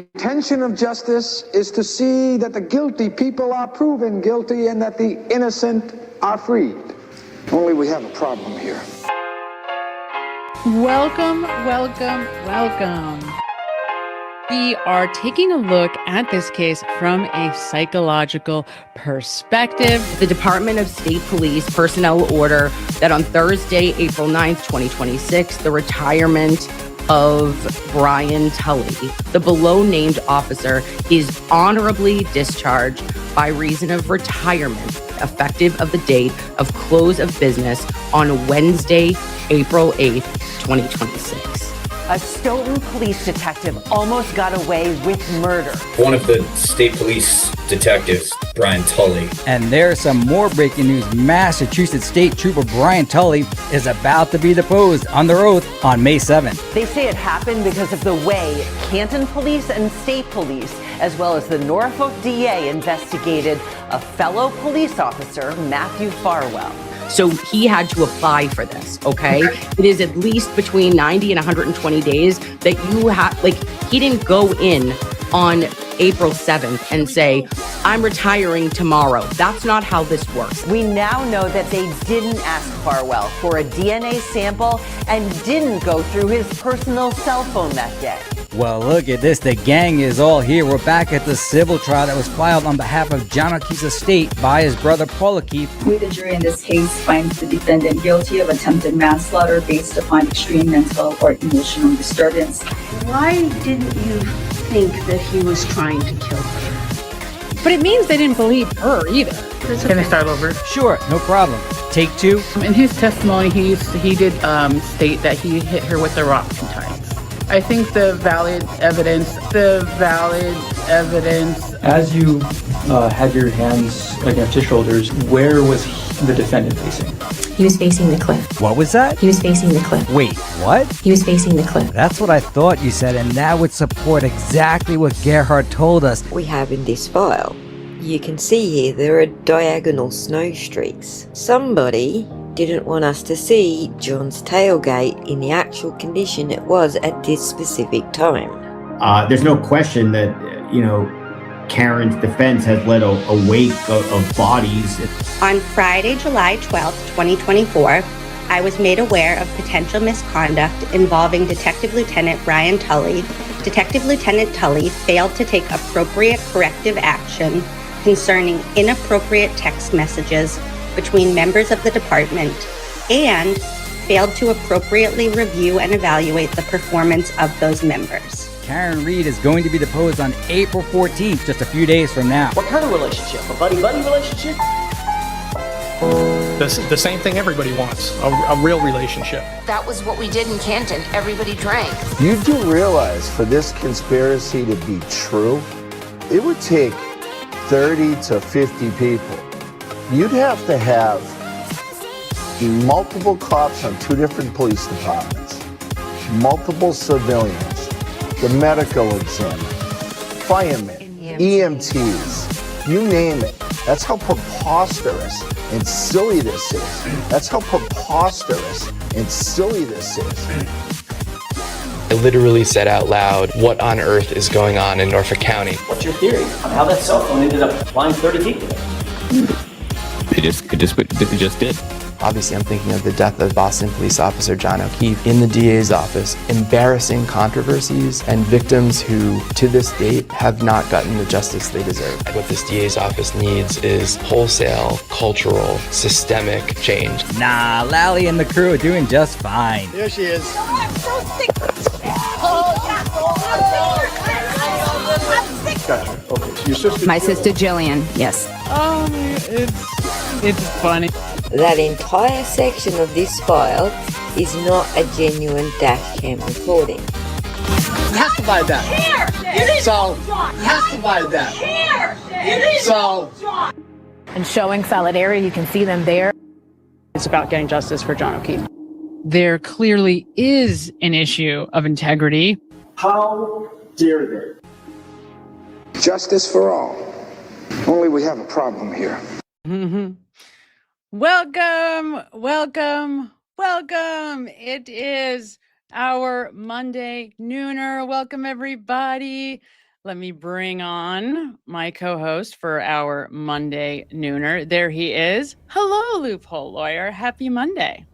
intention of justice is to see that the guilty people are proven guilty and that the innocent are freed. Only we have a problem here. Welcome, welcome, welcome. We are taking a look at this case from a psychological perspective. The Department of State Police personnel order that on Thursday, April 9th, 2026, the retirement of Brian Tully, the below-named officer, is honorably discharged by reason of retirement, effective of the date of close of business on Wednesday, April 8th, 2026. A Stoughton police detective almost got away with murder. One of the state police detectives, Brian Tully. And there's some more breaking news. Massachusetts State Trooper Brian Tully is about to be deposed under oath on May 7th. They say it happened because of the way Canton Police and State Police, as well as the Norfolk DA, investigated a fellow police officer, Matthew Farwell. So he had to apply for this, okay? It is at least between 90 and 120 days that you have, he didn't go in on April 7th and say, I'm retiring tomorrow. That's not how this works. We now know that they didn't ask Farwell for a DNA sample and didn't go through his personal cell phone that day. Well, look at this. The gang is all here. We're back at the civil trial that was filed on behalf of John O'Keefe's estate by his brother Paul O'Keefe. We, the jury in this case, finds the defendant guilty of attempted manslaughter based upon extreme mental or emotional disturbance. Why didn't you think that he was trying to kill her? But it means they didn't believe her either. Can I start over? Sure, no problem. Take two. In his testimony, he did state that he hit her with a rock 2 times. I think the valid evidence. As you had your hands against his shoulders, where was the defendant facing? He was facing the cliff. What was that? He was facing the cliff. Wait, what? He was facing the cliff. That's what I thought you said, and that would support exactly what Gerhard told us. We have in this file. You can see here there are diagonal snow streaks. Somebody didn't want us to see John's tailgate in the actual condition it was at this specific time. There's no question that, Karen's defense has led a wake of bodies. On Friday, July 12th, 2024, I was made aware of potential misconduct involving Detective Lieutenant Brian Tully. Detective Lieutenant Tully failed to take appropriate corrective action concerning inappropriate text messages between members of the department and failed to appropriately review and evaluate the performance of those members. Karen Reed is going to be deposed on April 14th, just a few days from now. What kind of relationship? A buddy-buddy relationship? The same thing everybody wants, a real relationship. That was what we did in Canton. Everybody drank. You do realize for this conspiracy to be true, it would take 30 to 50 people. You'd have to have multiple cops on 2 different police departments, multiple civilians, the medical examiner, firemen, EMTs, you name it. That's how preposterous and silly this is. That's how preposterous and silly this is. I literally said out loud, what on earth is going on in Norfolk County? What's your theory on how that cell phone ended up flying 30 people? It just did. Obviously, I'm thinking of the death of Boston police officer John O'Keefe in the DA's office, embarrassing controversies and victims who, to this date, have not gotten the justice they deserve. What this DA's office needs is wholesale, cultural, systemic change. Nah, Lally and the crew are doing just fine. There she is. Gotcha. Okay, so your sister... My sister Jillian, yes. It's funny. That entire section of this file is not a genuine dash cam recording. You have to buy that. So, you have to buy that. So... And showing solidarity, you can see them there. It's about getting justice for John O'Keefe. There clearly is an issue of integrity. How dare they? Justice for all. Only we have a problem here. Mm-hmm. Welcome, welcome, welcome. It is our Monday nooner. Welcome, everybody. Let me bring on my co-host for our Monday Nooner. There he is. Hello, Loophole Lawyer. Happy Monday.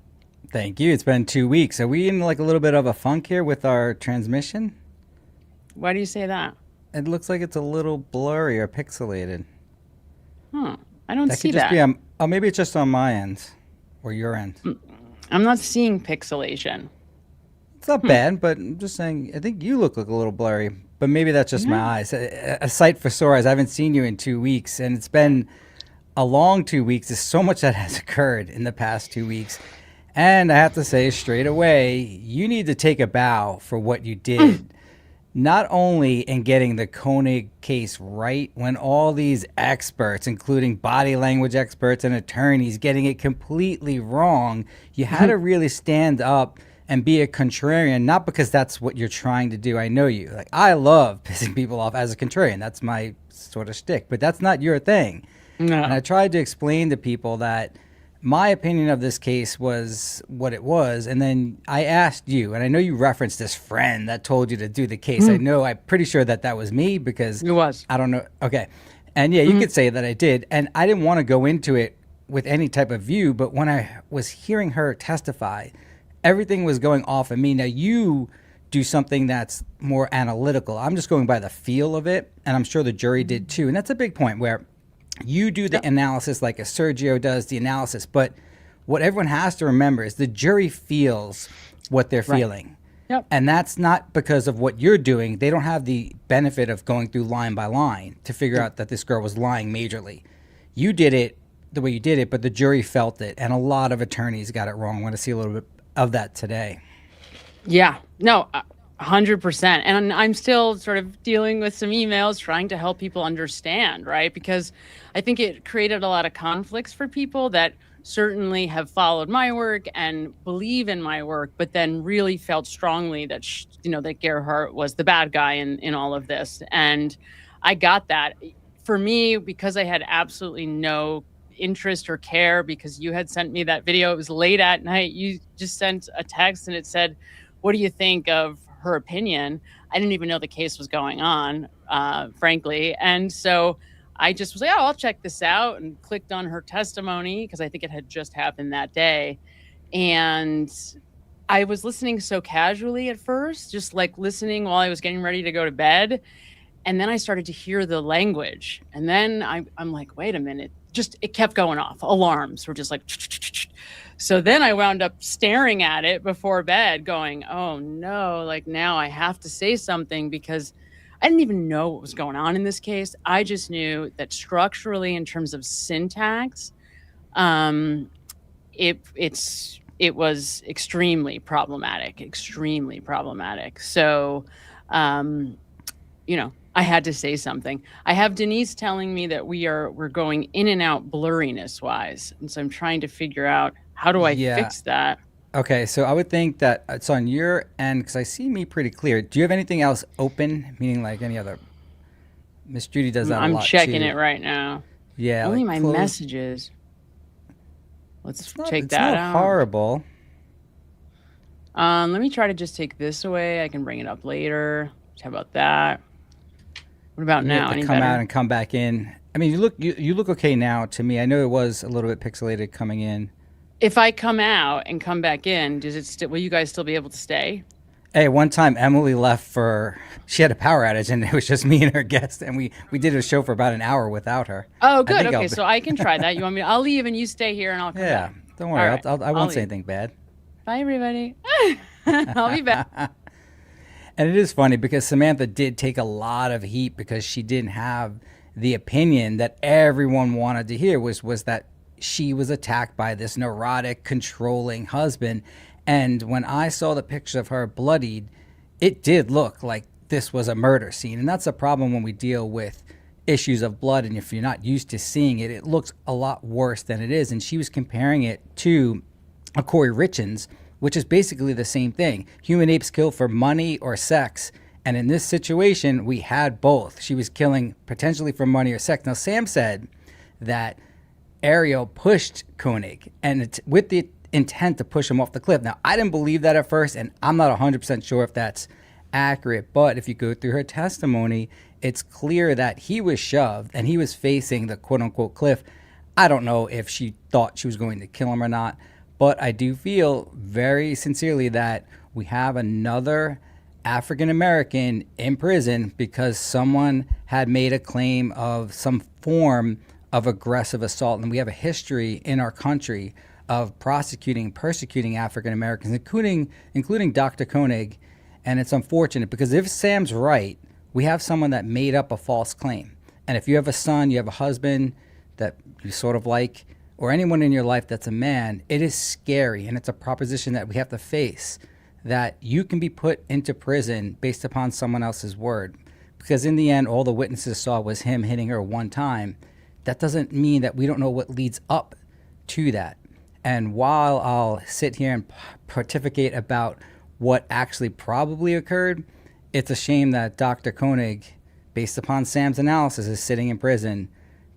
Thank you. It's been 2 weeks. Are we in like a little bit of a funk here with our transmission? Why do you say that? It looks like it's a little blurry or pixelated. I don't see that. Could just be oh, maybe it's just on my end or your end. I'm not seeing pixelation. It's not bad, but I'm just saying, I think you look like a little blurry, but maybe that's just my eyes. A sight for sore eyes. I haven't seen you in 2 weeks, and it's been a long 2 weeks. There's so much that has occurred in the past 2 weeks. And I have to say straight away, you need to take a bow for what you did. Not only in getting the Koenig case right, when all these experts, including body language experts and attorneys, getting it completely wrong, you had to really stand up and be a contrarian, not because that's what you're trying to do. I know you. Like, I love pissing people off as a contrarian. That's my sort of shtick, but that's not your thing. No. And I tried to explain to people that my opinion of this case was what it was, and then I asked you, and I know you referenced this friend that told you to do the case. I know, I'm pretty sure that was me because it was. I don't know. Okay. And yeah, you could say that I did, and I didn't want to go into it with any type of view, but when I was hearing her testify, everything was going off of me. Now you do something that's more analytical. I'm just going by the feel of it, and I'm sure the jury did too. And that's a big point where you do the analysis like a Sergio does the analysis, but what everyone has to remember is the jury feels what they're feeling. Yep. And that's not because of what you're doing. They don't have the benefit of going through line by line to figure out that this girl was lying majorly. You did it the way you did it, but the jury felt it, and a lot of attorneys got it wrong. I want to see a little bit of that today. Yeah, no, 100%. And I'm still sort of dealing with some emails trying to help people understand, right? Because I think it created a lot of conflicts for people that certainly have followed my work and believe in my work, but then really felt strongly that, that Gerhardt was the bad guy in all of this. And I got that. For me, because I had absolutely no interest or care, because you had sent me that video, it was late at night, you just sent a text and it said, what do you think of her opinion? I didn't even know the case was going on, frankly. And so I just was like, oh, I'll check this out, and clicked on her testimony because I think it had just happened that day. And I was listening so casually at first, just like listening while I was getting ready to go to bed. And then I started to hear the language. And then I'm like, wait a minute. It kept going off. Alarms were just like, so then I wound up staring at it before bed going, oh no, like now I have to say something, because I didn't even know what was going on in this case. I just knew that structurally, in terms of syntax, it was extremely problematic. So, I had to say something. I have Denise telling me that we're going in and out blurriness wise. And so I'm trying to figure out, how do I fix that? Okay, so I would think that it's on your end, because I see me pretty clear. Do you have anything else open? Meaning like any other? Miss Judy does that a lot I'm checking too. it right now. Yeah. Only like my messages. Let's take that out. It's not horrible. Let me try to just take this away. I can bring it up later. How about that? What about You now? have to Any come better? out and come back in. I mean, you look okay now to me. I know it was a little bit pixelated coming in. If I come out and come back in, will you guys still be able to stay? Hey, one time Emily left she had a power outage, and it was just me and her guest, and we did a show for about an hour without her. Oh, good. Okay, so I can try that. You want me? I'll leave and you stay here, and I'll come back. Don't worry. All right, I won't say leave. anything bad. Bye, everybody. I'll be back. And it is funny because Samantha did take a lot of heat because she didn't have the opinion that everyone wanted to hear, was that she was attacked by this neurotic, controlling husband. And when I saw the picture of her bloodied, it did look like this was a murder scene. And that's a problem when we deal with issues of blood. And if you're not used to seeing it, it looks a lot worse than it is. And she was comparing it to a Corey Richins, which is basically the same thing. Human apes kill for money or sex. And in this situation, we had both. She was killing potentially for money or sex. Now, Sam said that Ariel pushed Koenig, and it's with the intent to push him off the cliff. Now, I didn't believe that at first, and I'm not 100% sure if that's accurate. But if you go through her testimony, it's clear that he was shoved and he was facing the quote unquote cliff. I don't know if she thought she was going to kill him or not, but I do feel very sincerely that we have another African American in prison because someone had made a claim of some form of aggressive assault. And we have a history in our country of persecuting African Americans, including Dr. Koenig. And it's unfortunate because if Sam's right, we have someone that made up a false claim. And if you have a son, you have a husband that you sort of like, or anyone in your life that's a man, it is scary. And it's a proposition that we have to face, that you can be put into prison based upon someone else's word. Because in the end, all the witnesses saw was him hitting her one time. That doesn't mean that we don't know what leads up to that. And while I'll sit here and pontificate about what actually probably occurred, it's a shame that Dr. Koenig, based upon Sam's analysis, is sitting in prison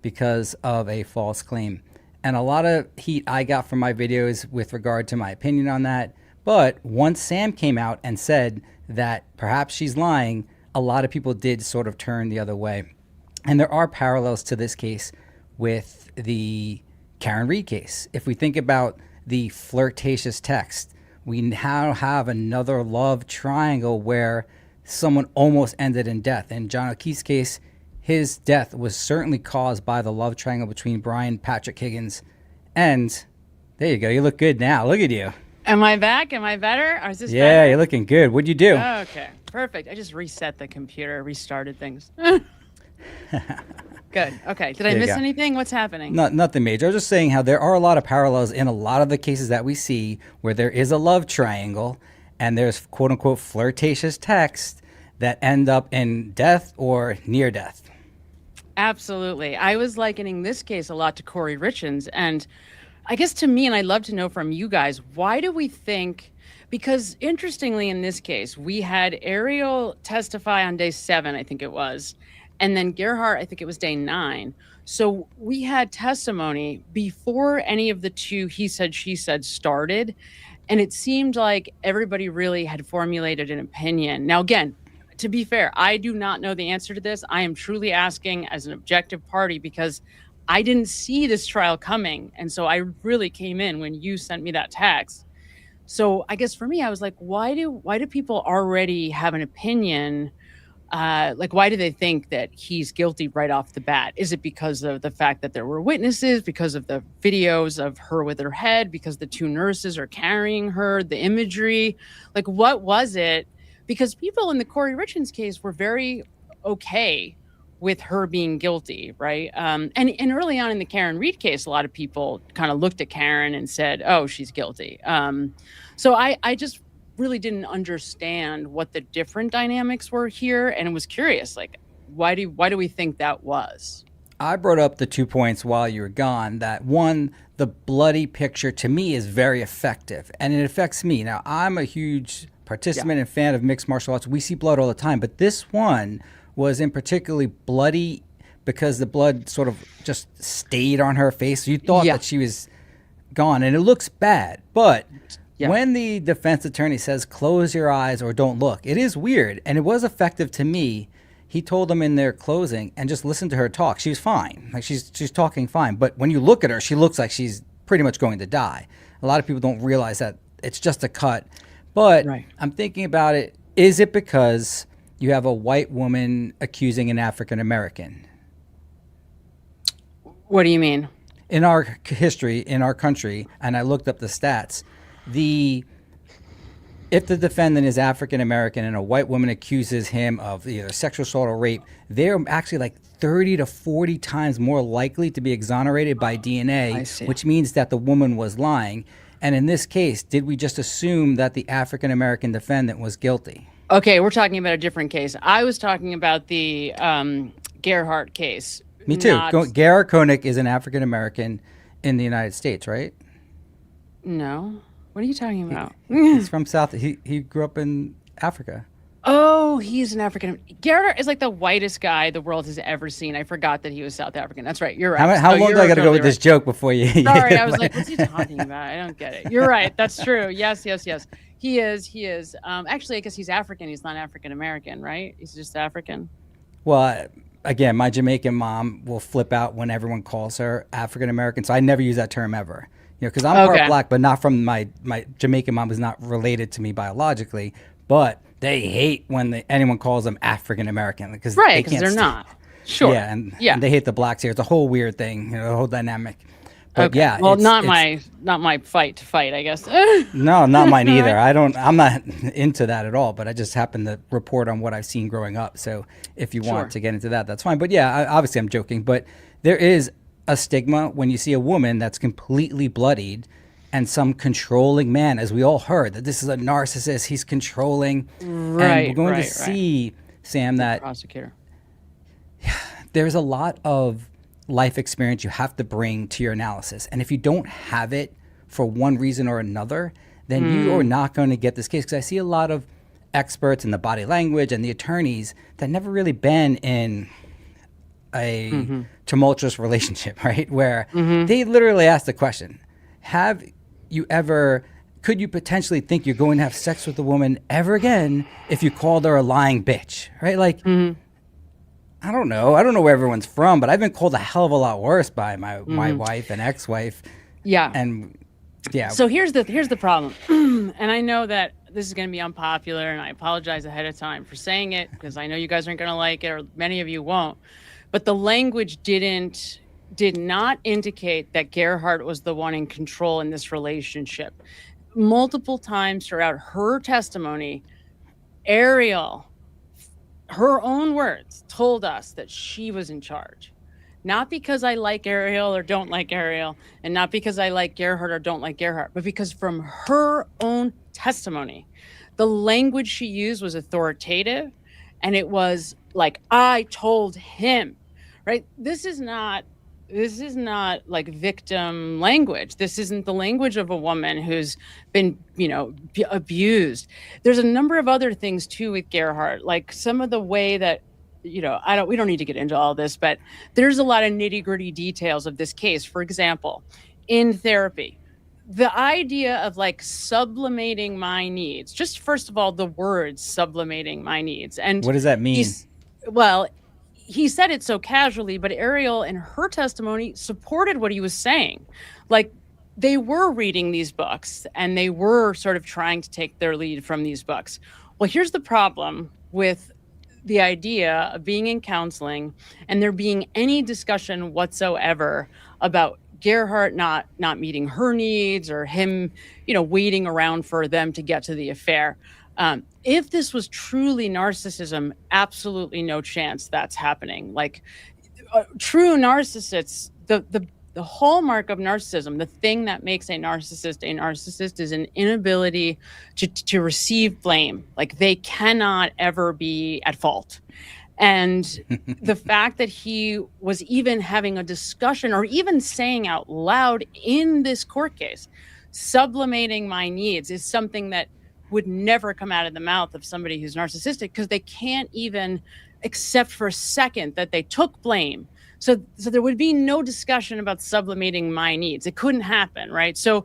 because of a false claim. And a lot of heat I got from my videos with regard to my opinion on that. But once Sam came out and said that perhaps she's lying, a lot of people did sort of turn the other way. And there are parallels to this case with the Karen Reed case. If we think about the flirtatious text, we now have another love triangle where someone almost ended in death. In John O'Keefe's case, his death was certainly caused by the love triangle between Brian Patrick Higgins. And there you go. You look good now. Look at you. Am I back? Am I better? Or is this Yeah, better? you're looking good. What'd you do? Okay, perfect. I just reset the computer, restarted things. Good. Okay. Did I miss anything? What's happening? Nothing major. I was just saying how there are a lot of parallels in a lot of the cases that we see where there is a love triangle and there's quote unquote flirtatious text that end up in death or near death. Absolutely. I was likening this case a lot to Corey Richins. And I guess to me, and I'd love to know from you guys, why do we think, because interestingly in this case, we had Ariel testify on day 7, I think it was, and then Gerhardt, I think it was day 9. So we had testimony before any of the two he said, she said started. And it seemed like everybody really had formulated an opinion. Now, again, to be fair, I do not know the answer to this. I am truly asking as an objective party because I didn't see this trial coming. And so I really came in when you sent me that text. So I guess for me, I was like, why do people already have an opinion? Like, why do they think that he's guilty right off the bat? Is it because of the fact that there were witnesses, because of the videos of her with her head, because the two nurses are carrying her, the imagery? Like, what was it? Because people in the Corey Richins case were very okay with her being guilty, right? And early on in the Karen Reed case, a lot of people kind of looked at Karen and said, oh, she's guilty. So I just really didn't understand what the different dynamics were here, and was curious, like, why do we think that was? I brought up the 2 points while you were gone. That one, the bloody picture to me is very effective, and it affects me. Now, I'm a huge participant and fan of mixed martial arts. We see blood all the time, but this one was in particularly bloody because the blood sort of just stayed on her face. So you thought that she was gone, and it looks bad, but when the defense attorney says, close your eyes or don't look, it is weird. And it was effective to me. He told them in their closing, and just listen to her talk. She was fine. Like she's talking fine. But when you look at her, she looks like she's pretty much going to die. A lot of people don't realize that it's just a cut. But I'm thinking about it. Is it because you have a white woman accusing an African American? What do you mean? In our history, in our country, and I looked up the stats, if the defendant is African American and a white woman accuses him of either sexual assault or rape, they're actually like 30 to 40 times more likely to be exonerated by DNA, which means that the woman was lying. And in this case, did we just assume that the African American defendant was guilty? Okay, we're talking about a different case. I was talking about the Gerhardt case. Me too. Gerhardt Koenig is an African American in the United States, right? No. What are you talking about? He's from South. He grew up in Africa. Oh, he's an African. Gerhardt is like the whitest guy the world has ever seen. I forgot that he was South African. That's right. You're right. How long do I got to go with this joke before you? Sorry, I was like, what's he talking about? I don't get it. You're right. That's true. Yes. He is. Actually, I guess he's African. He's not African American, right? He's just African. Well, again, my Jamaican mom will flip out when everyone calls her African American, so I never use that term ever. Because I'm part black, but not from my Jamaican mom is not related to me biologically, but they hate when anyone calls them African American because they're not. Sure. Yeah, and they hate the blacks here. It's a whole weird thing, the whole dynamic. But yeah, well, not my fight to fight, I guess. No, not mine either. I'm not into that at all. But I just happen to report on what I've seen growing up. So if you want to get into that, that's fine. But yeah, obviously I'm joking. But there is a stigma when you see a woman that's completely bloodied, and some controlling man, as we all heard, that this is a narcissist. He's controlling, and we're going to see, Sam, that prosecutor. There's a lot of life experience you have to bring to your analysis. And if you don't have it for one reason or another, then you are not going to get this case. Because I see a lot of experts in the body language and the attorneys that never really been in a tumultuous relationship, right? Where they literally ask the question, could you potentially think you're going to have sex with a woman ever again if you called her a lying bitch, right? Like, I don't know where everyone's from, but I've been called a hell of a lot worse by my wife and ex-wife. Yeah. And yeah. So here's the problem. And I know that this is going to be unpopular, and I apologize ahead of time for saying it because I know you guys aren't going to like it, or many of you won't. But the language did not indicate that Gerhardt was the one in control in this relationship. Multiple times throughout her testimony, Ariel, her own words, told us that she was in charge. Not because I like Ariel or don't like Ariel, and not because I like Gerhardt or don't like Gerhardt, but because from her own testimony, the language she used was authoritative, and it was like, I told him, right? This is not like victim language. This isn't the language of a woman who's been, abused. There's a number of other things too with Gerhardt, like some of the way that, we don't need to get into all this, but there's a lot of nitty-gritty details of this case. For example, in therapy, the idea of like sublimating my needs, just first of all, the word sublimating my needs. And what does that mean? He said it so casually, but Ariel in her testimony supported what he was saying. Like, they were reading these books and they were sort of trying to take their lead from these books. Well, here's the problem with the idea of being in counseling and there being any discussion whatsoever about Gerhardt not meeting her needs or him, waiting around for them to get to the affair. If this was truly narcissism, absolutely no chance that's happening. Like, true narcissists, the hallmark of narcissism, the thing that makes a narcissist is an inability to receive blame. Like, they cannot ever be at fault. And the fact that he was even having a discussion or even saying out loud in this court case, sublimating my needs, is something that would never come out of the mouth of somebody who's narcissistic, because they can't even accept for a second that they took blame. So there would be no discussion about sublimating my needs. It couldn't happen, right? So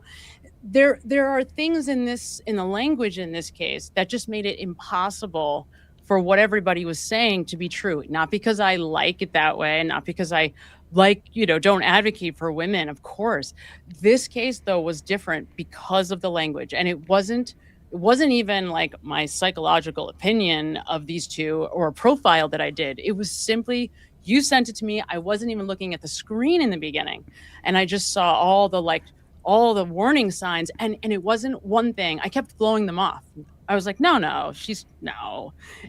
there are things in the language in this case that just made it impossible for what everybody was saying to be true. Not because I like it that way, and not because I don't advocate for women, of course. This case, though, was different because of the language, and it wasn't even like my psychological opinion of these two or a profile that I did. It was simply, you sent it to me. I wasn't even looking at the screen in the beginning. And I just saw all the warning signs. And it wasn't one thing. I kept blowing them off. I was like, no, no.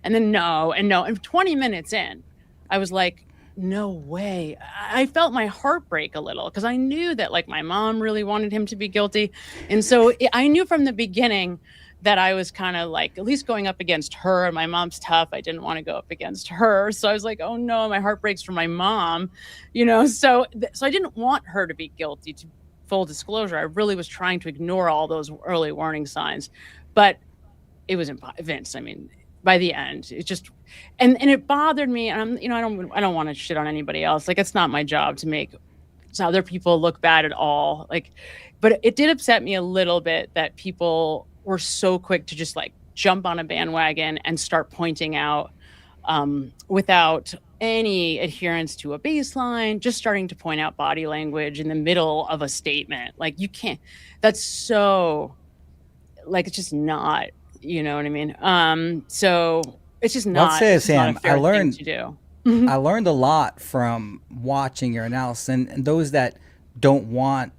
And then no, and no. And 20 minutes in, I was like, no way. I felt my heart break a little because I knew that like my mom really wanted him to be guilty. And so I knew from the beginning that I was kind of like at least going up against her, and my mom's tough. I didn't want to go up against her. So I was like, oh no, my heart breaks for my mom, so I didn't want her to be guilty, to full disclosure. I really was trying to ignore all those early warning signs, but it was Vince. I mean, by the end, it just, and it bothered me. And I don't want to shit on anybody else. Like, it's not my job to make other people look bad at all. Like, but it did upset me a little bit that people were so quick to just like jump on a bandwagon and start pointing out without any adherence to a baseline, just starting to point out body language in the middle of a statement. Like you can't, that's so, like, it's just not, you know what I mean? So it's just not, Let's say, it's not Sam, a fair I learned, thing to do. I learned a lot from watching your analysis, and those that don't want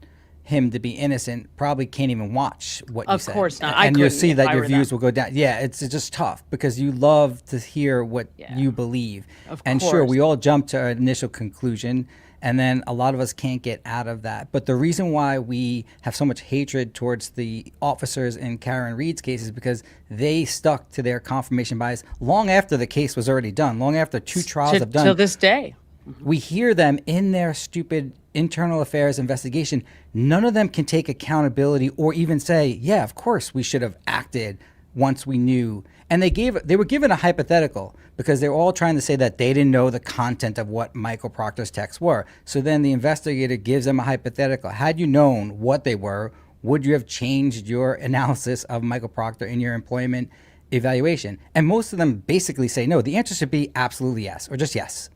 him to be innocent probably can't even watch what you said. Of course not. And I you'll couldn't see if that I your were views them. will go down. Yeah, it's just tough because you love to hear what you believe. Of and sure, course. we all jump to an initial conclusion, and then a lot of us can't get out of that. But the reason why we have so much hatred towards the officers in Karen Reed's case is because they stuck to their confirmation bias long after the case was already done, long after 2 trials have done. Till this day. We hear them in their stupid internal affairs investigation. None of them can take accountability or even say, yeah, of course we should have acted once we knew. And they were given a hypothetical because they were all trying to say that they didn't know the content of what Michael Proctor's texts were. So then the investigator gives them a hypothetical. Had you known what they were, would you have changed your analysis of Michael Proctor in your employment evaluation? And most of them basically say no. The answer should be absolutely yes, or just yes.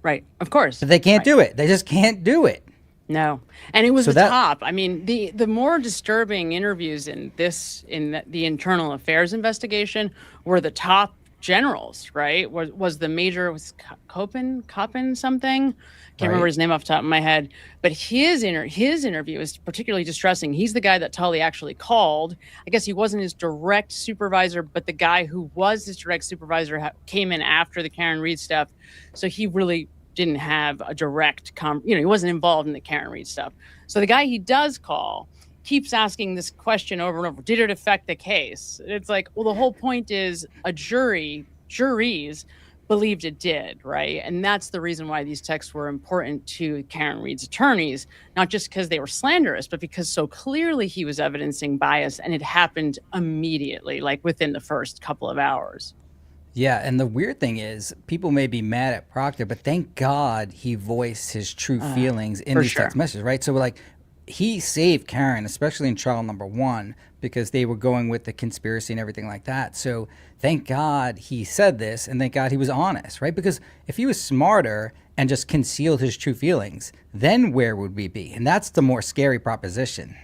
Right. Of course. But they can't do it. They just can't do it. No. And it was So the that- top. I mean, the more disturbing interviews in the internal affairs investigation were the top generals, right? Was the major, was Coppen something? Can't remember his name off the top of my head. But his interview is particularly distressing. He's the guy that Tully actually called. I guess he wasn't his direct supervisor, but the guy who was his direct supervisor came in after the Karen Reed stuff. So he really didn't have a direct he wasn't involved in the Karen Reed stuff. So the guy he does call keeps asking this question over and over. Did it affect the case? It's like, well, the whole point is juries believed it did, right? And that's the reason why these texts were important to Karen Reed's attorneys, not just because they were slanderous, but because so clearly he was evidencing bias, and it happened immediately, like within the first couple of hours. Yeah, and the weird thing is, people may be mad at Proctor, but thank God he voiced his true feelings in these text messages, right? So, like, he saved Karen, especially in trial number 1, because they were going with the conspiracy and everything like that. So, thank God he said this, and thank God he was honest, right? Because if he was smarter and just concealed his true feelings, then where would we be? And that's the more scary proposition.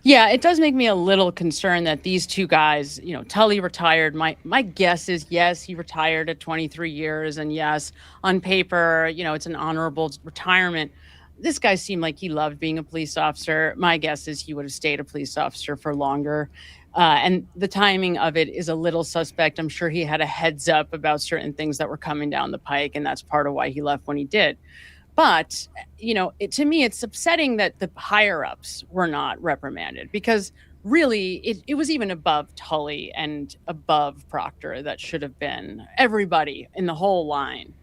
Yeah, it does make me a little concerned that these two guys, Tully retired. My guess is, yes, he retired at 23 years. And yes, on paper, it's an honorable retirement. This guy seemed like he loved being a police officer. My guess is he would have stayed a police officer for longer. And the timing of it is a little suspect. I'm sure he had a heads up about certain things that were coming down the pike. And that's part of why he left when he did. But, to me, it's upsetting that the higher ups were not reprimanded, because really it was even above Tully and above Proctor that should have been. Everybody in the whole line,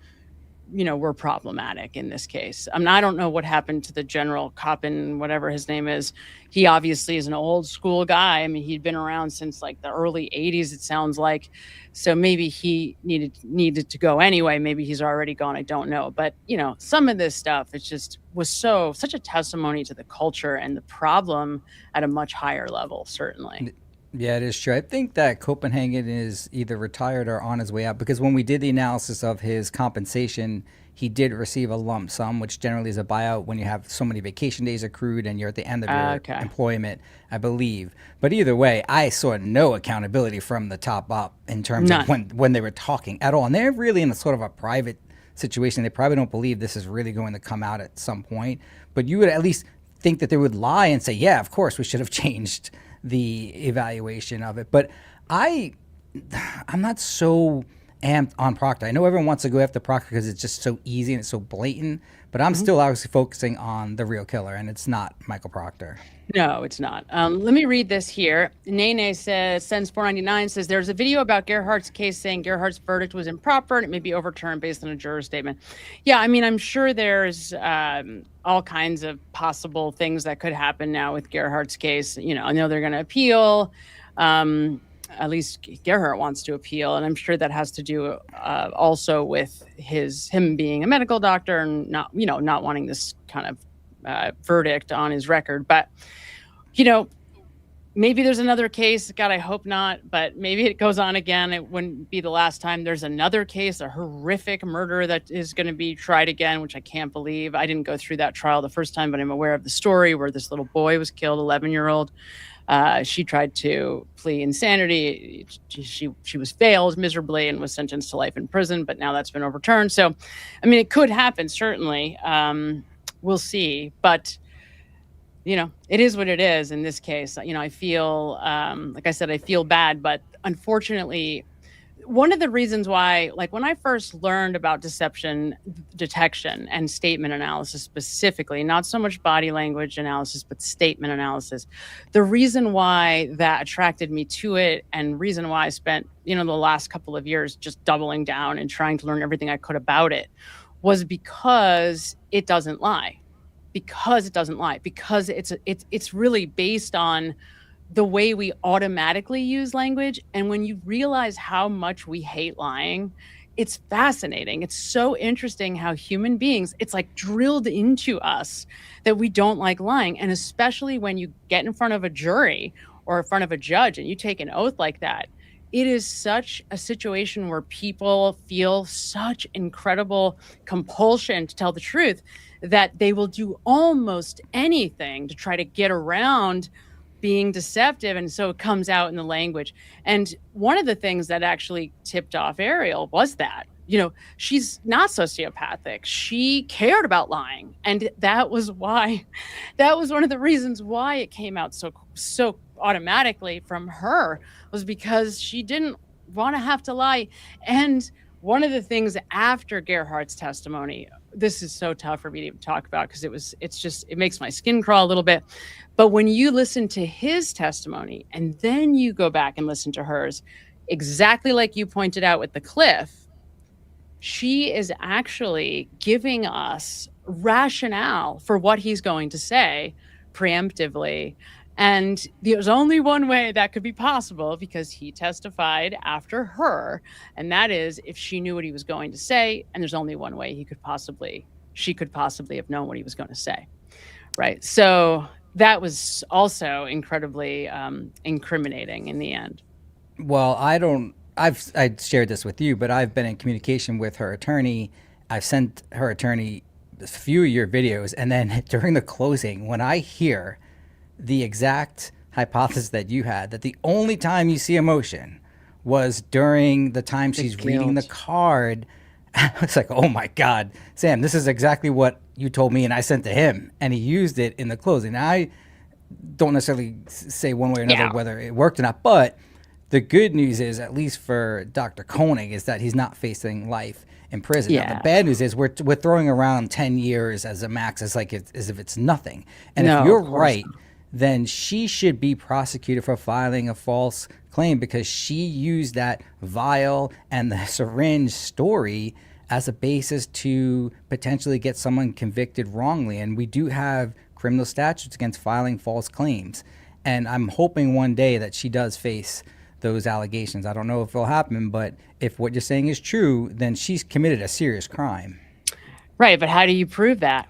were problematic in this case. I mean, I don't know what happened to the General Coppen, whatever his name is. He obviously is an old school guy. I mean, he'd been around since like the early 80s, it sounds like. So maybe he needed to go anyway. Maybe he's already gone. I don't know. But, some of this stuff, it just was such a testimony to the culture and the problem at a much higher level, certainly. Yeah, it is true. I think that Copenhagen is either retired or on his way out, because when we did the analysis of his compensation, he did receive a lump sum, which generally is a buyout when you have so many vacation days accrued and you're at the end of your employment, I believe. But either way, I saw no accountability from the top up in terms of when they were talking at all. And they're really in a sort of a private situation. They probably don't believe this is really going to come out at some point. But you would at least think that they would lie and say, yeah, of course, we should have changed the evaluation of it. But I'm not so amped on Proctor. I know everyone wants to go after Proctor because it's just so easy and it's so blatant, but I'm still obviously focusing on the real killer, and it's not Michael Proctor. No, it's not. Let me read this here. Nene says, sends 499, says, there's a video about Gerhardt's case saying Gerhardt's verdict was improper and it may be overturned based on a juror statement. Yeah, I mean, I'm sure there's all kinds of possible things that could happen now with Gerhardt's case. I know they're going to appeal. At least Gerhardt wants to appeal, and I'm sure that has to do also with him being a medical doctor and not wanting this kind of verdict on his record. But maybe there's another case. God, I hope not, but maybe it goes on again. It wouldn't be the last time. There's another case, a horrific murder that is going to be tried again, which I can't believe. I didn't go through that trial the first time, but I'm aware of the story where this little boy was killed, 11-year-old. She tried to plea insanity. She was failed miserably and was sentenced to life in prison, but now that's been overturned. So, I mean, it could happen, certainly. We'll see. But, you know, it is what it is in this case. You know, I feel, like I said, I feel bad. But unfortunately, one of the reasons why, like when I first learned about deception detection and statement analysis specifically, not so much body language analysis, but statement analysis, the reason why that attracted me to it and reason why I spent, you know, the last couple of years just doubling down and trying to learn everything I could about it was because it doesn't lie. Because it doesn't lie. Because it's really based on the way we automatically use language. And when you realize how much we hate lying, it's fascinating. It's so interesting how human beings, it's like drilled into us that we don't like lying. And especially when you get in front of a jury or in front of a judge and you take an oath like that, it is such a situation where people feel such incredible compulsion to tell the truth that they will do almost anything to try to get around being deceptive. And so it comes out in the language. And one of the things that actually tipped off Ariel was that, you know, she's not sociopathic. She cared about lying. And that was why, that was one of the reasons why it came out so automatically from her, was because she didn't want to have to lie. And one of the things after Gerhardt's testimony, this is so tough for me to even talk about because it makes my skin crawl a little bit. But when you listen to his testimony and then you go back and listen to hers, exactly like you pointed out with the cliff, she is actually giving us rationale for what he's going to say preemptively. And there's only one way that could be possible because he testified after her. And that is if she knew what he was going to say. And there's only one way she could possibly have known what he was going to say. Right. So that was also incredibly incriminating in the end. Well, I shared this with you, but I've been in communication with her attorney. I've sent her attorney a few of your videos. And then during the closing, when I hear the exact hypothesis that you had, that the only time you see emotion was during the time she's reading the card, it's like, oh my God, Sam, this is exactly what you told me and I sent to him. And he used it in the closing. Now, I don't necessarily say one way or another whether it worked or not, but the good news is, at least for Dr. Koenig, is that he's not facing life in prison. Now, the bad news is we're throwing around 10 years as a max as if it's nothing. And if you're right, then she should be prosecuted for filing a false claim because she used that vial and the syringe story as a basis to potentially get someone convicted wrongly. And we do have criminal statutes against filing false claims. And I'm hoping one day that she does face those allegations. I don't know if it'll happen, but if what you're saying is true, then she's committed a serious crime. Right, but how do you prove that?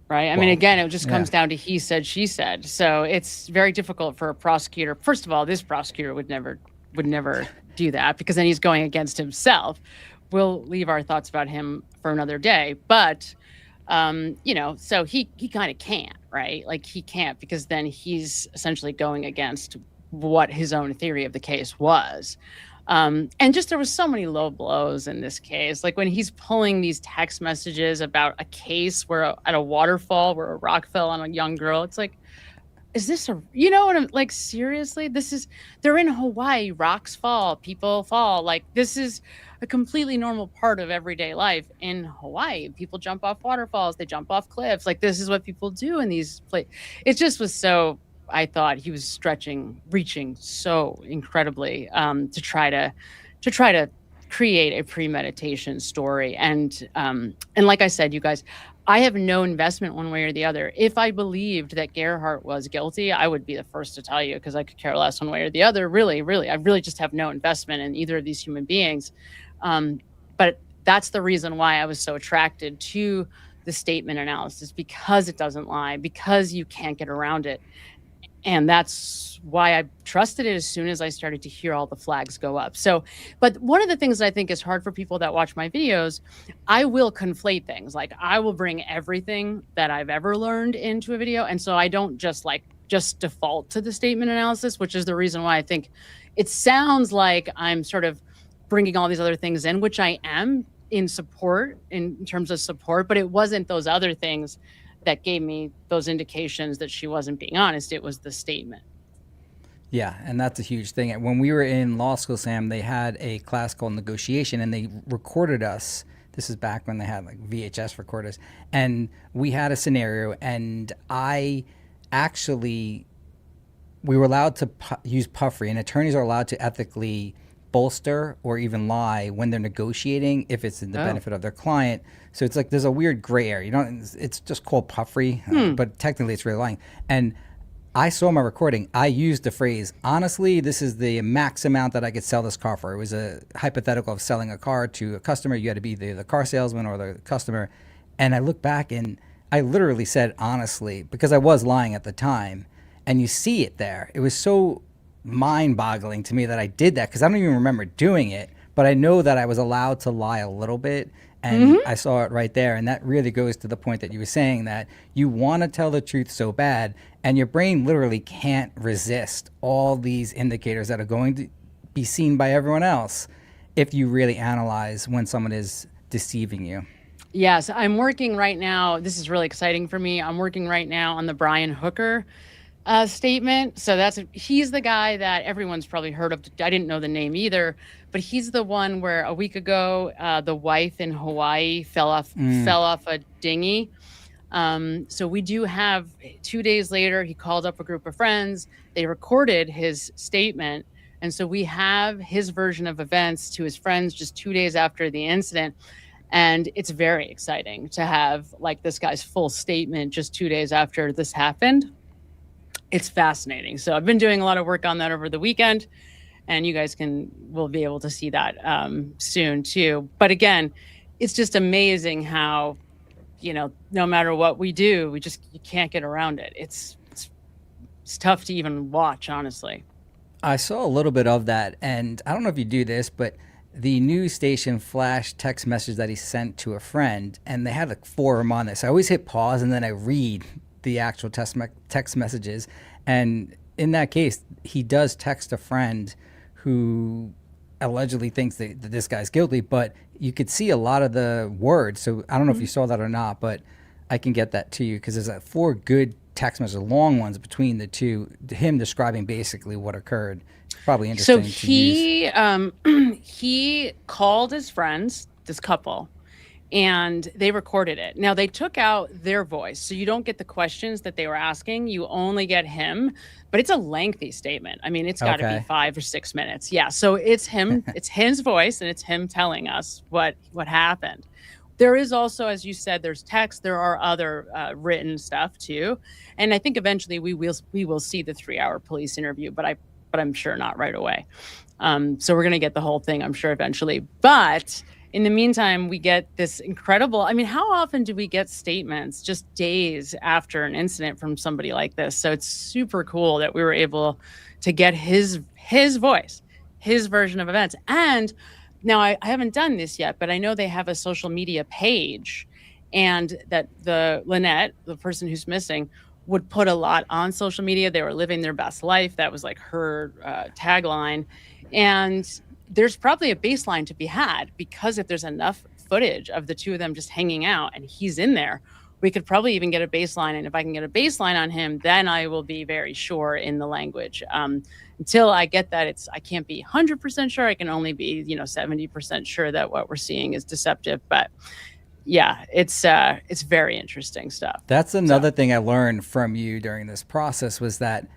Right. I mean, again, it just comes down to he said, she said. So it's very difficult for a prosecutor. First of all, this prosecutor would never do that because then he's going against himself. We'll leave our thoughts about him for another day. But, you know, so he kind of can't, right? Like he can't because then he's essentially going against what his own theory of the case was. And just there was so many low blows in this case. Like when he's pulling these text messages about a case where at a waterfall where a rock fell on a young girl, it's like, is this you know what I'm like, seriously, they're in Hawaii, rocks fall, people fall. Like this is a completely normal part of everyday life in Hawaii. People jump off waterfalls, they jump off cliffs. Like this is what people do in these places. It just was so, I thought he was reaching so incredibly to try to create a premeditation story. And like I said, you guys, I have no investment one way or the other. If I believed that Gerhardt was guilty, I would be the first to tell you because I could care less one way or the other. Really, I really just have no investment in either of these human beings. But that's the reason why I was so attracted to the statement analysis, because it doesn't lie, because you can't get around it. And that's why I trusted it as soon as I started to hear all the flags go up. So, but one of the things that I think is hard for people that watch my videos, I will conflate things. Like I will bring everything that I've ever learned into a video. And so I don't just default to the statement analysis, which is the reason why I think it sounds like I'm sort of bringing all these other things in, which I am in terms of support, but it wasn't those other things that gave me those indications that she wasn't being honest. It was the statement. Yeah, and that's a huge thing. When we were in law school, Sam, they had a class called negotiation, and they recorded us. This is back when they had like VHS recorders, and we had a scenario, and we were allowed to use puffery, and attorneys are allowed to ethically bolster or even lie when they're negotiating if it's in the benefit of their client. So it's like there's a weird gray area. It's just called puffery, but technically it's really lying. And I saw my recording. I used the phrase, honestly, this is the max amount that I could sell this car for. It was a hypothetical of selling a car to a customer. You had to be the car salesman or the customer. And I look back and I literally said, honestly, because I was lying at the time. And you see it there. It was so mind-boggling to me that I did that because I don't even remember doing it, but I know that I was allowed to lie a little bit, and I saw it right there. And that really goes to the point that you were saying, that you want to tell the truth so bad, and your brain literally can't resist all these indicators that are going to be seen by everyone else if you really analyze when someone is deceiving you. Yes, I'm working right now. This is really exciting for me. I'm working right now on the Brian Hooker statement. So he's the guy that everyone's probably heard of. I didn't know the name either, but he's the one where a week ago, the wife in Hawaii fell off a dinghy. So we do have 2 days later, he called up a group of friends. They recorded his statement. And so we have his version of events to his friends just 2 days after the incident. And it's very exciting to have like this guy's full statement just 2 days after this happened. It's fascinating. So I've been doing a lot of work on that over the weekend, and you guys will be able to see that soon too. But again, it's just amazing how, no matter what we do, you can't get around it. It's tough to even watch, honestly. I saw a little bit of that, and I don't know if you do this, but the news station flashed text message that he sent to a friend, and they had like 4 of them on this. I always hit pause and then I read the actual text messages, and in that case he does text a friend who allegedly thinks that this guy's guilty, but you could see a lot of the words. So I don't know if you saw that or not, but I can get that to you because there's 4 good text messages, long ones between the two, him describing basically what occurred. Probably interesting. So he called his friends, this couple, and they recorded it. Now they took out their voice, so you don't get the questions that they were asking. You only get him, but it's a lengthy statement. I mean, it's got to be 5 or 6 minutes. Yeah, so it's him, it's his voice, and it's him telling us what happened. There is also, as you said, there's text. There are other written stuff too, and I think eventually we will see the 3-hour police interview, but I'm sure not right away. So we're gonna get the whole thing, I'm sure, eventually. But in the meantime, we get this incredible, I mean, how often do we get statements just days after an incident from somebody like this? So it's super cool that we were able to get his voice, his version of events. And now I haven't done this yet, but I know they have a social media page, and that the Lynette, the person who's missing, would put a lot on social media. They were living their best life. That was like her tagline. And there's probably a baseline to be had, because if there's enough footage of the two of them just hanging out and he's in there, we could probably even get a baseline. And if I can get a baseline on him, then I will be very sure in the language. Until I get that, I can't be 100% sure. I can only be 70% sure that what we're seeing is deceptive. But yeah, it's very interesting stuff. That's another thing I learned from you during this process, was that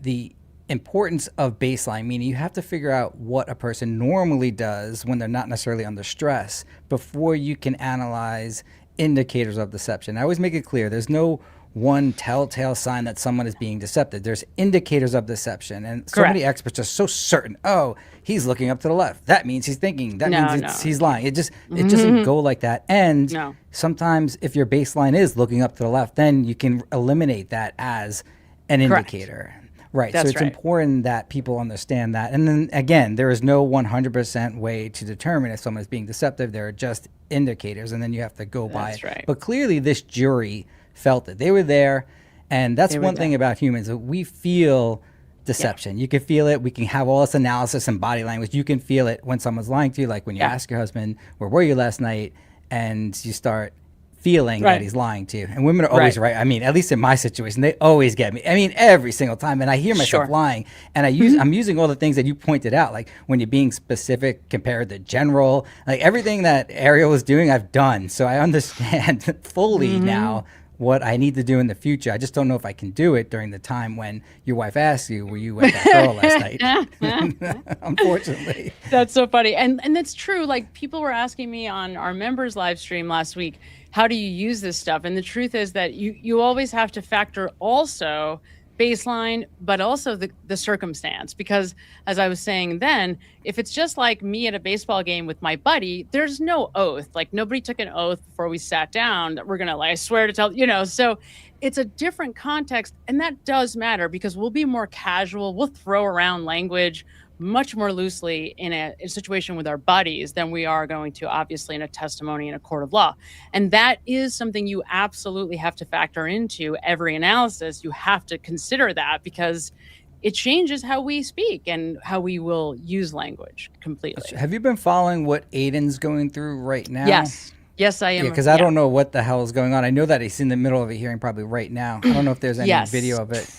the importance of baseline, meaning you have to figure out what a person normally does when they're not necessarily under stress before you can analyze indicators of deception. I always make it clear there's no one telltale sign that someone is being deceptive. There's indicators of deception, and so many experts are so certain. Oh, he's looking up to the left. That means he's thinking. That means he's lying. It doesn't go like that. And sometimes if your baseline is looking up to the left, then you can eliminate that as an indicator. Right. That's so it's right. important that people understand that. And then again, there is no 100% way to determine if someone is being deceptive. There are just indicators, and then you have to go by That's it. right. But clearly this jury felt it. They were there. And that's one thing about humans. We feel deception. You can feel it. We can have all this analysis and body language. You can feel it when someone's lying to you. Like when you ask your husband, where were you last night? And you start feeling that he's lying to you. And women are always right. I mean, at least in my situation, they always get me. I mean, every single time. And I hear myself lying. And I'm using all the things that you pointed out, like when you're being specific compared to general, like everything that Ariel was doing, I've done. So I understand fully now what I need to do in the future. I just don't know if I can do it during the time when your wife asks you, were you with that girl last night? Unfortunately. That's so funny. And that's true. Like people were asking me on our members live stream last week, how do you use this stuff? And the truth is that you always have to factor also baseline, but also the circumstance. Because as I was saying then, if it's just like me at a baseball game with my buddy, there's no oath. Like nobody took an oath before we sat down that we're going to I swear to tell, so it's a different context. And that does matter because we'll be more casual. We'll throw around language much more loosely in a situation with our buddies than we are going to obviously in a testimony in a court of law. And that is something you absolutely have to factor into every analysis. You have to consider that because it changes how we speak and how we will use language completely. Have you been following what Aiden's going through right now? Yes, I am. Because I don't know what the hell is going on. I know that he's in the middle of a hearing probably right now. I don't know if there's any video of it.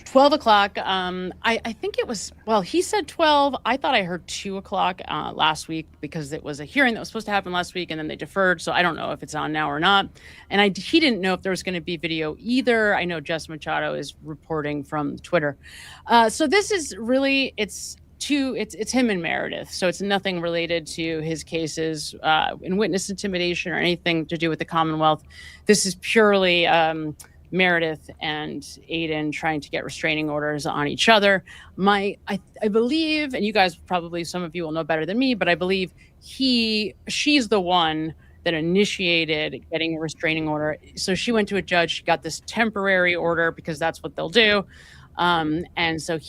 12 o'clock. I think it was, he said 12. I thought I heard 2 o'clock last week because it was a hearing that was supposed to happen last week and then they deferred. So I don't know if it's on now or not. And he didn't know if there was going to be video either. I know Jess Machado is reporting from Twitter. So this is really, it's him and Meredith. So it's nothing related to his cases in witness intimidation or anything to do with the Commonwealth. This is purely Meredith and Aiden trying to get restraining orders on each other. I believe, and you guys probably, some of you will know better than me, but I believe she's the one that initiated getting a restraining order. So she went to a judge, she got this temporary order because that's what they'll do. And so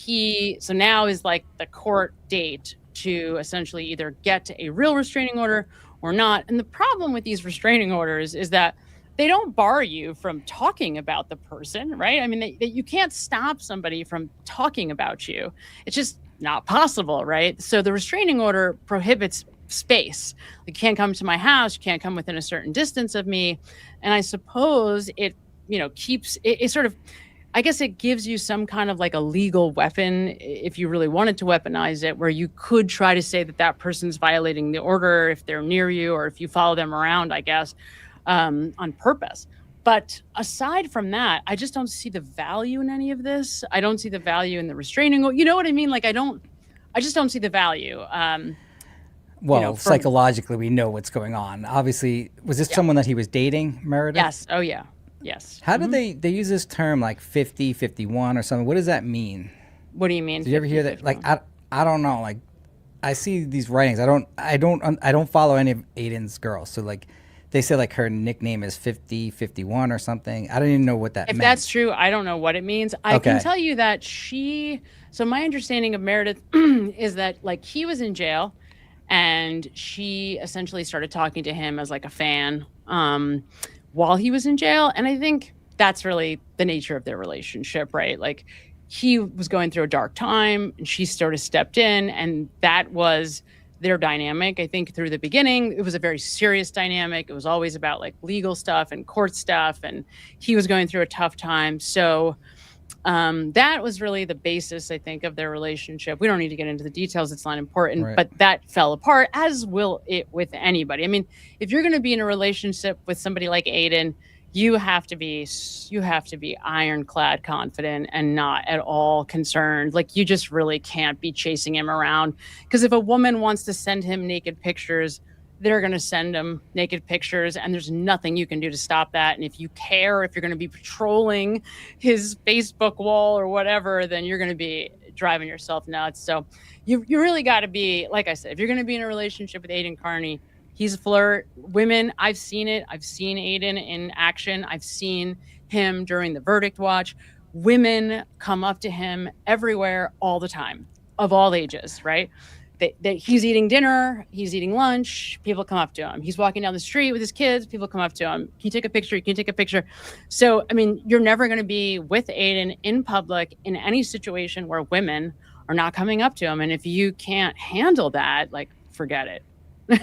now is like the court date to essentially either get to a real restraining order or not. And the problem with these restraining orders is that they don't bar you from talking about the person, right? I mean, you can't stop somebody from talking about you. It's just not possible, right? So the restraining order prohibits space. You can't come to my house. You can't come within a certain distance of me. And I suppose it, keeps it sort of, I guess it gives you some kind of like a legal weapon if you really wanted to weaponize it, where you could try to say that person's violating the order if they're near you or if you follow them around, I guess. On purpose. But aside from that, I just don't see the value in any of this. I don't see the value in the restraining. You know what I mean? Like I just don't see the value. Psychologically, we know what's going on. Obviously, was this someone that he was dating, Meredith? Yes. Oh, yeah. Yes. How did they use this term like 50, 51 or something? What does that mean? What do you mean? Did you ever hear that? 51? Like, I don't know. Like, I see these writings. I don't follow any of Aiden's girls. So like, they say like her nickname is 50, 51 or something. I don't even know what that meant. If that's true, I don't know what it means. I can tell you that so my understanding of Meredith is that like he was in jail and she essentially started talking to him as like a fan while he was in jail. And I think that's really the nature of their relationship, right? Like he was going through a dark time and she sort of stepped in, and that was their dynamic. I think through the beginning, it was a very serious dynamic. It was always about like legal stuff and court stuff, and he was going through a tough time. So that was really the basis, I think, of their relationship. We don't need to get into the details. It's not important, but that fell apart, as will it with anybody. I mean, if you're going to be in a relationship with somebody like Aiden, you have to be ironclad confident and not at all concerned. Like you just really can't be chasing him around, because if a woman wants to send him naked pictures, they're going to send him naked pictures, and there's nothing you can do to stop that. And if you care, if you're going to be patrolling his Facebook wall or whatever, then you're going to be driving yourself nuts. So you really got to be, like I said, if you're going to be in a relationship with Aiden Carney, he's a flirt. Women, I've seen it. I've seen Aiden in action. I've seen him during the verdict watch. women come up to him everywhere all the time, of all ages, right? He's eating dinner, he's eating lunch, people come up to him. He's walking down the street with his kids, people come up to him. Can you take a picture? Can you take a picture? So, I mean, you're never going to be with Aiden in public in any situation where women are not coming up to him. And if you can't handle that, like, forget it.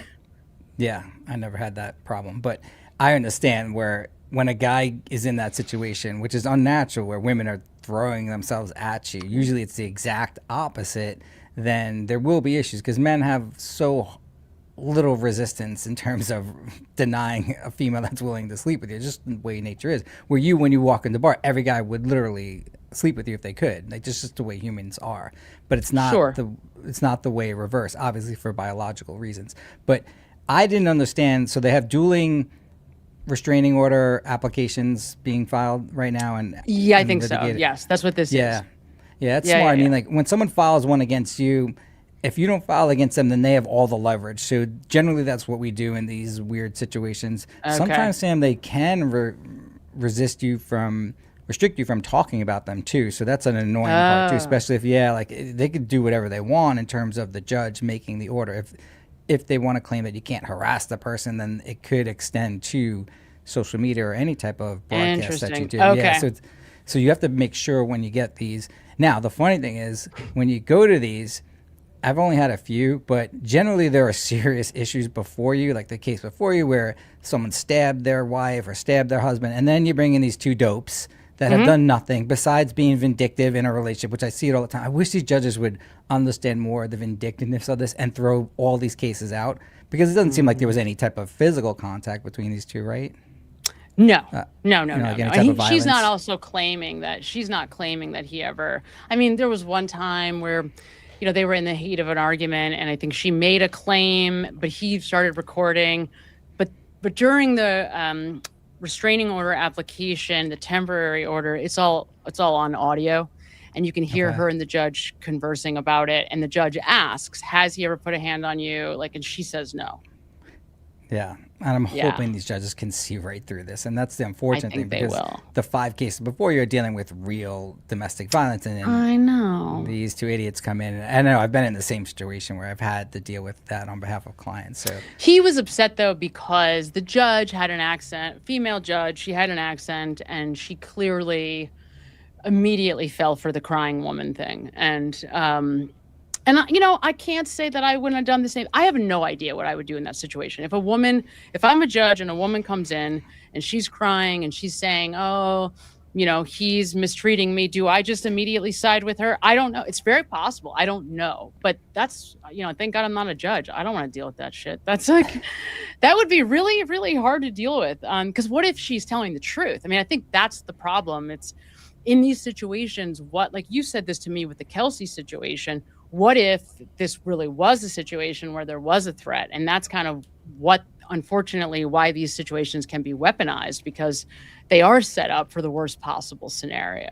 Yeah, I never had that problem. But I understand where when a guy is in that situation, which is unnatural, where women are throwing themselves at you, usually it's the exact opposite, then there will be issues because men have so little resistance in terms of denying a female that's willing to sleep with you. Just the way nature is. Where you, when you walk in the bar, every guy would literally sleep with you if they could. Like, just the way humans are. But it's not it's not the way reverse, obviously for biological reasons. But I didn't understand. So they have dueling restraining order applications being filed right now, and yeah, I think so. Yes, that's what this is. Yeah, that's smart. I mean, like when someone files one against you, if you don't file against them, then they have all the leverage. So generally, that's what we do in these weird situations. Okay. Sometimes, Sam, they can restrict you from talking about them too. So that's an annoying part too, especially if like they could do whatever they want in terms of the judge making the order. If they want to claim that you can't harass the person, then it could extend to social media or any type of broadcast that you do. Okay. Yeah, so you have to make sure when you get these. Now, the funny thing is, when you go to these, I've only had a few, but generally there are serious issues before you, like the case before you where someone stabbed their wife or stabbed their husband, and then you bring in these two dopes that have done nothing besides being vindictive in a relationship, which I see it all the time. I wish these judges would understand more of the vindictiveness of this and throw all these cases out, because it doesn't seem like there was any type of physical contact between these two, right? No. She's not also claiming that. She's not claiming that he ever. I mean, there was one time where, they were in the heat of an argument, and I think she made a claim, but he started recording. But during the restraining order application, the temporary order, it's all on audio, and you can hear her and the judge conversing about it. And the judge asks, "Has he ever put a hand on you?" And she says no. Yeah, and I'm hoping these judges can see right through this, and that's the unfortunate thing, because the 5 cases before you're dealing with real domestic violence, and then I know these two idiots come in. And I know I've been in the same situation where I've had to deal with that on behalf of clients. So he was upset though because the judge had an accent, female judge. She had an accent, and she clearly immediately fell for the crying woman thing, and I can't say that I wouldn't have done the same. I have no idea what I would do in that situation. If I'm a judge and a woman comes in and she's crying and she's saying, "Oh, he's mistreating me," do I just immediately side with her? I don't know. It's very possible. I don't know. But that's, thank God I'm not a judge. I don't want to deal with that shit. That's that would be really, really hard to deal with. Because what if she's telling the truth? I mean, I think that's the problem. It's in these situations, like you said this to me with the Kelsey situation, what if this really was a situation where there was a threat? And that's kind of unfortunately, why these situations can be weaponized, because they are set up for the worst possible scenario.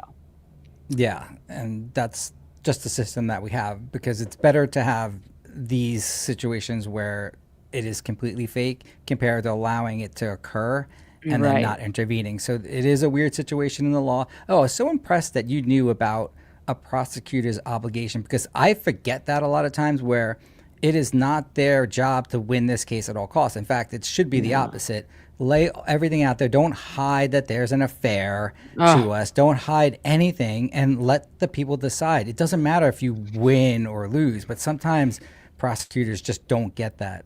Yeah, and that's just the system that we have, because it's better to have these situations where it is completely fake compared to allowing it to occur and then not intervening. So it is a weird situation in the law. Oh, I was so impressed that you knew about a prosecutor's obligation, because I forget that a lot of times, where it is not their job to win this case at all costs. In fact, it should be the opposite. Lay everything out there. Don't hide that there's an affair to us. Don't hide anything, and let the people decide. It doesn't matter if you win or lose, but sometimes prosecutors just don't get that.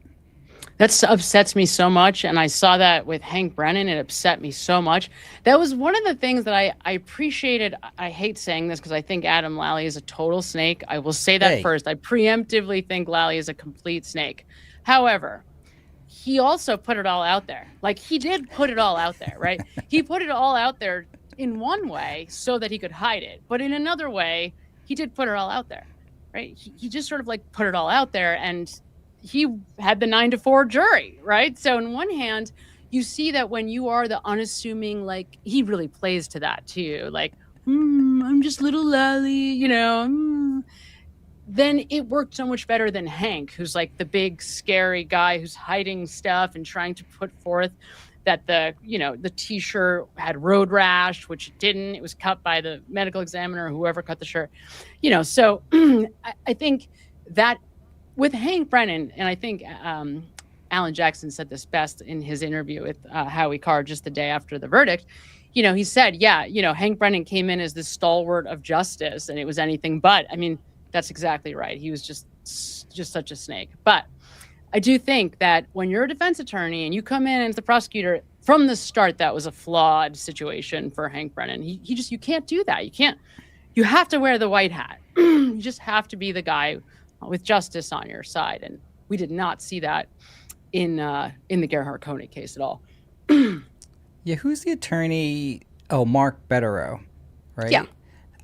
That upsets me so much, and I saw that with Hank Brennan. It upset me so much. That was one of the things that I appreciated. I hate saying this because I think Adam Lally is a total snake. I will say that first. I preemptively think Lally is a complete snake. However, he also put it all out there. Like, he did put it all out there, right? He put it all out there in one way so that he could hide it. But in another way, he did put it all out there, right? He just sort of put it all out there, and he had the 9 to 4 jury, right? So on one hand, you see that when you are the unassuming, he really plays to that too. I'm just little Lally, then it worked so much better than Hank, who's like the big scary guy who's hiding stuff and trying to put forth that the t-shirt had road rash, which it didn't. It was cut by the medical examiner, whoever cut the shirt, so I think that with Hank Brennan, and I think Alan Jackson said this best in his interview with Howie Carr just the day after the verdict. He said, Hank Brennan came in as the stalwart of justice and it was anything but. I mean, that's exactly right. He was just such a snake. But I do think that when you're a defense attorney and you come in as the prosecutor, from the start, that was a flawed situation for Hank Brennan. You can't do that. You have to wear the white hat. You just have to be the guy with justice on your side. And we did not see that in the Gerhard Koenig case at all. Yeah, who's the attorney? Oh, Mark Betterow, right? Yeah.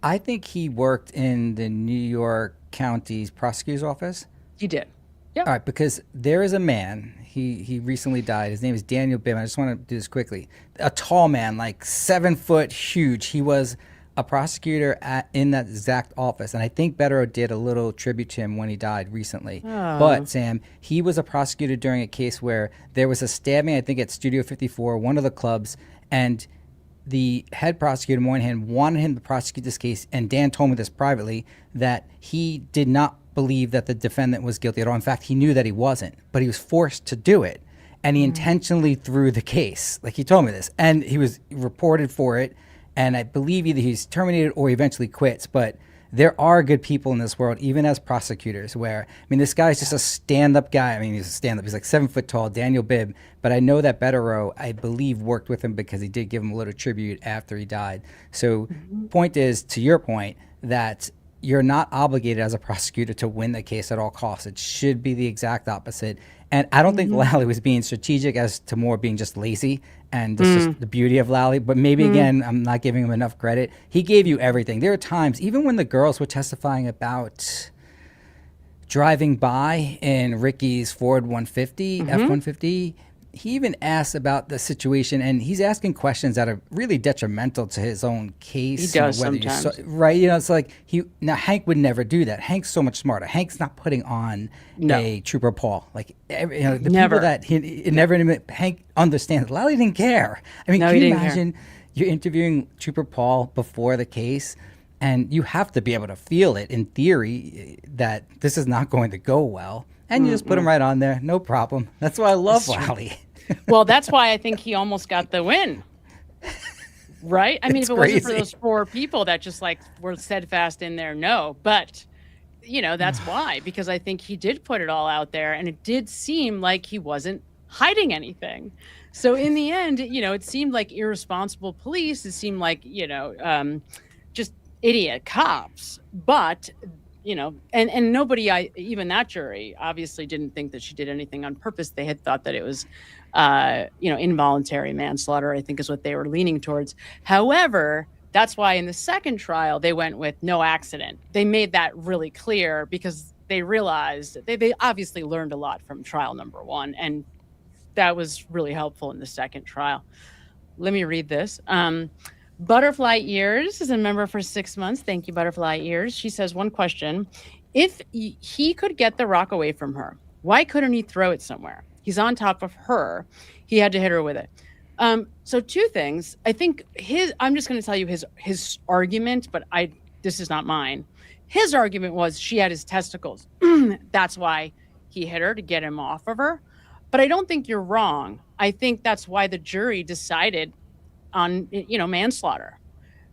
I think he worked in the New York County's prosecutor's office. He did. Yeah. All right, because there is a man, he recently died. His name is Daniel Bibb. I just want to do this quickly. A tall man, like 7 foot, huge. He was a prosecutor in that exact office. And I think Betterow did a little tribute to him when he died recently. Oh. But, Sam, he was a prosecutor during a case where there was a stabbing, I think at Studio 54, one of the clubs, and the head prosecutor, Moynihan, wanted him to prosecute this case, and Dan told me this privately, that he did not believe that the defendant was guilty at all. In fact, he knew that he wasn't, but he was forced to do it. And he intentionally threw the case. Like, he told me this. And he was reported for it, and I believe either he's terminated or he eventually quits. But there are good people in this world, even as prosecutors, where, I mean, this guy's just a stand-up guy. I mean, he's a stand-up. He's like 7 foot tall, Daniel Bibb. But I know that Betterow, I believe, worked with him because he did give him a little tribute after he died. So point is, to your point, that you're not obligated as a prosecutor to win the case at all costs. It should be the exact opposite. And I don't think Lally was being strategic as to more being just lazy. And this is the beauty of Lally. But maybe, again, I'm not giving him enough credit. He gave you everything. There are times, even when the girls were testifying about driving by in Ricky's Ford 150, F-150, he even asked about the situation, and he's asking questions that are really detrimental to his own case. He does sometimes. Right? It's like now Hank would never do that. Hank's so much smarter. Hank's not putting on a Trooper Paul. Like, the Never. people that Hank understands. Lally didn't care. I mean, can you imagine you're interviewing Trooper Paul before the case, and you have to be able to feel it in theory that this is not going to go well. And you just put him right on there. No problem. That's why I love Lally. Well, that's why I think he almost got the win. Right? I mean, if it wasn't for those 4 people that just were steadfast in their no. But, that's why. Because I think he did put it all out there. And it did seem like he wasn't hiding anything. So in the end, it seemed like irresponsible police. It seemed like, just idiot cops. But and nobody, even that jury, obviously didn't think that she did anything on purpose. They had thought that it was, involuntary manslaughter, I think is what they were leaning towards. However, that's why in the second trial, they went with no accident. They made that really clear because they realized they obviously learned a lot from trial number 1. And that was really helpful in the second trial. Let me read this. Butterfly Ears is a member for 6 months. Thank you, Butterfly Ears. She says, one question. If he could get the rock away from her, why couldn't he throw it somewhere? He's on top of her. He had to hit her with it. So 2 things. I think I'm just going to tell you his argument, but this is not mine. His argument was she had his testicles. That's why he hit her, to get him off of her. But I don't think you're wrong. I think that's why the jury decided on manslaughter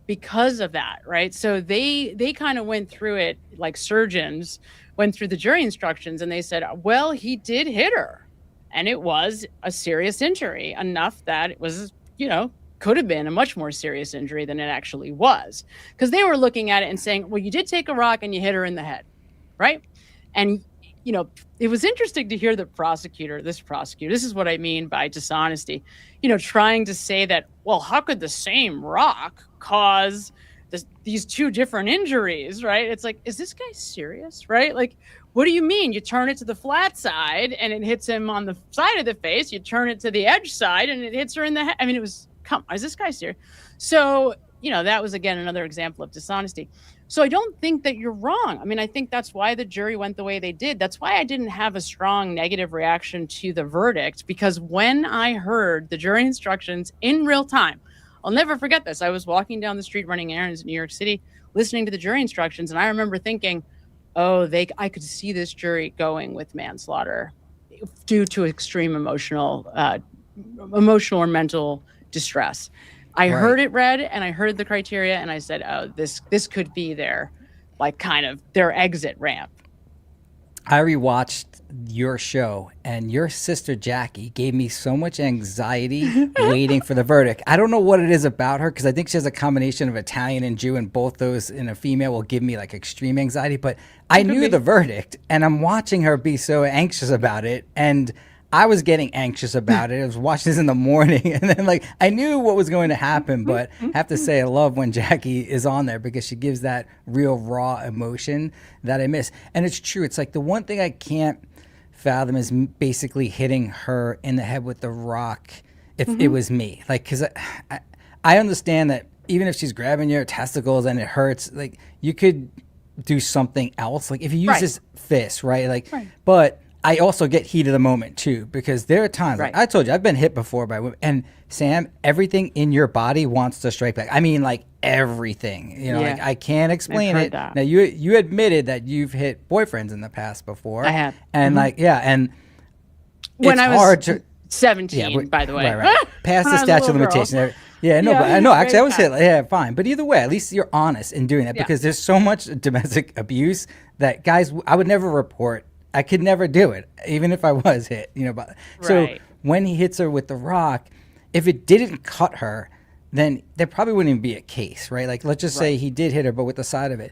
because of that, right? So they kind of went through it like surgeons went through the jury instructions, and they said, well, he did hit her, and it was a serious injury, enough that it was could have been a much more serious injury than it actually was, because they were looking at it and saying, well, you did take a rock and you hit her in the head, right? And it was interesting to hear this prosecutor, this is what I mean by dishonesty, trying to say that, well, how could the same rock cause these 2 different injuries, right? It's like, is this guy serious, right? Like, what do you mean? You turn it to the flat side and it hits him on the side of the face. You turn it to the edge side and it hits her in the head. I mean, is this guy serious? So, that was, again, another example of dishonesty. So I don't think that you're wrong. I mean, I think that's why the jury went the way they did. That's why I didn't have a strong negative reaction to the verdict, because when I heard the jury instructions in real time, I'll never forget this. I was walking down the street running errands in New York City, listening to the jury instructions, and I remember thinking, oh, I could see this jury going with manslaughter due to extreme emotional or mental distress. I heard it read, and I heard the criteria, and I said, oh, this could be their exit ramp. I rewatched your show, and your sister Jackie gave me so much anxiety waiting for the verdict. I don't know what it is about her, because I think she has a combination of Italian and Jew, and both those in a female will give me like extreme anxiety. But I knew the verdict, and I'm watching her be so anxious about it, and I was getting anxious about it. I was watching this in the morning, and then like I knew what was going to happen, but I have to say I love when Jackie is on there, because she gives that real raw emotion that I miss. And it's true. It's like the one thing I can't fathom is basically hitting her in the head with the rock if it was me. Like, because I understand that even if she's grabbing your testicles and it hurts, like you could do something else. Like if you use this fist, right? Like, but I also get heat of the moment too, because there are times, like I told you, I've been hit before by women, and Sam, everything in your body wants to strike back. I mean, like everything, you know, like I can't explain it. That. Now you admitted that you've hit boyfriends in the past before. I have. And and when it's I was hard 17, by the way. Right. Past the statute of limitations. Yeah, no, but I know. Actually, I would say, fine. But either way, at least you're honest in doing that, because there's so much domestic abuse that guys, I would never report. I could never do it, even if I was hit, you know. But so when he hits her with the rock, if it didn't cut her, then there probably wouldn't even be a case, right? Like, let's just say he did hit her, but with the side of it.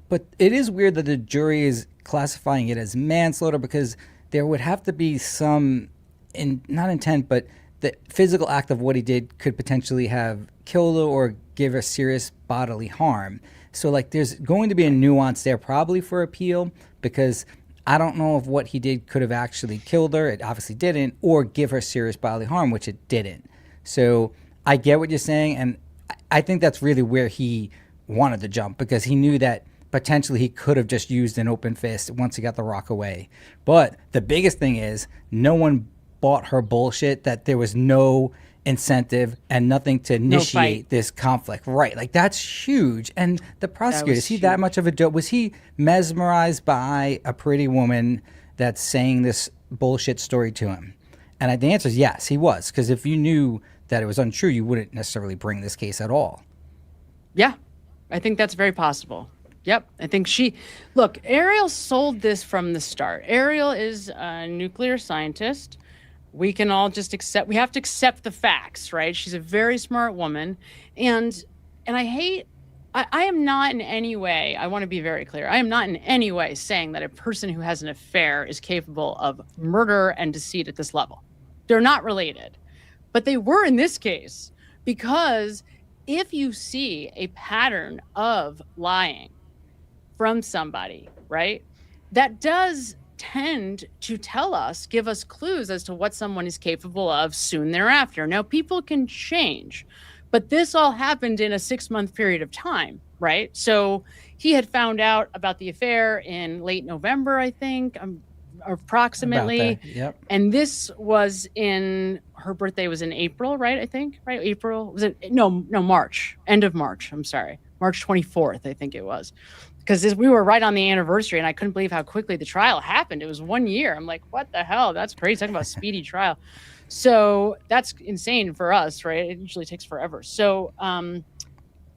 But it is weird that the jury is classifying it as manslaughter, because there would have to be some, not intent, but the physical act of what he did could potentially have killed her or give her serious bodily harm. So, like, there's going to be a nuance there probably for appeal, because I don't know if what he did could have actually killed her. It obviously didn't, or give her serious bodily harm, which it didn't. So I get what you're saying, and I think that's really where he wanted to jump, because he knew that potentially he could have just used an open fist once he got the rock away. But the biggest thing is no one bought her bullshit that there was no incentive and nothing to initiate this conflict. Right. Like, that's huge. And the prosecutor, is he that much of a joke? Was he mesmerized by a pretty woman that's saying this bullshit story to him? And the answer is yes, he was. Because if you knew that it was untrue, you wouldn't necessarily bring this case at all. Yeah, I think that's very possible. Yep. I think look, Ariel sold this from the start. Ariel is a nuclear scientist. We can all just we have to accept the facts, right? She's a very smart woman. And I am not in any way, I want to be very clear, I am not in any way saying that a person who has an affair is capable of murder and deceit at this level. They're not related. But they were in this case, because if you see a pattern of lying from somebody, right, that does tend to give us clues as to what someone is capable of soon thereafter. Now, people can change, but this all happened in a 6-month period of time, right? So he had found out about the affair in late November, I think, approximately. Yep. And this was her birthday was in April, right? I think, right? April, was it? No, March, end of March. I'm sorry. March 24th, I think it was. Because we were right on the anniversary, and I couldn't believe how quickly the trial happened. It was 1 year. I'm like, what the hell? That's crazy. Talking about speedy trial. So that's insane for us, right? It usually takes forever. So,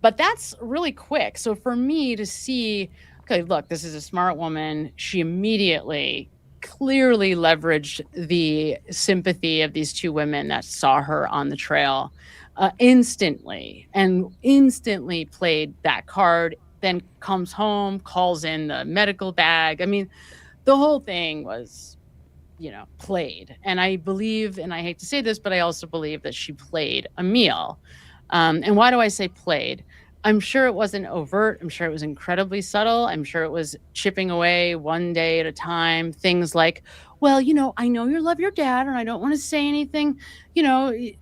but that's really quick. So for me to see, okay, look, this is a smart woman. She immediately, clearly leveraged the sympathy of these two women that saw her on the trail instantly played that card. Then comes home, calls in the medical bag. I mean, the whole thing was, played. And I believe, and I hate to say this, but I also believe that she played a meal. And why do I say played? I'm sure it wasn't overt. I'm sure it was incredibly subtle. I'm sure it was chipping away one day at a time. Things like, well, I know you love your dad, and I don't want to say anything, I'm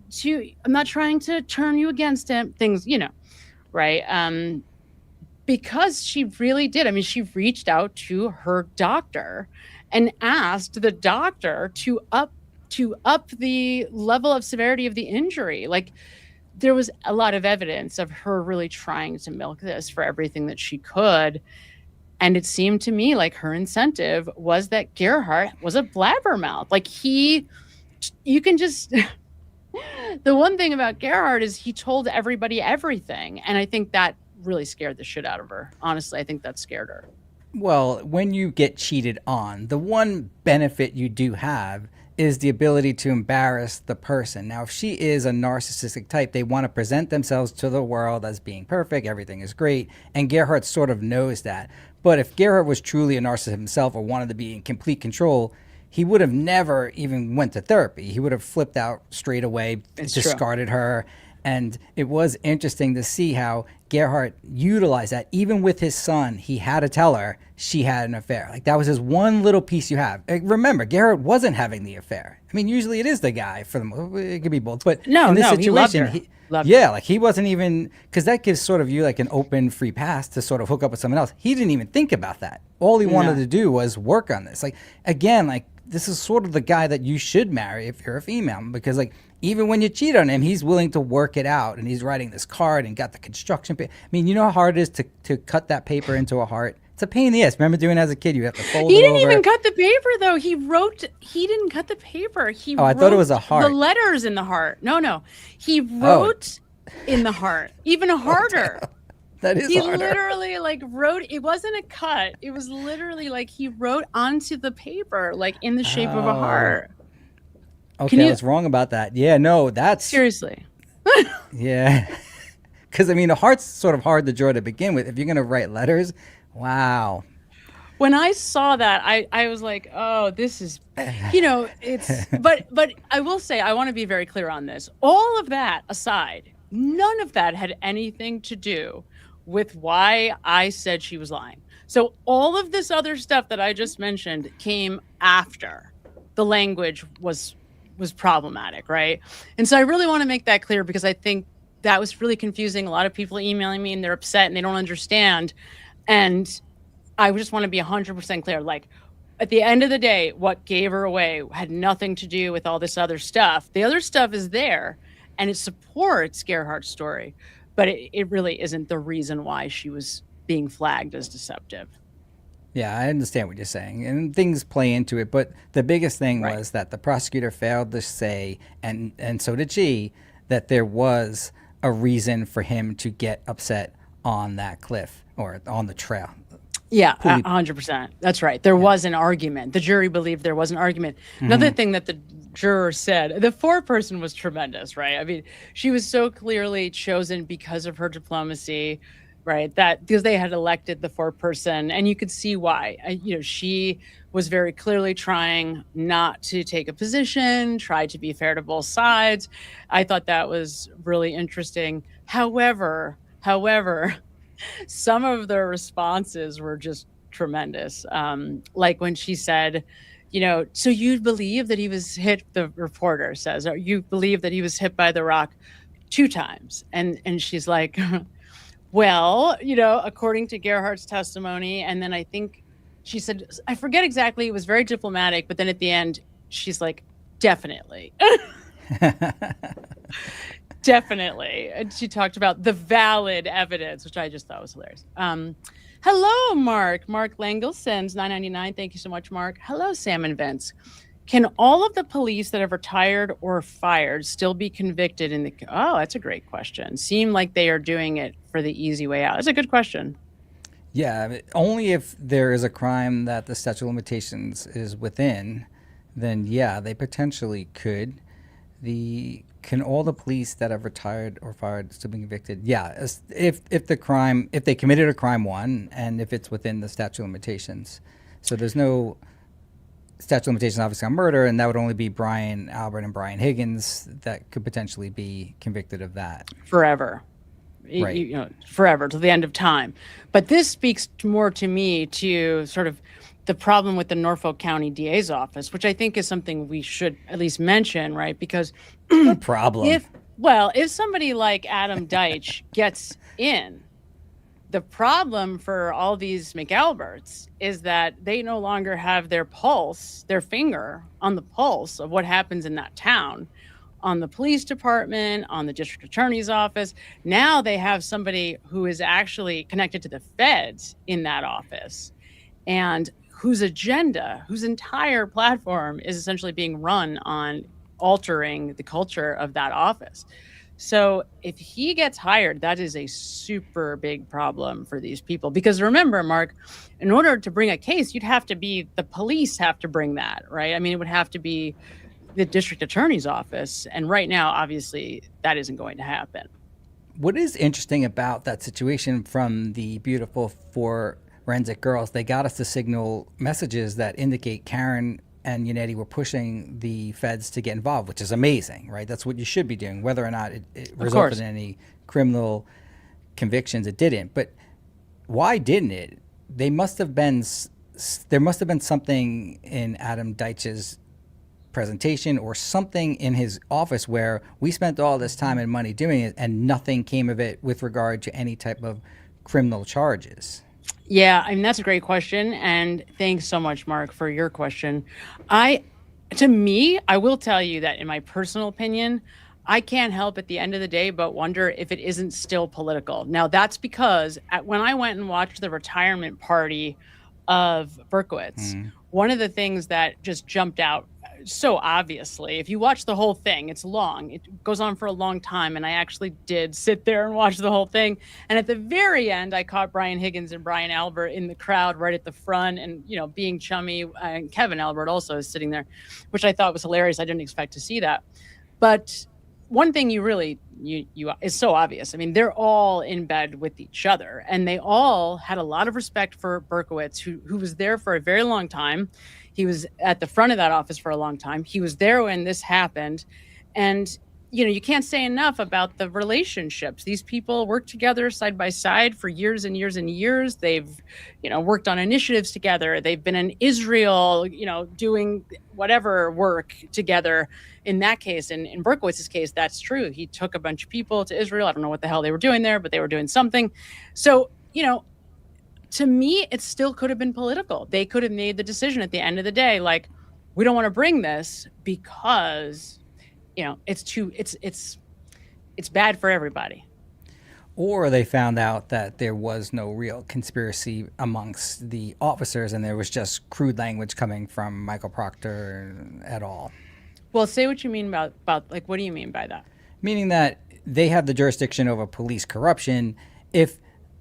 not trying to turn you against him. Things, right? because she really did. I mean, she reached out to her doctor and asked the doctor to up the level of severity of the injury. Like, there was a lot of evidence of her really trying to milk this for everything that she could. And it seemed to me like her incentive was that Gerhardt was a blabbermouth. Like, you can just, the one thing about Gerhardt is he told everybody everything. And I think that really scared the shit out of her. Honestly, I think that scared her. Well, when you get cheated on, the one benefit you do have is the ability to embarrass the person. Now, if she is a narcissistic type, they want to present themselves to the world as being perfect, everything is great, and Gerhardt sort of knows that. But if Gerhardt was truly a narcissist himself or wanted to be in complete control, he would have never even went to therapy. He would have flipped out straight away, discarded her. And it was interesting to see how Gerhardt utilized that. Even with his son, he had to tell her she had an affair. Like, that was his one little piece you have. Remember, Gerhardt wasn't having the affair. I mean, usually it is the guy for the, it could be both. But in this situation, he loved her. like, he wasn't even, because that gives sort of you like an open free pass to sort of hook up with someone else. He didn't even think about that. All he wanted to do was work on this. Like, again, like, this is sort of the guy that you should marry if you're a female, because like, even when you cheat on him, he's willing to work it out, and he's writing this card and got the construction paper. I mean, you know how hard it is to cut that paper into a heart? It's a pain in the ass. Remember doing it as a kid? You have to fold it over. He didn't even cut the paper, though. He didn't cut the paper. I thought it was a heart. The letters in the heart. No. He wrote in the heart, even harder. That is he harder. Literally like wrote, it wasn't a cut. It was literally like he wrote onto the paper, like in the shape of a heart. Okay, I was wrong about that. Yeah, no, that's... Seriously. Yeah. Because, I mean, a heart's sort of hard to draw to begin with. If you're going to write letters, wow. When I saw that, I was like, oh, this is, it's... But I will say, I want to be very clear on this. All of that aside, none of that had anything to do with why I said she was lying. So all of this other stuff that I just mentioned came after the language was problematic, right? And so I really want to make that clear, because I think that was really confusing. A lot of people emailing me and they're upset and they don't understand. And I just want to be 100% clear. Like, at the end of the day, what gave her away had nothing to do with all this other stuff. The other stuff is there and it supports Gerhardt's story, but it really isn't the reason why she was being flagged as deceptive. Yeah, I understand what you're saying, and things play into it. But the biggest thing was that the prosecutor failed to say, and so did she, that there was a reason for him to get upset on that cliff or on the trail. Yeah, 100%. That's right. There was an argument. The jury believed there was an argument. Another thing that the juror said, the foreperson was tremendous, right? I mean, she was so clearly chosen because of her diplomacy, right? That because they had elected the foreperson, and you could see why. She was very clearly trying not to take a position, tried to be fair to both sides. I thought that was really interesting. However, some of the responses were just tremendous. Like when she said, so you believe that he was hit, the reporter says, or you believe that he was hit by the rock 2 times. And she's like, well, according to Gerhardt's testimony. And then I think she said, I forget exactly, it was very diplomatic, but then at the end, she's like, definitely. Definitely. And she talked about the valid evidence, which I just thought was hilarious. Hello, Mark. Mark Langle sends $9.99. Thank you so much, Mark. Hello, Sam and Vince. Can all of the police that have retired or fired still be convicted in the... Oh, that's a great question. Seem like they are doing it for the easy way out. That's a good question. Yeah, only if there is a crime that the statute of limitations is within, then yeah, they potentially could. Can all the police that have retired or fired still be convicted? Yeah, if they committed a crime, one, and if it's within the statute of limitations. So there's no statute of limitations obviously on murder, and that would only be Brian Albert and Brian Higgins that could potentially be convicted of that. Forever. Right. Forever, till the end of time. But this speaks more to me to sort of the problem with the Norfolk County DA's office, which I think is something we should at least mention, right? Because what problem? If somebody like Adam Deitch gets in, the problem for all these McAlberts is that they no longer have their pulse, their finger on the pulse of what happens in that town, on the police department, on the district attorney's office. Now they have somebody who is actually connected to the feds in that office, and whose agenda, whose entire platform is essentially being run on altering the culture of that office. So if he gets hired, that is a super big problem for these people. Because remember, Mark, in order to bring a case, the police have to bring that, right? I mean, it would have to be the district attorney's office. And right now, obviously, that isn't going to happen. What is interesting about that situation from the beautiful forensic girls, they got us to signal messages that indicate Karen and Yannetti were pushing the feds to get involved, which is amazing, right? That's what you should be doing. Whether or not it resulted in any criminal convictions, it didn't. But why didn't it? There must have been something in Adam Deitch's presentation or something in his office where we spent all this time and money doing it and nothing came of it with regard to any type of criminal charges. Yeah, I mean, that's a great question. And thanks so much, Mark, for your question. I will tell you that in my personal opinion, I can't help at the end of the day but wonder if it isn't still political. Now, that's because when I went and watched the retirement party of Berkowitz, one of the things that just jumped out so obviously, if you watch the whole thing, it's long. It goes on for a long time. And I actually did sit there and watch the whole thing. And at the very end, I caught Brian Higgins and Brian Albert in the crowd right at the front and, being chummy. And Kevin Albert also is sitting there, which I thought was hilarious. I didn't expect to see that. But one thing you is so obvious. I mean, they're all in bed with each other. And they all had a lot of respect for Berkowitz, who was there for a very long time. He was at the front of that office for a long time. He was there when this happened. And, you can't say enough about the relationships. These people worked together side by side for years and years and years. They've, worked on initiatives together. They've been in Israel, doing whatever work together. In that case, in Berkowitz's case, that's true. He took a bunch of people to Israel. I don't know what the hell they were doing there, but they were doing something. So, to me, it still could have been political. They could have made the decision at the end of the day, like, we don't want to bring this because, it's bad for everybody. Or they found out that there was no real conspiracy amongst the officers and there was just crude language coming from Michael Proctor et al. Well, say what you mean about what do you mean by that? Meaning that they have the jurisdiction over police corruption. If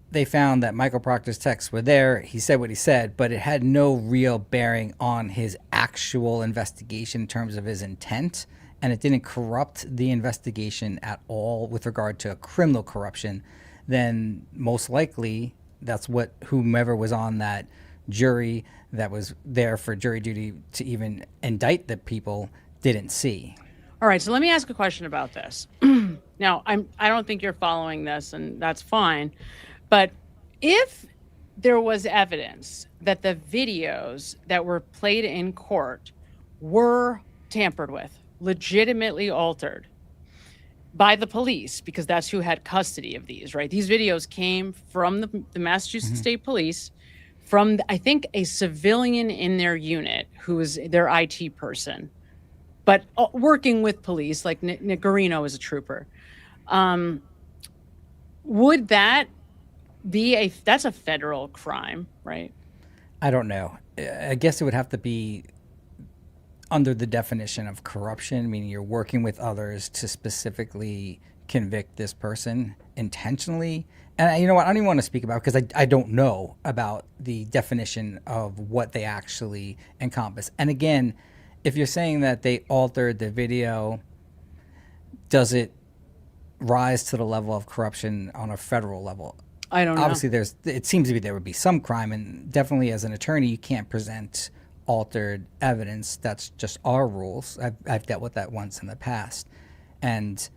they found that Michael Proctor's texts were there, he said what he said, but it had no real bearing on his actual investigation in terms of his intent, and it didn't corrupt the investigation at all with regard to criminal corruption, then most likely that's what whomever was on that jury that was there for jury duty to even indict the people didn't see. All right, so let me ask a question about this. Now, I don't think you're following this, and that's fine. But if there was evidence that the videos that were played in court were tampered with, legitimately altered by the police, because that's who had custody of these, right? These videos came from the Massachusetts State Police, from, I think, a civilian in their unit who was their IT person, but working with police, like Nick Garino is a trooper. Would that that's a federal crime, right? I don't know. I guess it would have to be under the definition of corruption, meaning you're working with others to specifically convict this person intentionally. And you know what? I don't even want to speak about it because I don't know about the definition of what they actually encompass. And again, if you're saying that they altered the video, does it rise to the level of corruption on a federal level? I don't know. Obviously, it seems to be there would be some crime, and definitely as an attorney, you can't present altered evidence. That's just our rules. I've dealt with that once in the past, and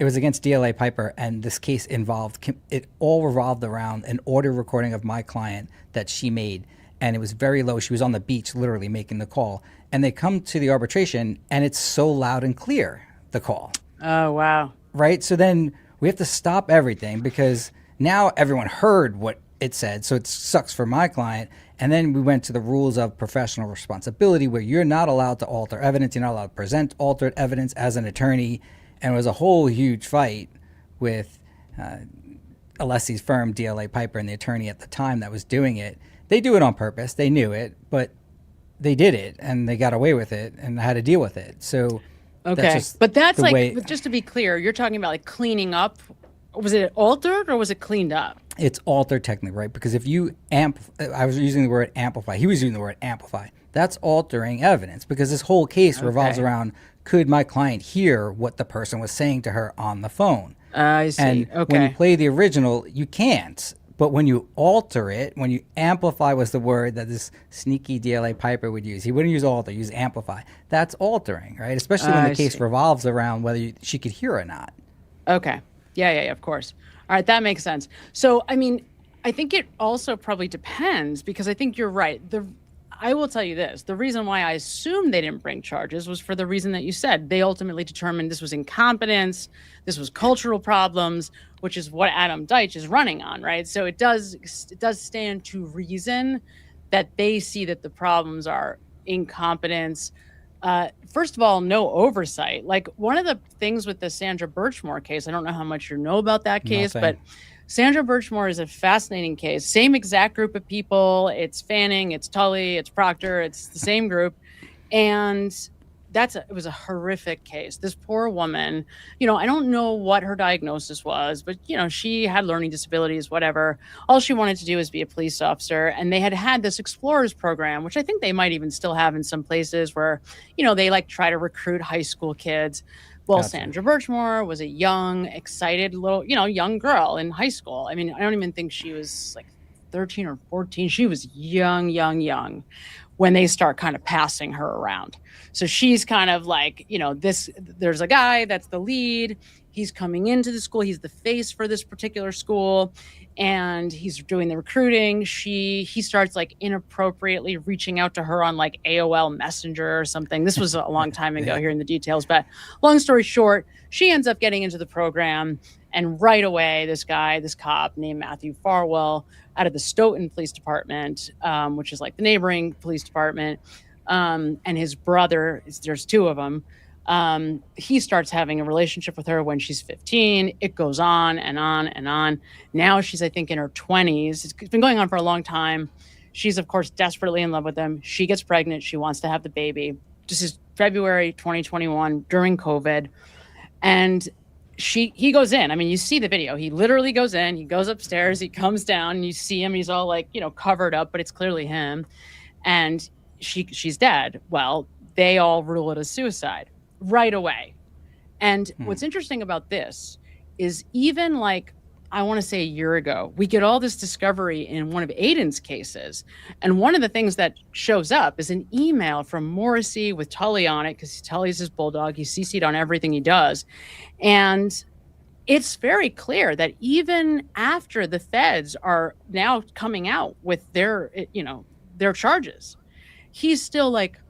it was against DLA Piper, and this case it all revolved around an audio recording of my client that she made, and it was very low. She was on the beach, literally making the call, and they come to the arbitration, and it's so loud and clear, the call. Oh, wow. Right? So then we have to stop everything because Now everyone heard what it said, so it sucks for my client. And then we went to the rules of professional responsibility, where you're not allowed to alter evidence. You're not allowed to present altered evidence as an attorney. And it was a whole huge fight with Alessi's firm, DLA Piper, and the attorney at the time that was doing it. They do it on purpose. They knew it, but they did it, and they got away with it and had to deal with it. So okay, but that's like, just to be clear, you're talking about like cleaning up. Was it altered or was it cleaned up? It's altered technically, right? Because if you I was using the word amplify. He was using the word amplify. That's altering evidence, because this whole case revolves around, could my client hear what the person was saying to her on the phone? I see. And when you play the original, you can't. But when you alter it, when you amplify was the word that this sneaky DLA Piper would use. He wouldn't use alter, use amplify. That's altering, right? Especially when the case revolves around whether she could hear or not. Okay. Yeah, of course. All right, that makes sense. So, I mean, I think it also probably depends, because I think you're right. I will tell you this. The reason why I assumed they didn't bring charges was for the reason that you said. They ultimately determined this was incompetence, this was cultural problems, which is what Adam Deitch is running on, right? So it does stand to reason that they see that the problems are incompetence. First of all, no oversight. Like, one of the things with the Sandra Birchmore case, I don't know how much you know about that case, but Sandra Birchmore is a fascinating case. Same exact group of people. It's Fanning, it's Tully, it's Proctor, it's the same group. And it was a horrific case. This poor woman, I don't know what her diagnosis was, but, she had learning disabilities, whatever. All she wanted to do was be a police officer. And they had this Explorers program, which I think they might even still have in some places, where, they like try to recruit high school kids. Well, gotcha. Sandra Birchmore was a young, excited little, young girl in high school. I mean, I don't even think she was like 13 or 14. She was young when they start kind of passing her around. So she's kind of like, there's a guy that's the lead. He's coming into the school. He's the face for this particular school, and he's doing the recruiting. He starts like inappropriately reaching out to her on like AOL Messenger or something. This was a long time ago, hearing the details, but long story short, she ends up getting into the program, and right away, this cop named Matthew Farwell, out of the Stoughton Police Department, which is like the neighboring police department, and his brother, there's two of them, he starts having a relationship with her when she's 15. It goes on and on and on. Now she's, I think, in her 20s. It's been going on for a long time. She's, of course, desperately in love with him. She gets pregnant. She wants to have the baby. This is February 2021, during COVID. And he goes in. I mean, you see the video. He literally goes in. He goes upstairs. He comes down, and you see him. He's all like, covered up, but it's clearly him. And she's dead. Well, they all rule it as suicide right away. And what's interesting about this is, even like, I want to say a year ago, we get all this discovery in one of Aiden's cases. And one of the things that shows up is an email from Morrissey with Tully on it, because Tully's his bulldog. He's CC'd on everything he does. And it's very clear that even after the feds are now coming out with their charges, he's still like,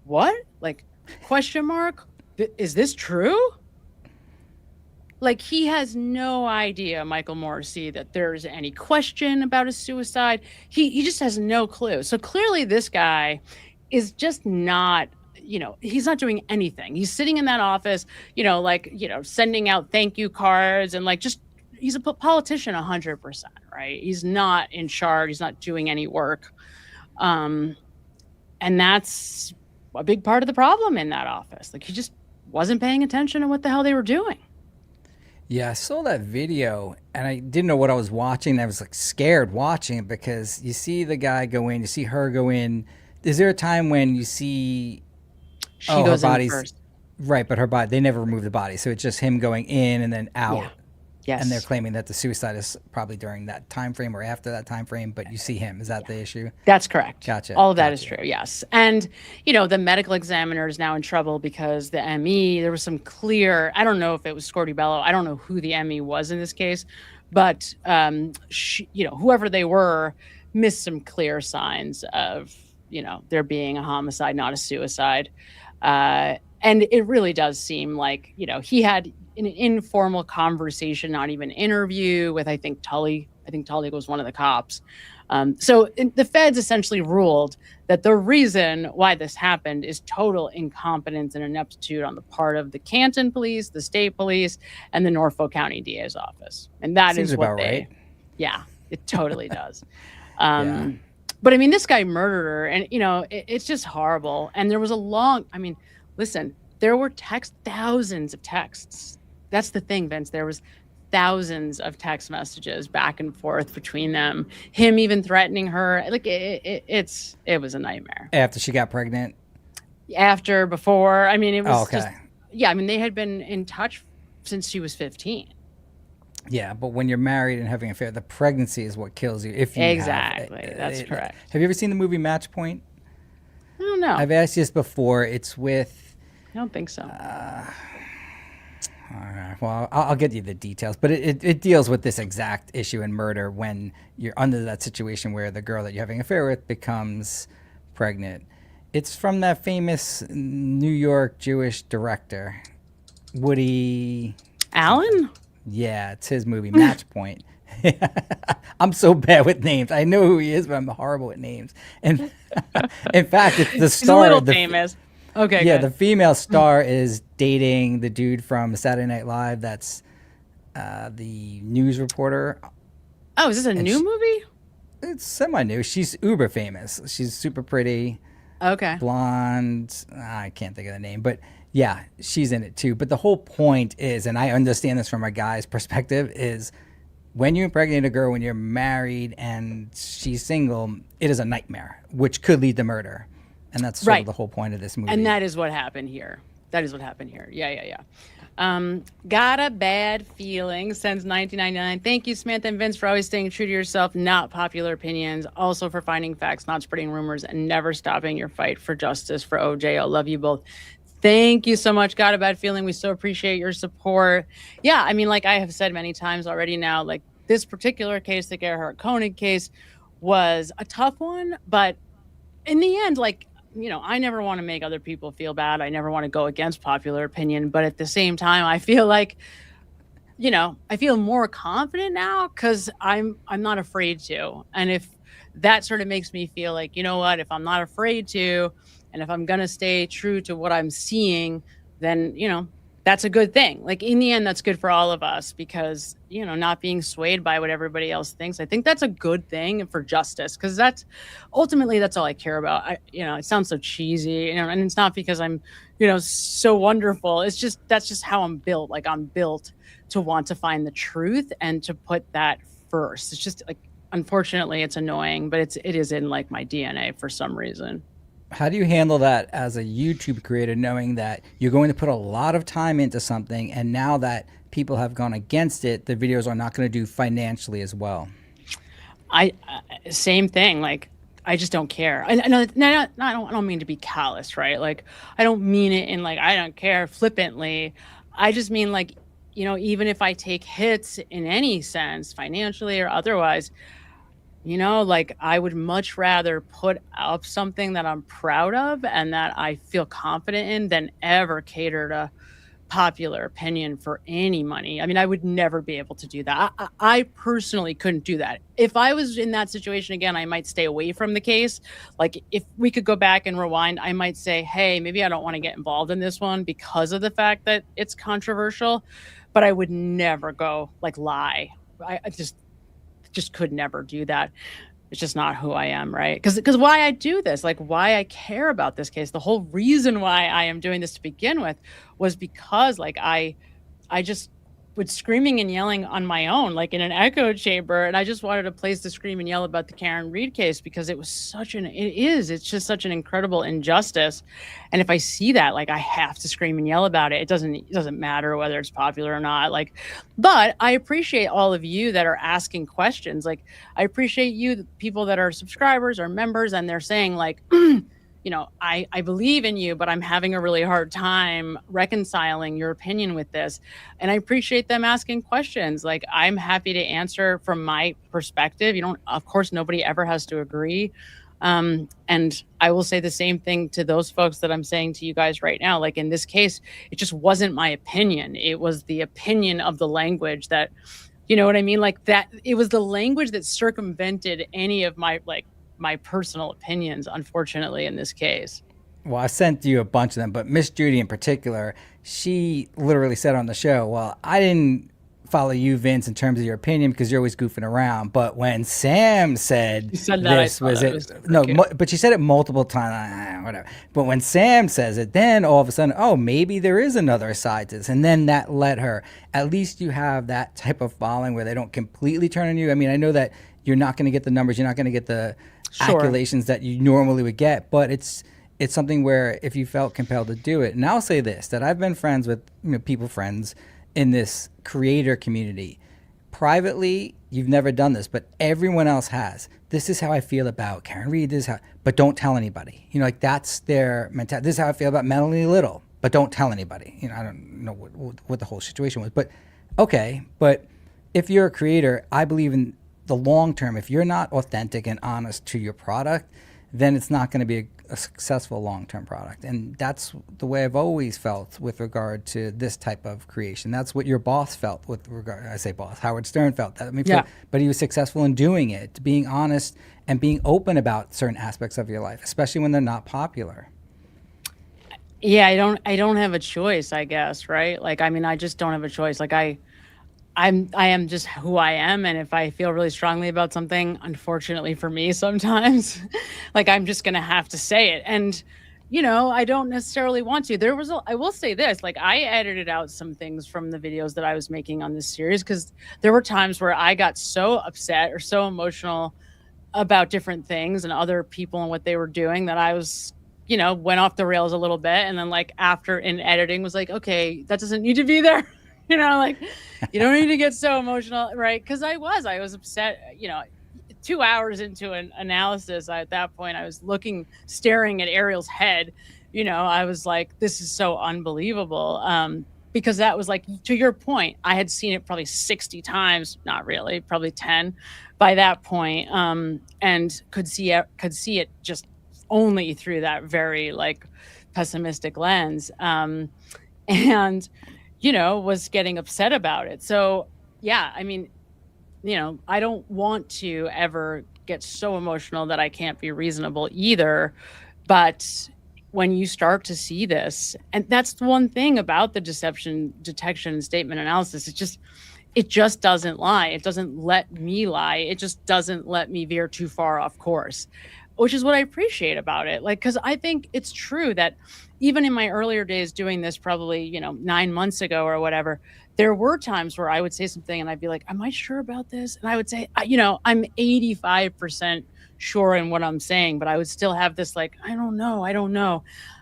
what? Like, question mark? Is this true? Like, he has no idea, Michael Morrissey, that there's any question about a suicide. He just has no clue. So clearly this guy is just not, he's not doing anything. He's sitting in that office, sending out thank you cards, and he's a politician 100%, right? He's not in charge. He's not doing any work. And that's a big part of the problem in that office. Like, he just wasn't paying attention to what the hell they were doing. Yeah, I saw that video, and I didn't know what I was watching. I was like scared watching it, because you see the guy go in, you see her go in. Is there a time when you see she goes her body's in first? Right, but her body, they never remove the body, so it's just him going in and then out. Yeah. Yes. And they're claiming that the suicide is probably during that time frame or after that time frame, but you see him. Is that the issue? That's correct. Gotcha. All of that is true, yes. And, the medical examiner is now in trouble because the ME, there was some clear, I don't know if it was Scorti-Bello, I don't know who the ME was in this case, but, whoever they were missed some clear signs of, there being a homicide, not a suicide. And it really does seem like, he had an informal conversation, not even interview with, I think Tully was one of the cops. So the feds essentially ruled that the reason why this happened is total incompetence and ineptitude on the part of the Canton police, the state police, and the Norfolk County DA's office. And that Seems is what about right. Yeah, it totally does. But I mean, this guy murdered her, and it's just horrible. And there was listen, there were thousands of texts. That's the thing, Vince. There was thousands of text messages back and forth between them. Him even threatening her. Like it was a nightmare. After she got pregnant? After, before. I mean, it was okay. just, yeah, I mean, they had been in touch since she was 15. Yeah, but when you're married and having an affair, the pregnancy is what kills you. If you Exactly, that's correct. Have you ever seen the movie Match Point? I don't know. I've asked you this before. It's with... I don't think so. All right. Well, I'll get you the details, but it deals with this exact issue in murder when you're under that situation where the girl that you're having an affair with becomes pregnant. It's from that famous New York Jewish director, Woody Allen? Yeah, it's his movie, Match Point. I'm so bad with names. I know who he is, but I'm horrible with names. And in fact, it's the star. He's a little famous. Okay, yeah, good. the female star is dating the dude from Saturday Night Live. That's the news reporter. Oh, is this a new movie? It's semi-new. She's uber famous. She's super pretty. Okay. Blonde. I can't think of the name, but yeah, she's in it too. But the whole point is, and I understand this from a guy's perspective, is when you impregnate a girl, when you're married and she's single, it is a nightmare, which could lead to murder. And that's sort of the whole point of this movie. And that is what happened here. Yeah. Got a bad feeling since 1999. Thank you, Samantha and Vince, for always staying true to yourself, not popular opinions. Also for finding facts, not spreading rumors, and never stopping your fight for justice for OJ. I love you both. Thank you so much. Got a bad feeling. We so appreciate your support. Yeah, I mean, like I have said many times already now, like this particular case, the Gerhard Koenig case, was a tough one. But in the end, like, I never want to make other people feel bad. I never want to go against popular opinion. But at the same time, I feel like, I feel more confident now because I'm not afraid to. And if that sort of makes me feel like, you know what, if I'm not afraid to, and if I'm going to stay true to what I'm seeing, then, that's a good thing. Like in the end, that's good for all of us because, not being swayed by what everybody else thinks. I think that's a good thing for justice because that's ultimately that's all I care about. It sounds so cheesy, and it's not because I'm, so wonderful. It's just, that's just how I'm built. Like I'm built to want to find the truth and to put that first. It's just like, unfortunately it's annoying, but it is in like my DNA for some reason. How do you handle that as a YouTube creator, knowing that you're going to put a lot of time into something, and now that people have gone against it, the videos are not going to do financially as well? Same thing. Like, I just don't care. I don't mean to be callous, right? Like, I don't mean it in like, I don't care flippantly. I just mean like, even if I take hits in any sense, financially or otherwise, like I would much rather put up something that I'm proud of and that I feel confident in than ever cater to popular opinion for any money. I mean, I would never be able to do that. I personally couldn't do that. If I was in that situation again, I might stay away from the case. Like if we could go back and rewind, I might say, hey, maybe I don't want to get involved in this one because of the fact that it's controversial, but I would never go like lie. I just could never do that. It's just not who I am, right? Because why I do this, like why I care about this case, the whole reason why I am doing this to begin with was because like I just was screaming and yelling on my own, like in an echo chamber. And I just wanted a place to scream and yell about the Karen Reed case because it was it's just such an incredible injustice. And if I see that, like I have to scream and yell about it. It doesn't matter whether it's popular or not. Like, but I appreciate all of you that are asking questions. Like I appreciate you, the people that are subscribers or members, and they're saying like, I believe in you, but I'm having a really hard time reconciling your opinion with this. And I appreciate them asking questions. Like, I'm happy to answer from my perspective. Of course, nobody ever has to agree. And I will say the same thing to those folks that I'm saying to you guys right now. Like in this case, it just wasn't my opinion. It was the opinion of the language that, you know what I mean? Like that, it was the language that circumvented any of my personal opinions, unfortunately, in this case. Well, I sent you a bunch of them, but Miss Judy in particular, she literally said on the show, well, I didn't follow you, Vince, in terms of your opinion because you're always goofing around. But when Sam said this, was it? No, but she said it multiple times, whatever. But when Sam says it, then all of a sudden, oh, maybe there is another side to this. And then that let her, at least you have that type of following where they don't completely turn on you. I mean, I know that you're not going to get the numbers, you're not going to get the accolations that you normally would get, but it's something where if you felt compelled to do it. And I'll say this, that I've been friends with people friends in this creator community. Privately, you've never done this, but everyone else has. This is how I feel about Karen Reed, this is how, but don't tell anybody. Like that's their mentality. This is how I feel about Melanie Little, but don't tell anybody. I don't know what the whole situation was, but okay. But if you're a creator, I believe in the long term, if you're not authentic and honest to your product, then it's not going to be a successful long-term product. And that's the way I've always felt with regard to this type of creation. That's what your boss felt with regard, I say boss, Howard Stern felt that. But he was successful in doing it, being honest and being open about certain aspects of your life, especially when they're not popular. Yeah, I don't have a choice, I guess, right? Like, I mean, I just don't have a choice. Like I am just who I am, and if I feel really strongly about something, unfortunately for me sometimes, like I'm just gonna have to say it. And I don't necessarily want to. I will say this, like I edited out some things from the videos that I was making on this series because there were times where I got so upset or so emotional about different things and other people and what they were doing that I was, went off the rails a little bit. And then like after in editing was like, okay, that doesn't need to be there. Like you don't need to get so emotional, right? Because I was upset, 2 hours into an analysis. At that point, I was staring at Ariel's head. I was like, this is so unbelievable. Because that was like, to your point, I had seen it probably 60 times, not really, probably 10 by that point, and could see it just only through that very like pessimistic lens. And was getting upset about it. So yeah, I mean, I don't want to ever get so emotional that I can't be reasonable either. But when you start to see this, and that's the one thing about the deception detection and statement analysis, it just doesn't lie. It doesn't let me lie. It just doesn't let me veer too far off course, which is what I appreciate about it. Like, because I think it's true that even in my earlier days doing this, probably, 9 months ago or whatever, there were times where I would say something and I'd be like, am I sure about this? And I would say, I'm 85% sure in what I'm saying, but I would still have this like, I don't know.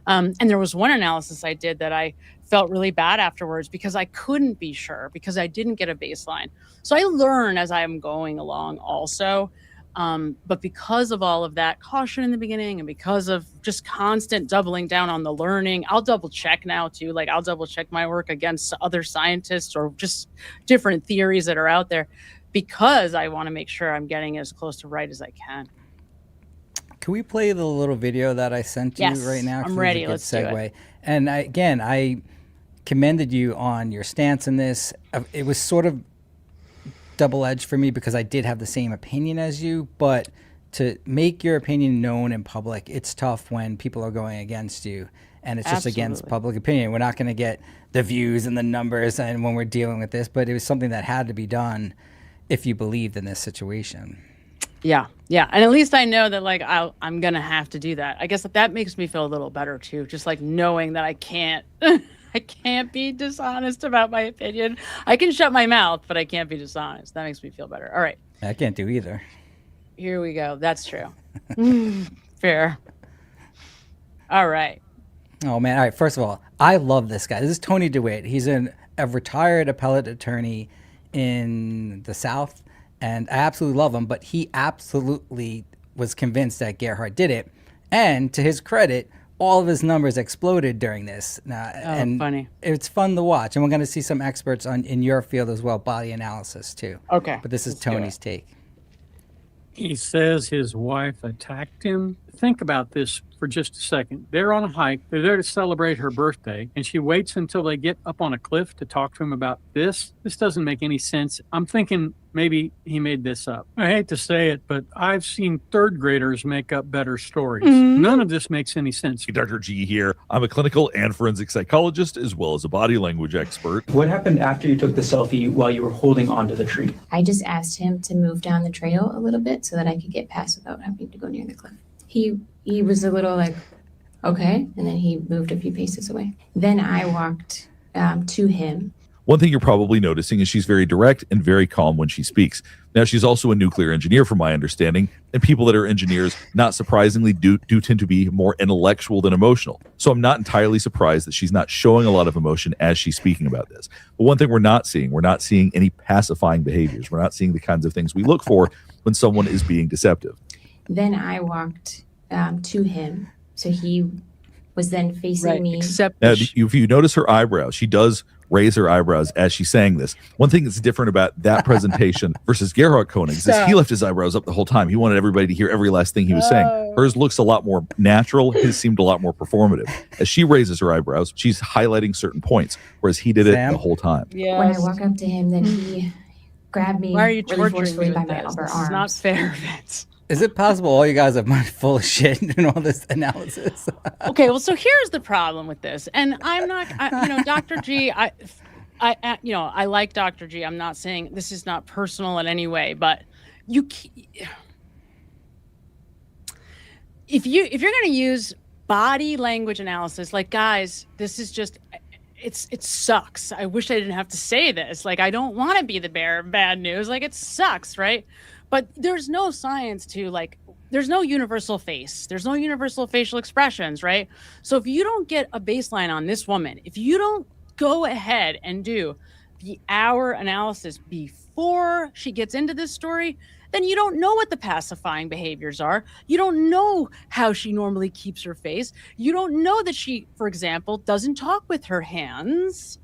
And there was one analysis I did that I felt really bad afterwards because I couldn't be sure because I didn't get a baseline. So I learn as I am going along also. But because of all of that caution in the beginning and because of just constant doubling down on the learning, I'll double check now too. Like I'll double check my work against other scientists or just different theories that are out there because I want to make sure I'm getting as close to right as I can. Can we play the little video that I sent you right now? I'm ready. Let's do it. And I commended you on your stance in this. It was sort of double-edged for me because I did have the same opinion as you, but to make your opinion known in public, it's tough when people are going against you and it's just against public opinion. We're not going to get the views and the numbers and when we're dealing with this, but it was something that had to be done if you believed in this situation. Yeah. And at least I know that like I'm going to have to do that. I guess that makes me feel a little better too. Just like knowing that I can't be dishonest about my opinion. I can shut my mouth, but I can't be dishonest. That makes me feel better. All right. I can't do either. Here we go. That's true. Fair. All right. Oh, man. All right. First of all, I love this guy. This is Tony DeWitt. He's a retired appellate attorney in the South, and I absolutely love him, but he absolutely was convinced that Gerhardt did it. And to his credit, all of his numbers exploded during this. And funny. It's fun to watch. And we're going to see some experts in your field as well, body analysis too. Okay. But this is Tony's take. He says his wife attacked him. Think about this for just a second. They're on a hike. They're there to celebrate her birthday, and she waits until they get up on a cliff to talk to him about this. This doesn't make any sense. I'm thinking maybe he made this up. I hate to say it, but I've seen third graders make up better stories. None of this makes any sense. Dr. G here. I'm a clinical and forensic psychologist as well as a body language expert. What happened after you took the selfie while you were holding onto the tree? I just asked him to move down the trail a little bit so that I could get past without having to go near the cliff. He was a little like, okay, and then he moved a few paces away. Then I walked to him. One thing you're probably noticing is she's very direct and very calm when she speaks. Now, she's also a nuclear engineer, from my understanding, and people that are engineers, not surprisingly, do tend to be more intellectual than emotional. So I'm not entirely surprised that she's not showing a lot of emotion as she's speaking about this. But one thing we're not seeing any pacifying behaviors. We're not seeing the kinds of things we look for when someone is being deceptive. Then I walked to him. So he was then facing me. Now, if you notice her eyebrows, she does raise her eyebrows as she's saying this. One thing that's different about that presentation versus Gerhard Konig's is he left his eyebrows up the whole time. He wanted everybody to hear every last thing he was saying. Hers looks a lot more natural. His seemed a lot more performative. As she raises her eyebrows, she's highlighting certain points, whereas he did it the whole time. When I walk up to him, then he grabbed me. Why are you really torturing forcefully me by with my this? upper This arms. is not fair, Vince. Is it possible all you guys are full of shit and all this analysis? Okay, well, so here's the problem with this, and I'm not, Dr. G, I like Dr. G. I'm not saying this is not personal in any way, but if you're going to use body language analysis, like, guys, this is just, it sucks. I wish I didn't have to say this. Like, I don't want to be the bearer of bad news. Like, it sucks, right? But there's no science to, like, there's no universal face. There's no universal facial expressions, right? So if you don't get a baseline on this woman, if you don't go ahead and do the hour analysis before she gets into this story, then you don't know what the pacifying behaviors are. You don't know how she normally keeps her face. You don't know that she, for example, doesn't talk with her hands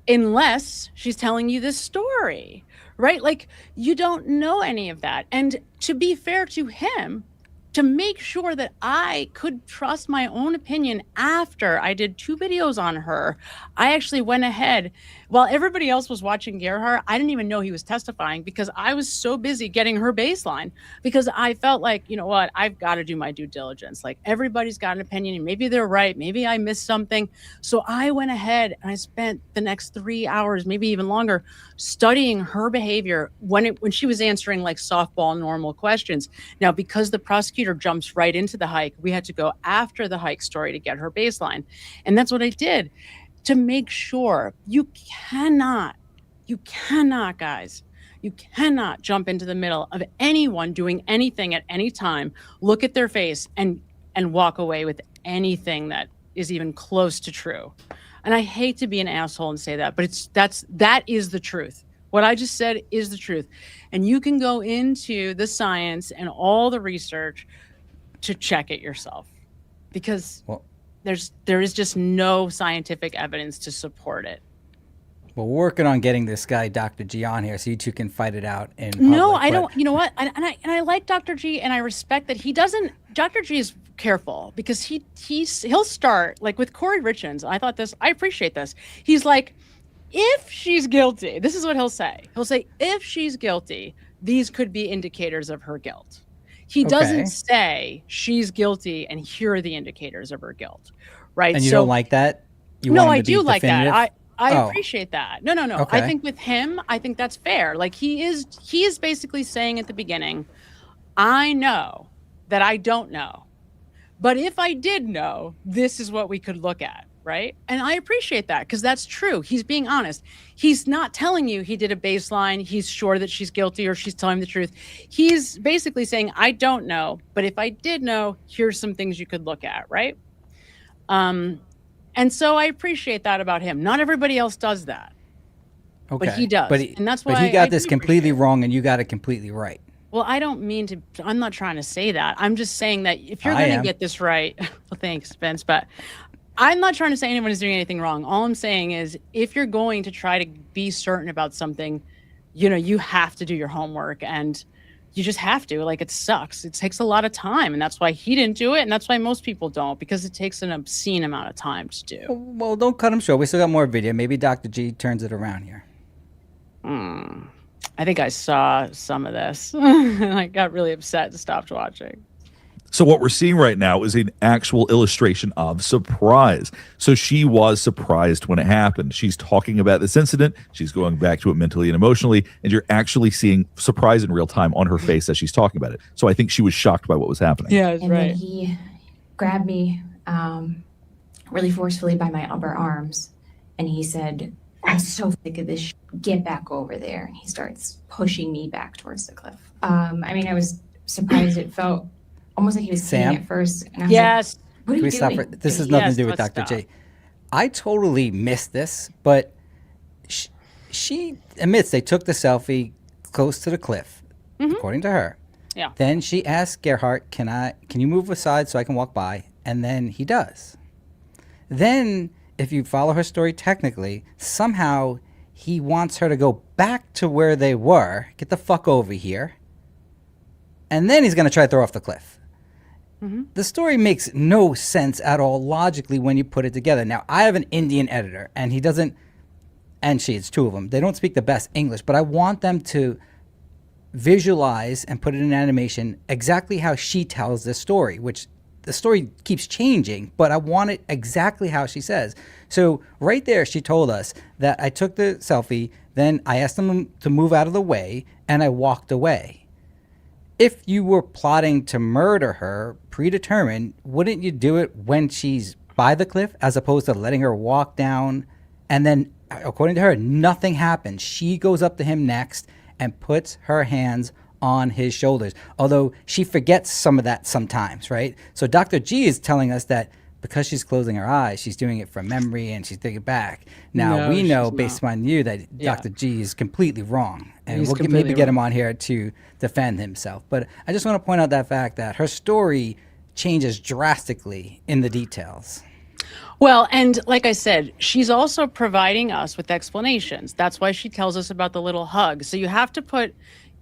unless she's telling you this story. Right? Like, you don't know any of that. And to be fair to him, to make sure that I could trust my own opinion after I did 2 videos on her, I actually went ahead. While everybody else was watching Gerhard, I didn't even know he was testifying because I was so busy getting her baseline, because I felt like, you know what, I've got to do my due diligence. Like, everybody's got an opinion, and maybe they're right, maybe I missed something. So I went ahead and I spent the next 3 hours, maybe even longer, studying her behavior when she was answering like softball normal questions. Now, because the prosecutor jumps right into the hike, we had to go after the hike story to get her baseline. And that's what I did to make sure. You cannot, guys, you cannot jump into the middle of anyone doing anything at any time, look at their face and walk away with anything that is even close to true. And I hate to be an asshole and say that, but that is the truth. What I just said is the truth. And you can go into the science and all the research to check it yourself, because there is just no scientific evidence to support it. Well, we're working on getting this guy, Dr. G, on here so you two can fight it out in public. No, I don't. You know what? And I like Dr. G, and I respect that he doesn't. Dr. G is careful because he'll start like with Corey Richins. I appreciate this. He's like, if she's guilty, this is what he'll say. He'll say, if she's guilty, these could be indicators of her guilt. He doesn't say she's guilty and here are the indicators of her guilt, right? And you don't like that? No, I do like that. I Oh. appreciate that. No. Okay. I think with him, I think that's fair. Like, he is basically saying at the beginning, I know that I don't know, but if I did know, this is what we could look at. Right. And I appreciate that because that's true. He's being honest. He's not telling you he did a baseline. He's sure that she's guilty or she's telling the truth. He's basically saying, I don't know, but if I did know, here's some things you could look at. Right. And so I appreciate that about him. Not everybody else does that. Okay. But he does. And that's why But he got this completely wrong and you got it completely right. Well, I don't mean to, I'm not trying to say that. I'm just saying that if you're going to get this right, well, thanks, Vince, but I'm not trying to say anyone is doing anything wrong. All I'm saying is if you're going to try to be certain about something, you have to do your homework and you just have to. Like, it sucks. It takes a lot of time, and that's why he didn't do it, and that's why most people don't, because it takes an obscene amount of time to do. Well, don't cut him short. We still got more video. Maybe Dr. G turns it around here. I think I saw some of this, and I got really upset and stopped watching. So what we're seeing right now is an actual illustration of surprise. So she was surprised when it happened. She's talking about this incident. She's going back to it mentally and emotionally, and you're actually seeing surprise in real time on her face as she's talking about it. So I think she was shocked by what was happening. Yeah, And then he grabbed me really forcefully by my upper arms, and he said, "I'm so sick of this shit. Get back over there." And he starts pushing me back towards the cliff. I mean, I was surprised. It felt almost like he was Sam? kidding at first. And I was Yes. like, what are Can you we stop doing? for, this has nothing to do with let's Dr. stop. J. I totally missed this, but she admits they took the selfie close to the cliff, according to her. Yeah. Then she asks Gerhardt, can you move aside so I can walk by? And then he does. Then, if you follow her story technically, somehow he wants her to go back to where they were, get the fuck over here, and then he's going to try to throw her off the cliff. The story makes no sense at all logically when you put it together. Now, I have an Indian editor, and he doesn't, and it's two of them. They don't speak the best English, but I want them to visualize and put it in animation exactly how she tells this story, which the story keeps changing, but I want it exactly how she says. So right there, she told us that I took the selfie, then I asked them to move out of the way, and I walked away. If you were plotting to murder her, predetermined, wouldn't you do it when she's by the cliff as opposed to letting her walk down? And then, according to her, nothing happens. She goes up to him next and puts her hands on his shoulders. Although she forgets some of that sometimes, right? So Dr. G is telling us that because she's closing her eyes, she's doing it from memory and she's thinking back. Now, No, we know, she's based not. on you, that Yeah. Dr. G is completely wrong. And He's we'll completely maybe get him wrong. on here to defend himself. But I just want to point out that fact that her story changes drastically in the details. Well, and like I said, she's also providing us with explanations. That's why she tells us about the little hug. So you have to put,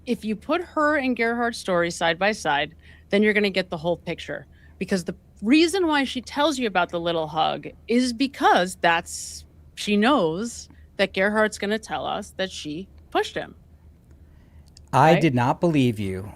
if you put her and Gerhardt's story side by side, then you're going to get the whole picture. Because the reason why she tells you about the little hug is because she knows that Gerhardt's going to tell us that she pushed him. I Right? did not believe you.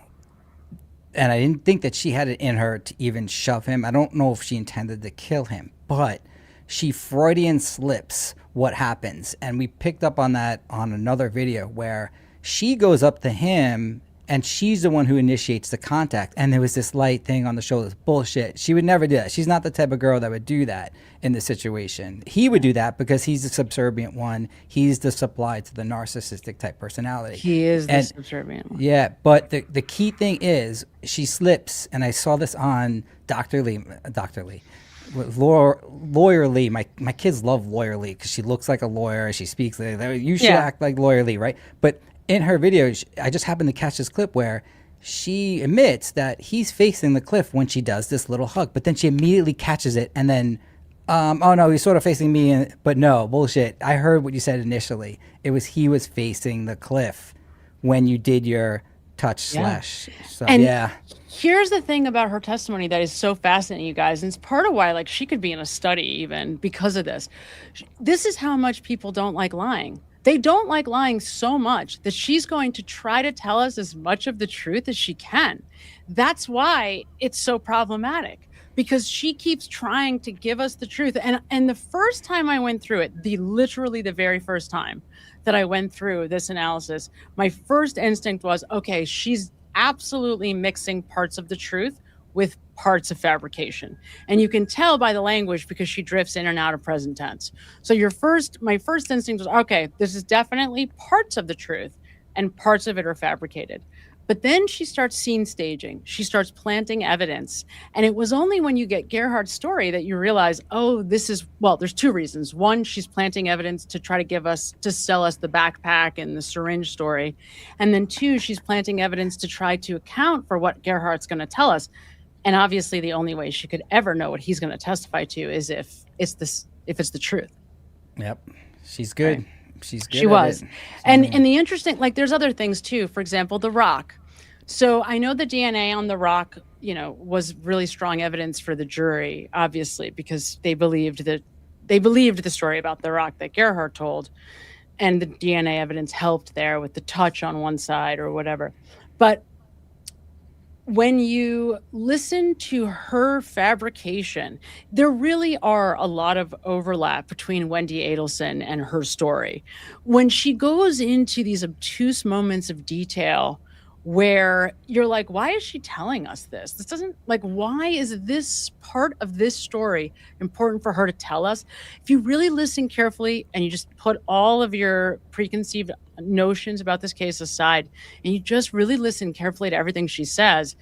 And I didn't think that she had it in her to even shove him. I don't know if she intended to kill him, but she Freudian slips what happens. And we picked up on that on another video where she goes up to him and she's the one who initiates the contact. And there was this light thing on the shoulders. Bullshit. She would never do that. She's not the type of girl that would do that in this situation. He would do that because he's the subservient one. He's the supply to the narcissistic type personality. He is the subservient one. Yeah, but the key thing is she slips, and I saw this on Dr. Lee, Lawyer Lee. My kids love Lawyer Lee because she looks like a lawyer. She speaks like, you should act like Lawyer Lee, right? But in her video, I just happened to catch this clip where she admits that he's facing the cliff when she does this little hug, but then she immediately catches it and then, oh no, he's sort of facing me, but no, bullshit. I heard what you said initially. It was he was facing the cliff when you did your touch slash. So And yeah. Here's the thing about her testimony that is so fascinating, you guys, and it's part of why, like, she could be in a study even because of this. This is how much people don't like lying. They don't like lying so much that she's going to try to tell us as much of the truth as she can. That's why it's so problematic, because she keeps trying to give us the truth. And the first time I went through it, literally the very first time that I went through this analysis, my first instinct was, okay, she's absolutely mixing parts of the truth with parts of fabrication. And you can tell by the language because she drifts in and out of present tense. So my first instinct was, okay, this is definitely parts of the truth and parts of it are fabricated. But then she starts scene staging. She starts planting evidence. And it was only when you get Gerhardt's story that you realize, oh, there's two reasons. One, she's planting evidence to try to sell us the backpack and the syringe story. And then two, she's planting evidence to try to account for what Gerhardt's going to tell us. And obviously the only way she could ever know what he's going to testify to is if it's the truth. Yep. She's good. Right. She's good. She was. And the interesting, like, there's other things too. For example, The Rock So I know the DNA on the rock, was really strong evidence for the jury, obviously, because they believed the story about the rock that Gerhardt told, and the DNA evidence helped there with the touch on one side or whatever. But when you listen to her fabrication, there really are a lot of overlap between Wendy Adelson and her story. When she goes into these obtuse moments of detail where you're like, why is she telling us this? This doesn't, like, why is this part of this story important for her to tell us? If you really listen carefully and you just put all of your preconceived notions about this case aside, and you just really listen carefully to everything she says,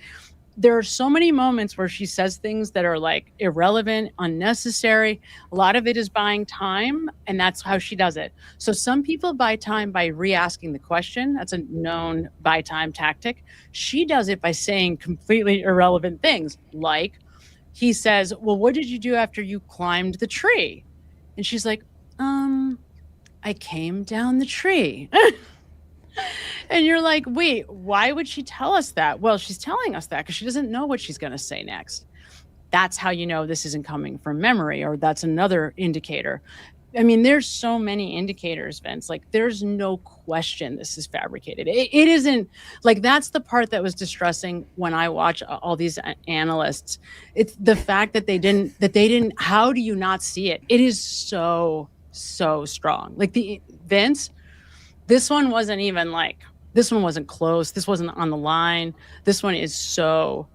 there are so many moments where she says things that are like irrelevant, unnecessary. A lot of it is buying time, and that's how she does it. So some people buy time by re-asking the question. That's a known buy time tactic. She does it by saying completely irrelevant things. Like, he says, well, what did you do after you climbed the tree? And she's like, I came down the tree. And you're like, wait, why would she tell us that? Well, she's telling us that because she doesn't know what she's going to say next. That's how you know this isn't coming from memory, or that's another indicator. I mean, there's so many indicators, Vince. Like, there's no question this is fabricated. It isn't, like, that's the part that was distressing when I watch all these analysts. It's the fact that they didn't, how do you not see it? It is so strong. Like, Vince, this one wasn't close. This wasn't on the line. This one is so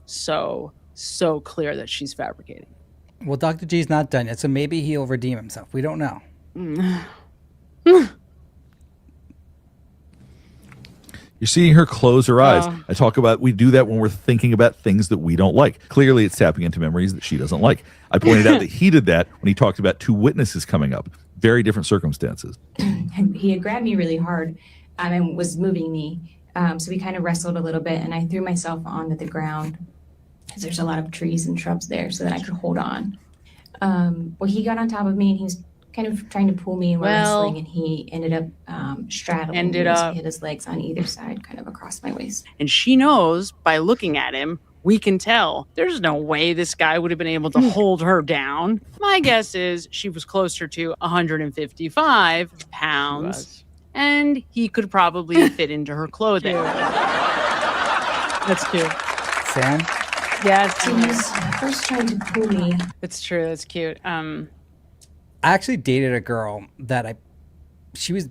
clear that she's fabricating. Well, Dr. G's not done yet, so maybe he'll redeem himself. We don't know. You're seeing her close her eyes. We do that when we're thinking about things that we don't like. Clearly, it's tapping into memories that she doesn't like. I pointed out that he did that when he talked about two witnesses coming up. Very different circumstances. He had grabbed me really hard and was moving me. So we kind of wrestled a little bit, and I threw myself onto the ground because there's a lot of trees and shrubs there so that I could hold on. Well, he got on top of me, and he was kind of trying to pull me, and we're wrestling, and he ended up straddling me. He hit his legs on either side, kind of across my waist. And she knows by looking at him, we can tell there's no way this guy would have been able to hold her down. My guess is she was closer to 155 pounds, and he could probably fit into her clothing. That's cute. Sam? Yes. He was first trying to pull me. It's true. That's cute. I actually dated a girl that she was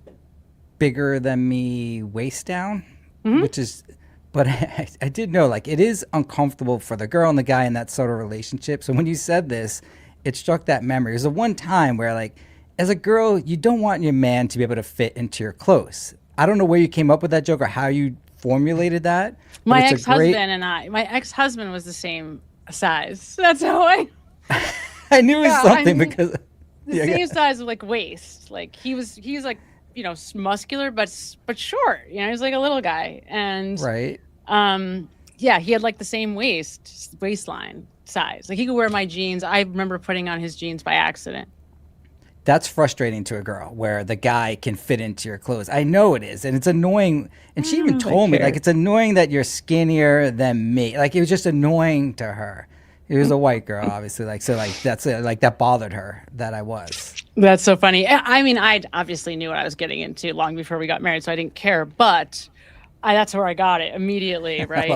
bigger than me waist down, which is, but I did know, like, it is uncomfortable for the girl and the guy in that sort of relationship. So when you said this, it struck that memory. It was the one time where, like, as a girl, you don't want your man to be able to fit into your clothes. I don't know where you came up with that joke or how you formulated that. My ex-husband was the same size. That's how I knew it was something because the same size of, like, waist. Like, he was like, muscular but short. He's like a little guy, and right. Yeah, he had like the same waistline size. Like, he could wear my jeans. I remember putting on his jeans by accident. That's frustrating to a girl where the guy can fit into your clothes. I know it is, and it's annoying. And she even told me, like, it's annoying that you're skinnier than me. Like, it was just annoying to her. It was a white girl, obviously. Like, so, like, that's it. Like, that bothered her that I was. That's so funny. I mean, I obviously knew what I was getting into long before we got married, so I didn't care. But that's where I got it immediately, right?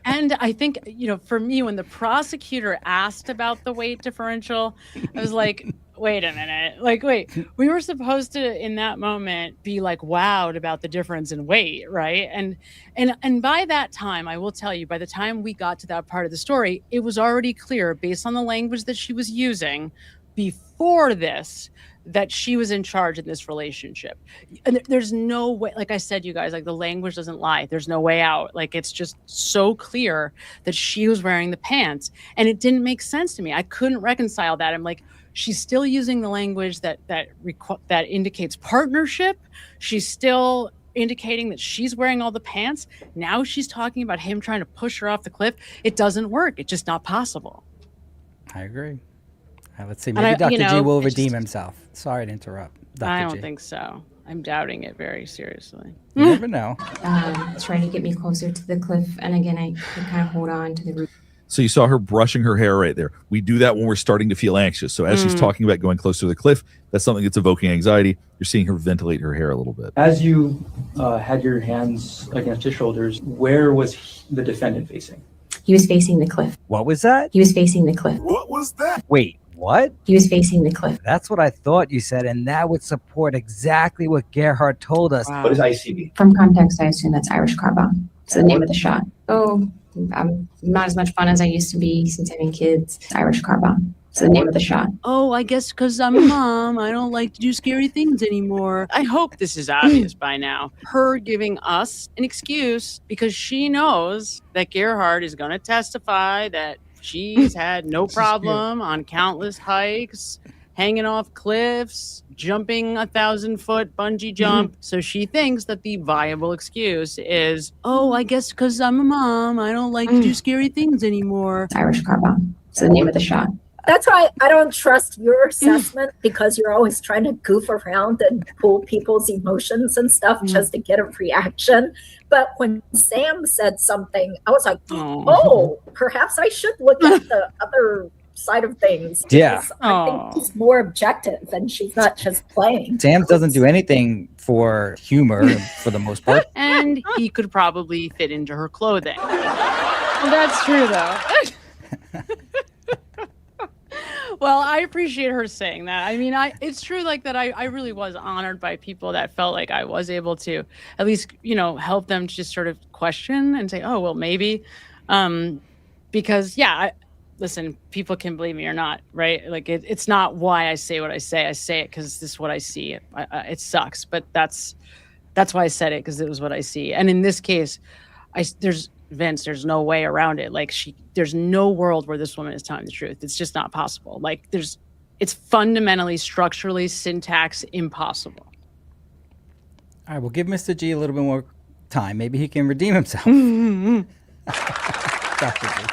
And I think, for me, when the prosecutor asked about the weight differential, I was like, wait a minute. Like, wait, we were supposed to, in that moment, be like wowed about the difference in weight, right? And by that time, I will tell you, by the time we got to that part of the story, it was already clear, based on the language that she was using before this, that she was in charge in this relationship. And there's no way, like I said, you guys, like, the language doesn't lie. There's no way out. Like, it's just so clear that she was wearing the pants, and it didn't make sense to me. I couldn't reconcile that. I'm like, she's still using the language that indicates partnership. She's still indicating that she's wearing all the pants. Now she's talking about him trying to push her off the cliff. It doesn't work. It's just not possible. I agree. Let's see. Maybe Dr. G will redeem himself. Sorry to interrupt, Dr. G. I don't think so. I'm doubting it very seriously. You never know. Trying to get me closer to the cliff. And again, I could kind of hold on to the root. So you saw her brushing her hair right there. We do that when we're starting to feel anxious. So as she's talking about going closer to the cliff, that's something that's evoking anxiety. You're seeing her ventilate her hair a little bit. As you had your hands against his shoulders, where was the defendant facing? He was facing the cliff. What was that? He was facing the cliff. What was that? Wait, what? He was facing the cliff. That's what I thought you said, and that would support exactly what Gerhard told us. What is ICB? From context, I assume that's Irish car bomb. It's the name of the shot. Oh, I'm not as much fun as I used to be since having kids. It's Irish car bomb. It's the name of the shot. Oh, I guess because I'm a mom, I don't like to do scary things anymore. I hope this is obvious by now. Her giving us an excuse because she knows that Gerhard is going to testify that she's had no problem on countless hikes, hanging off cliffs, jumping 1,000-foot bungee jump. So she thinks that the viable excuse is, oh, I guess because I'm a mom, I don't like to do scary things anymore. It's Irish car bomb. It's the name of the shot. That's why I don't trust your assessment, because you're always trying to goof around and pull people's emotions and stuff just to get a reaction. But when Sam said something, I was like, oh, perhaps I should look at the other side of things. Yeah. I think she's more objective and she's not just playing. Sam doesn't do anything for humor for the most part. And he could probably fit into her clothing. Well, that's true, though. Well, I appreciate her saying that. I mean, it's true like that. I really was honored by people that felt like I was able to at least, help them to just sort of question and say, oh, well, maybe. Because, listen, people can believe me or not, right? Like, it's not why I say what I say. I say it because this is what I see. It sucks, but that's why I said it, because it was what I see. And in this case, Vince, there's no way around it. Like, there's no world where this woman is telling the truth. It's just not possible. Like, it's fundamentally, structurally, syntax impossible. All right, we'll give Mr. G a little bit more time. Maybe he can redeem himself. Dr. G.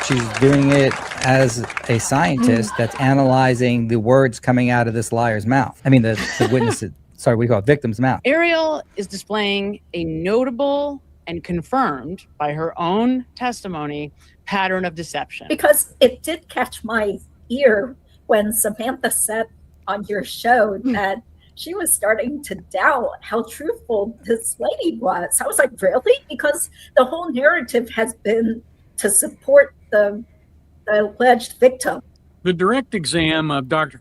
She's doing it as a scientist that's analyzing the words coming out of this liar's mouth. I mean, the witness, sorry, we call it victim's mouth. Ariel is displaying a notable and confirmed by her own testimony pattern of deception. Because it did catch my ear when Samantha said on your show that she was starting to doubt how truthful this lady was. I was like, really? Because the whole narrative has been to support the alleged victim. The direct exam of Dr.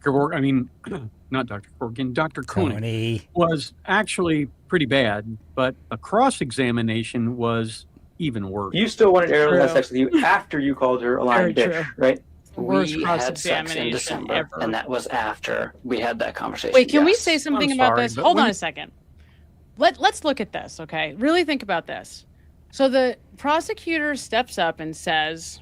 not Dr. Corrigan, Dr. Koenig was actually pretty bad, but a cross-examination was even worse. You still wanted Ariel to have sex with you after you called her a lying bitch, right? Worst We had sex in cross-examination December, ever. and that was after we had that conversation. Wait, can we yes. say something I'm about sorry, this? but Hold on when- a second. Let's look at this, okay? Really think about this. So the prosecutor steps up and says,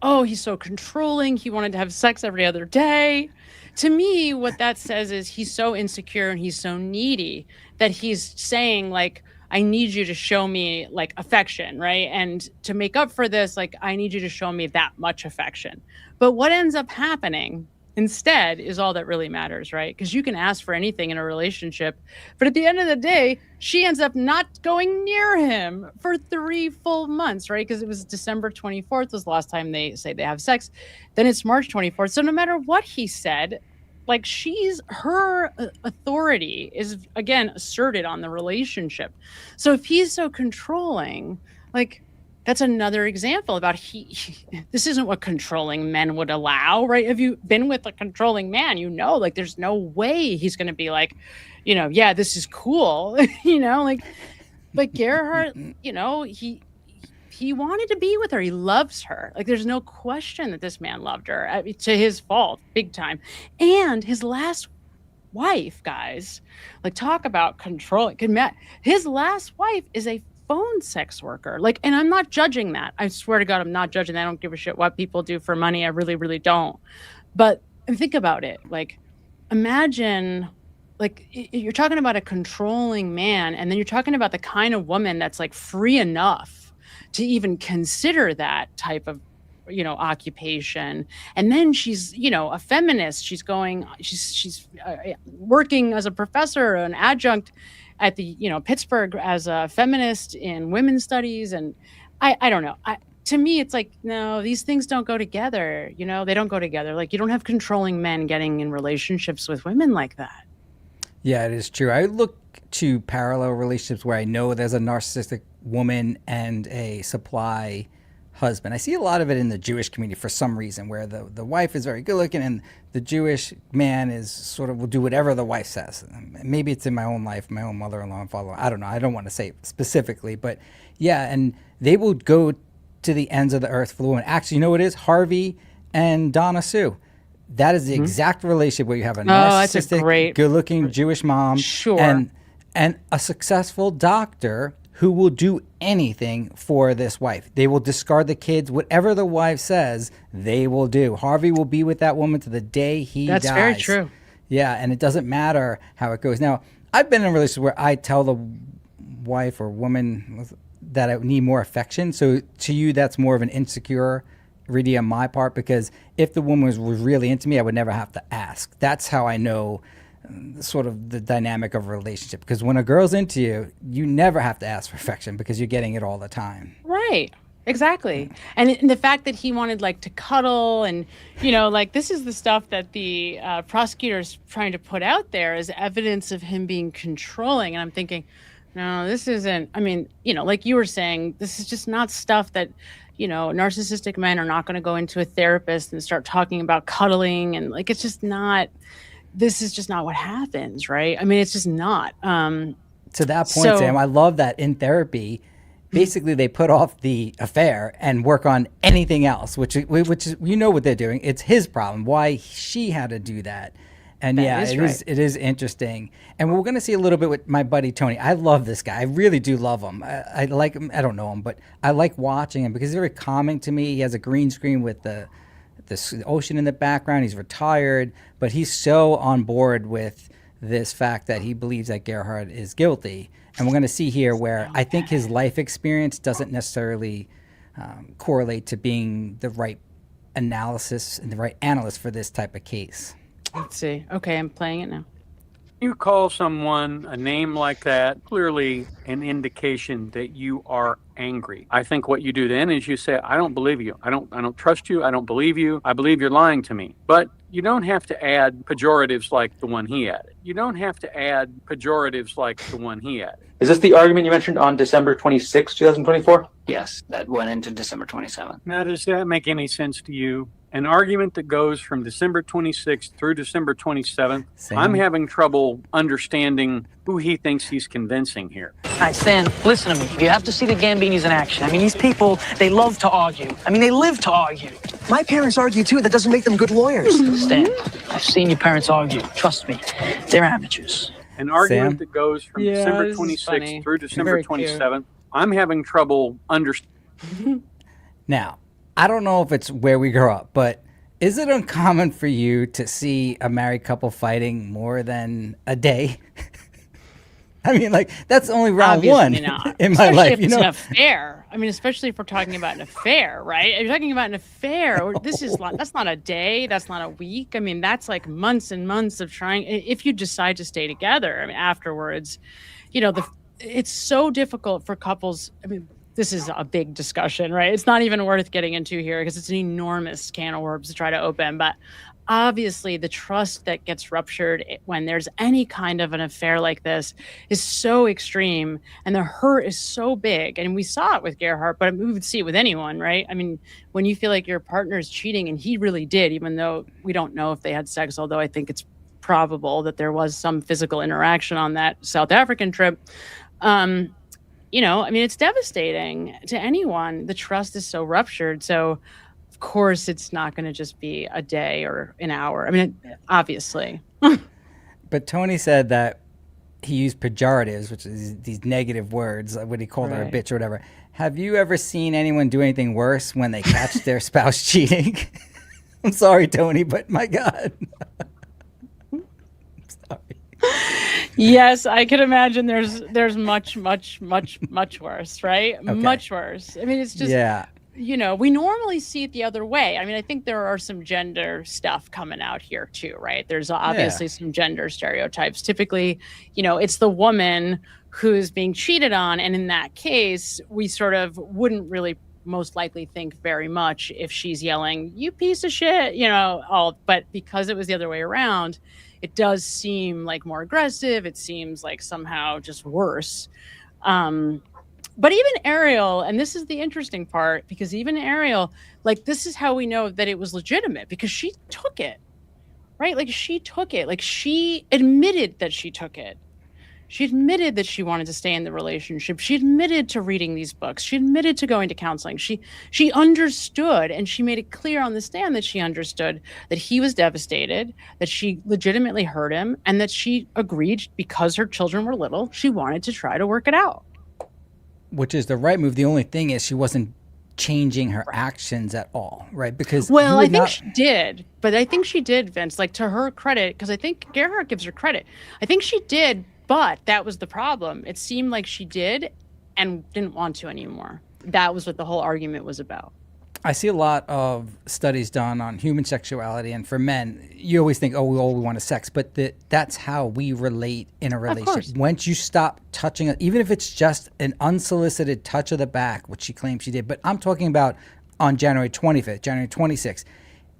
oh, he's so controlling. He wanted to have sex every other day. To me, what that says is he's so insecure and he's so needy that he's saying, like, I need you to show me, like, affection, right? And to make up for this, like, I need you to show me that much affection. But what ends up happening instead is all that really matters, right? Because you can ask for anything in a relationship, but at the end of the day, she ends up not going near him for 3 full months, right? Because it was December 24th was the last time they say they have sex. Then it's March 24th. So no matter what he said, like, her authority is, again, asserted on the relationship. So if he's so controlling, like, that's another example about this isn't what controlling men would allow, right? If you've been with a controlling man, like, there's no way he's going to be like, yeah, this is cool, but Gerhard, he wanted to be with her. He loves her. Like, there's no question that this man loved her, to his fault, big time. And his last wife, guys, like, talk about control. His last wife is a phone sex worker. Like, and I'm not judging that. I swear to God, I'm not judging that. I don't give a shit what people do for money. I really, really don't. But think about it. Like, imagine, like, you're talking about a controlling man, and then you're talking about the kind of woman that's, like, free enough to even consider that type of occupation. And then she's, a feminist. She's working as a professor, an adjunct at the, Pittsburgh as a feminist in women's studies. And I don't know. To me, it's like, no, these things don't go together. They don't go together. Like, you don't have controlling men getting in relationships with women like that. Yeah, it is true. I look to parallel relationships where I know there's a narcissistic woman and a supply husband. I see a lot of it in the Jewish community for some reason, where the wife is very good looking and the Jewish man is sort of will do whatever the wife says. Maybe it's in my own life, my own mother-in-law and father-in-law. I don't know. I don't want to say specifically, but yeah, and they will go to the ends of the earth for the woman. Actually, you know what it is? Harvey and Donna Sue. That is the exact relationship where you have a narcissistic, good-looking Jewish mom and a successful doctor who will do anything for this wife. They will discard the kids. Whatever the wife says, they will do. Harvey will be with that woman to the day he dies. That's very true. Yeah, and it doesn't matter how it goes. Now, I've been in a relationship where I tell the wife or woman that I need more affection. So to you, that's more of an insecure reading on my part, because if the woman was really into me, I would never have to ask. That's how I know sort of the dynamic of a relationship, because when a girl's into you, you never have to ask for affection because you're getting it all the time. Right. Exactly. And the fact that he wanted to cuddle and, this is the stuff that the prosecutor's trying to put out there as evidence of him being controlling. And I'm thinking, no, this isn't, like you were saying, this is just not stuff that, narcissistic men are not going to go into a therapist and start talking about cuddling. And it's just not, this is just not what happens, right? It's just not. To that point, Sam, I love that in therapy, basically they put off the affair and work on anything else, which is, what they're doing. It's his problem, why she had to do that. And it is interesting. And we're going to see a little bit with my buddy Tony. I love this guy. I really do love him. I like him. I don't know him, but I like watching him because he's very calming to me. He has a green screen with the ocean in the background. He's retired, but he's so on board with this fact that he believes that Gerhard is guilty. And we're going to see here where I think his life experience doesn't necessarily correlate to being the right analysis and the right analyst for this type of case. Let's see. Okay, I'm playing it now. You call someone a name like that, clearly an indication that you are angry. I think what you do then is you say, I don't believe you. I don't trust you. I don't believe you. I believe you're lying to me. But you don't have to add pejoratives like the one he added. Is this the argument you mentioned on December 26, 2024? Yes, that went into December 27th. Now, does that make any sense to you? An argument that goes from December 26th through December 27th, I'm having trouble understanding who he thinks he's convincing here. All right, Stan, listen to me. You have to see the Gambinis in action. These people, they love to argue. They live to argue. My parents argue too. That doesn't make them good lawyers. Stan, I've seen your parents argue. Trust me, they're amateurs. An argument that goes from December 26th through December 27th, I'm having trouble understanding. Now, I don't know if it's where we grew up, but is it uncommon for you to see a married couple fighting more than a day? That's only round one in my life. If it's an affair. Especially if we're talking about an affair, right? If you're talking about an affair, that's not a day, that's not a week. That's months and months of trying. If you decide to stay together, afterwards, it's so difficult for couples. This is a big discussion, right? It's not even worth getting into here because it's an enormous can of worms to try to open. But obviously, the trust that gets ruptured when there's any kind of an affair like this is so extreme, and the hurt is so big. And we saw it with Gerhard, but we would see it with anyone, right? When you feel like your partner is cheating, and he really did, even though we don't know if they had sex, although I think it's probable that there was some physical interaction on that South African trip. It's devastating to anyone. The trust is so ruptured. So, of course, it's not going to just be a day or an hour. Obviously. But Tony said that he used pejoratives, which is these negative words, what he called her a bitch or whatever. Have you ever seen anyone do anything worse when they catch their spouse cheating? I'm sorry, Tony, but my God. Yes, I can imagine there's much worse, right? Okay. Much worse. It's just we normally see it the other way. I mean, I think there are some gender stuff coming out here too, right? There's obviously some gender stereotypes. Typically, it's the woman who's being cheated on. And in that case, we sort of wouldn't really most likely think very much if she's yelling, "You piece of shit," but because it was the other way around, it does seem like more aggressive. It seems like somehow just worse. But even Ariel, and this is the interesting part, because even Ariel, like, this is how we know that it was legitimate, because she took it, right? Like, she took it. Like, she admitted that she took it. She admitted that she wanted to stay in the relationship. She admitted to reading these books. She admitted to going to counseling. She understood, and she made it clear on the stand that she understood that he was devastated, that she legitimately hurt him, and that she agreed, because her children were little, she wanted to try to work it out. Which is the right move. The only thing is she wasn't changing her actions at all, right? Because I think she did, but I think she did, Vince, like, to her credit, because I think Gerhardt gives her credit. I think she did, but that was the problem. It seemed like she did and didn't want to anymore. That was what the whole argument was about. I see a lot of studies done on human sexuality, and for men, you always think, we want is sex, but that's how we relate in a relationship. Once you stop touching it, even if it's just an unsolicited touch of the back, which she claims she did, but I'm talking about on January 25th, January 26th,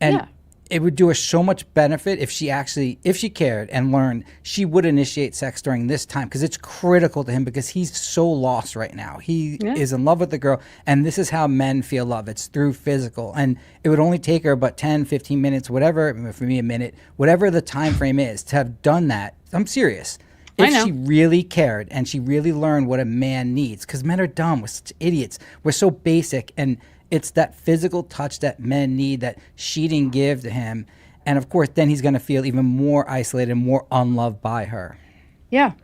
and it would do us so much benefit if she cared and learned, she would initiate sex during this time, because it's critical to him, because he's so lost right now. He is in love with the girl, and this is how men feel love. It's through physical, and it would only take her about 10, 15 minutes, whatever, for me a minute, whatever the time frame is, to have done that. I'm serious. If she really cared and she really learned what a man needs, because men are dumb. We're such idiots. We're so basic, and it's that physical touch that men need that she didn't give to him. And of course, then he's going to feel even more isolated and more unloved by her. Yeah,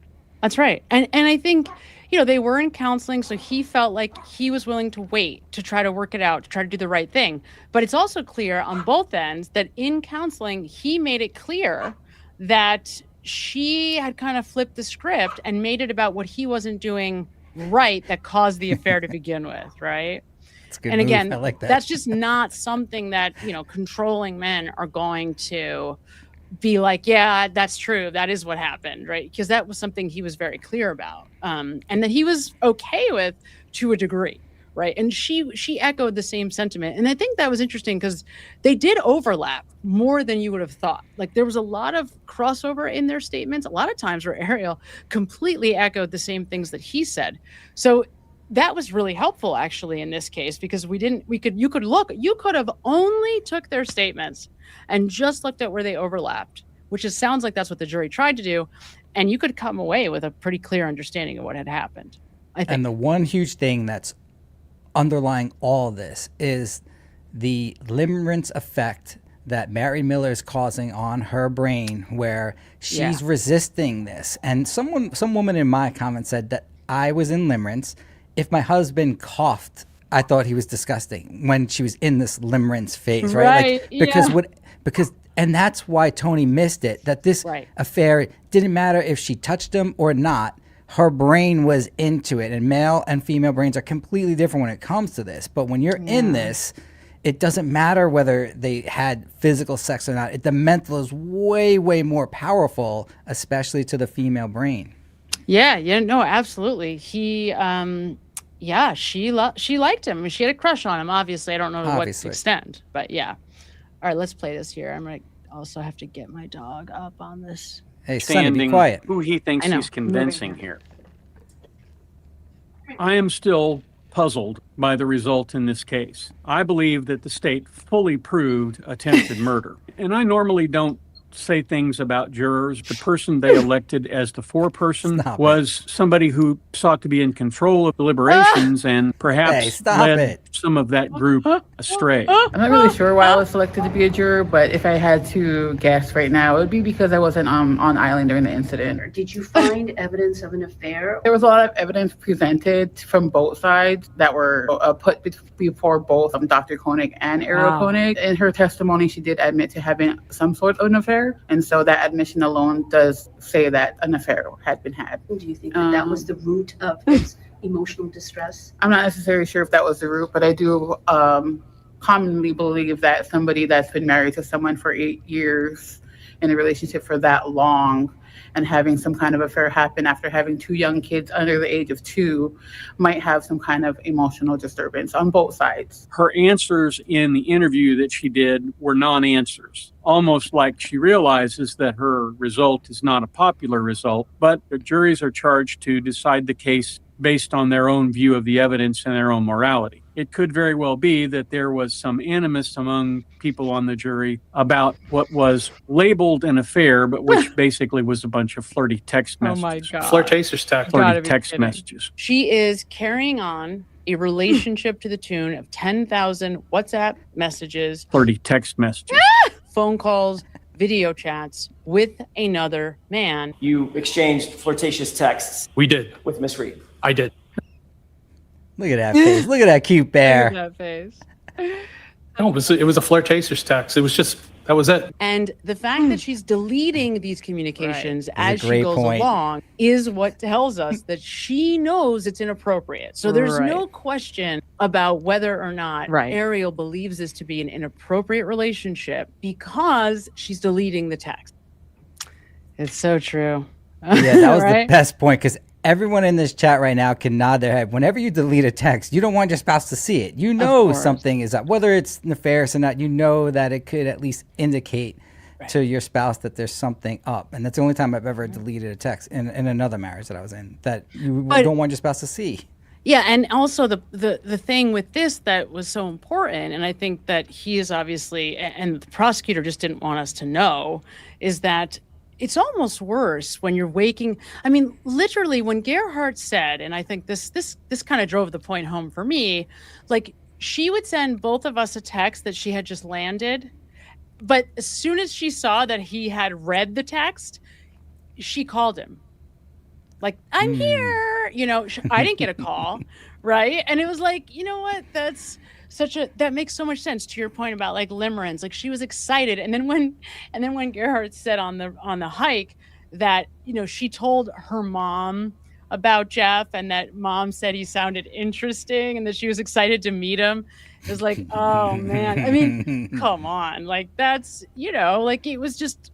that's right. And I think, they were in counseling, so he felt like he was willing to wait to try to work it out, to try to do the right thing. But it's also clear on both ends that in counseling, he made it clear that she had kind of flipped the script and made it about what he wasn't doing right that caused the affair to begin with, right? And again, I like that. That's just not something that, controlling men are going to be like, yeah, that's true. That is what happened, right? Because that was something he was very clear about, and that he was okay with to a degree, right? And she echoed the same sentiment. And I think that was interesting because they did overlap more than you would have thought. Like, there was a lot of crossover in their statements, a lot of times where Ariel completely echoed the same things that he said. So that was really helpful, actually, in this case, because you could have only took their statements and just looked at where they overlapped, which sounds like that's what the jury tried to do. And you could come away with a pretty clear understanding of what had happened, I think. And the one huge thing that's underlying all of this is the limerence effect that Mary Miller is causing on her brain, where she's resisting this. And some woman in my comments said that I was in limerence. If my husband coughed, I thought he was disgusting when she was in this limerence phase, right? And that's why Tony missed it, that this affair didn't matter if she touched him or not. Her brain was into it, and male and female brains are completely different when it comes to this. But when you're in this, it doesn't matter whether they had physical sex or not. The mental is way, way more powerful, especially to the female brain. No, absolutely. He, she liked him. I mean, she had a crush on him, obviously. I don't know to what extent, but yeah. All right, let's play this here. I'm going to also have to get my dog up on this. Hey, Sonny, be quiet. Who he thinks he's convincing here. I am still puzzled by the result in this case. I believe that the state fully proved attempted murder. And I normally don't say things about jurors. The person they elected as the foreperson was somebody who sought to be in control of deliberations and perhaps led some of that group astray. I'm not really sure why I was selected to be a juror, but if I had to guess right now, it would be because I wasn't on island during the incident. Did you find evidence of an affair? There was a lot of evidence presented from both sides that were put before both Dr. Koenig and Ariel Koenig. In her testimony, she did admit to having some sort of an affair. And so that admission alone does say that an affair had been had. Do you think that was the root of his emotional distress? I'm not necessarily sure if that was the root, but I do commonly believe that somebody that's been married to someone for 8 years in a relationship for that long and having some kind of affair happen after having 2 young kids under the age of 2 might have some kind of emotional disturbance on both sides. Her answers in the interview that she did were non-answers, almost like she realizes that her result is not a popular result, but the juries are charged to decide the case based on their own view of the evidence and their own morality. It could very well be that there was some animus among people on the jury about what was labeled an affair, but which basically was a bunch of flirty text messages. Oh my God. Flirtatious text. Flirty text messages. She is carrying on a relationship to the tune of 10,000 WhatsApp messages, Flirty text messages. phone calls, video chats with another man. You exchanged flirtatious texts. We did. With Miss Reed. I did. Look at that face. Look at that cute bear. Look at that face. No, it was a flirtatious text. It was just, that was it. And the fact that she's deleting these communications as she great goes point. along is what tells us that she knows it's inappropriate. So there's Right. no question about whether or not Right. Ariel believes this to be an inappropriate relationship because she's deleting the text. It's so true. Yeah, that was Right? the best point because everyone in this chat right now can nod their head. Whenever you delete a text, you don't want your spouse to see it. You know course. something is up. Whether it's nefarious or not, you know that it could at least indicate to your spouse that there's something up. And that's the only time I've ever deleted a text in another marriage that I was in, that you But- don't want your spouse to see. Yeah, and also the thing with this that was so important, and I think that he is obviously, and the prosecutor just didn't want us to know, is that it's almost worse when you're waking. I mean, literally, when Gerhardt said, and I think this kind of drove the point home for me, like she would send both of us a text that she had just landed, but as soon as she saw that he had read the text, she called him. Like, I'm here, you know, I didn't get a call, right? And it was like, you know what? That makes so much sense to your point about like limerence. Like she was excited. And then when Gerhardt said on the hike that, you know, she told her mom about Jeff and that mom said he sounded interesting and that she was excited to meet him. It was like, oh man. I mean, come on. Like that's, you know, like it was just,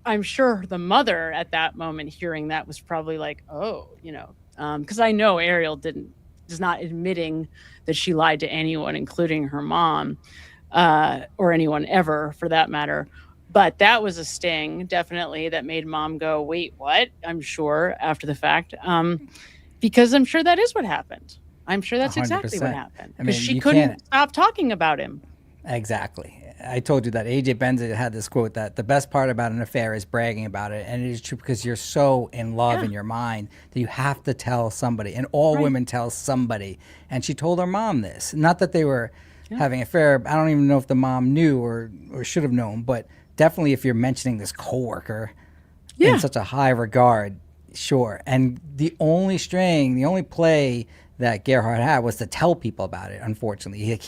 I'm sure the mother at that moment hearing that was probably like, oh, you know, because I know Ariel is not admitting that she lied to anyone, including her mom, or anyone ever for that matter. But that was a sting, definitely, that made mom go, wait, what? I'm sure after the fact, because I'm sure that is what happened. I'm sure that's exactly what 100%. happened I because mean, she you couldn't can't- stop talking about him. Exactly. I told you that AJ Benza had this quote that the best part about an affair is bragging about it. And it is true because you're so in love in your mind that you have to tell somebody. And all women tell somebody. And she told her mom this. Not that they were having an affair. I don't even know if the mom knew or should have known. But definitely if you're mentioning this coworker in such a high regard, sure. And the only play that Gerhardt had was to tell people about it, unfortunately.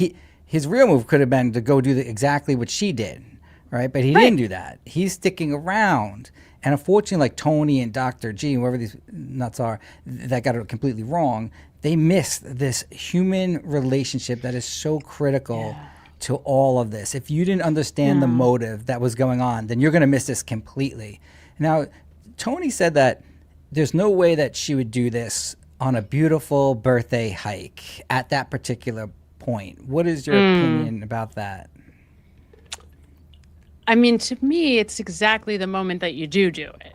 His real move could have been to go do exactly what she did, right? But he didn't do that. He's sticking around. And unfortunately, like Tony and Dr. G, whoever these nuts are, that got it completely wrong, they missed this human relationship that is so critical to all of this. If you didn't understand the motive that was going on, then you're going to miss this completely. Now, Tony said that there's no way that she would do this on a beautiful birthday hike at that particular point. What is your opinion about that? I mean, to me, it's exactly the moment that you do it,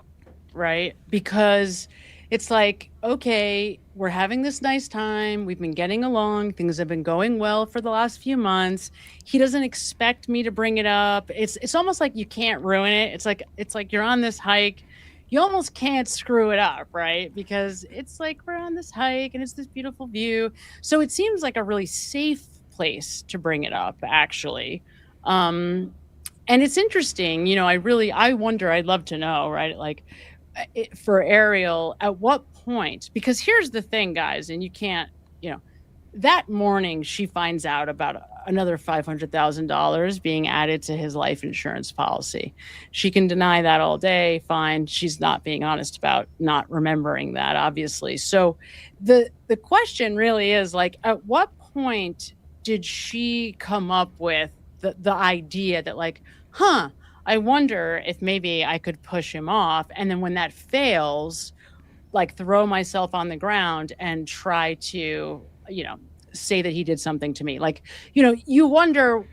right? Because it's like, okay, we're having this nice time. We've been getting along. Things have been going well for the last few months. He doesn't expect me to bring it up. It's almost like you can't ruin it. It's like you're on this hike. You almost can't screw it up, right? Because it's like we're on this hike and it's this beautiful view. So it seems like a really safe place to bring it up, actually. And it's interesting, you know, I wonder, I'd love to know, right? Like for Ariel, at what point, because here's the thing, guys, and you can't, you know, that morning, she finds out about another $500,000 being added to his life insurance policy. She can deny that all day. Fine. She's not being honest about not remembering that, obviously. So the question really is, like, at what point did she come up with the idea that, like, I wonder if maybe I could push him off. And then when that fails, like, throw myself on the ground and try to, say that he did something to me. Like, you wonder,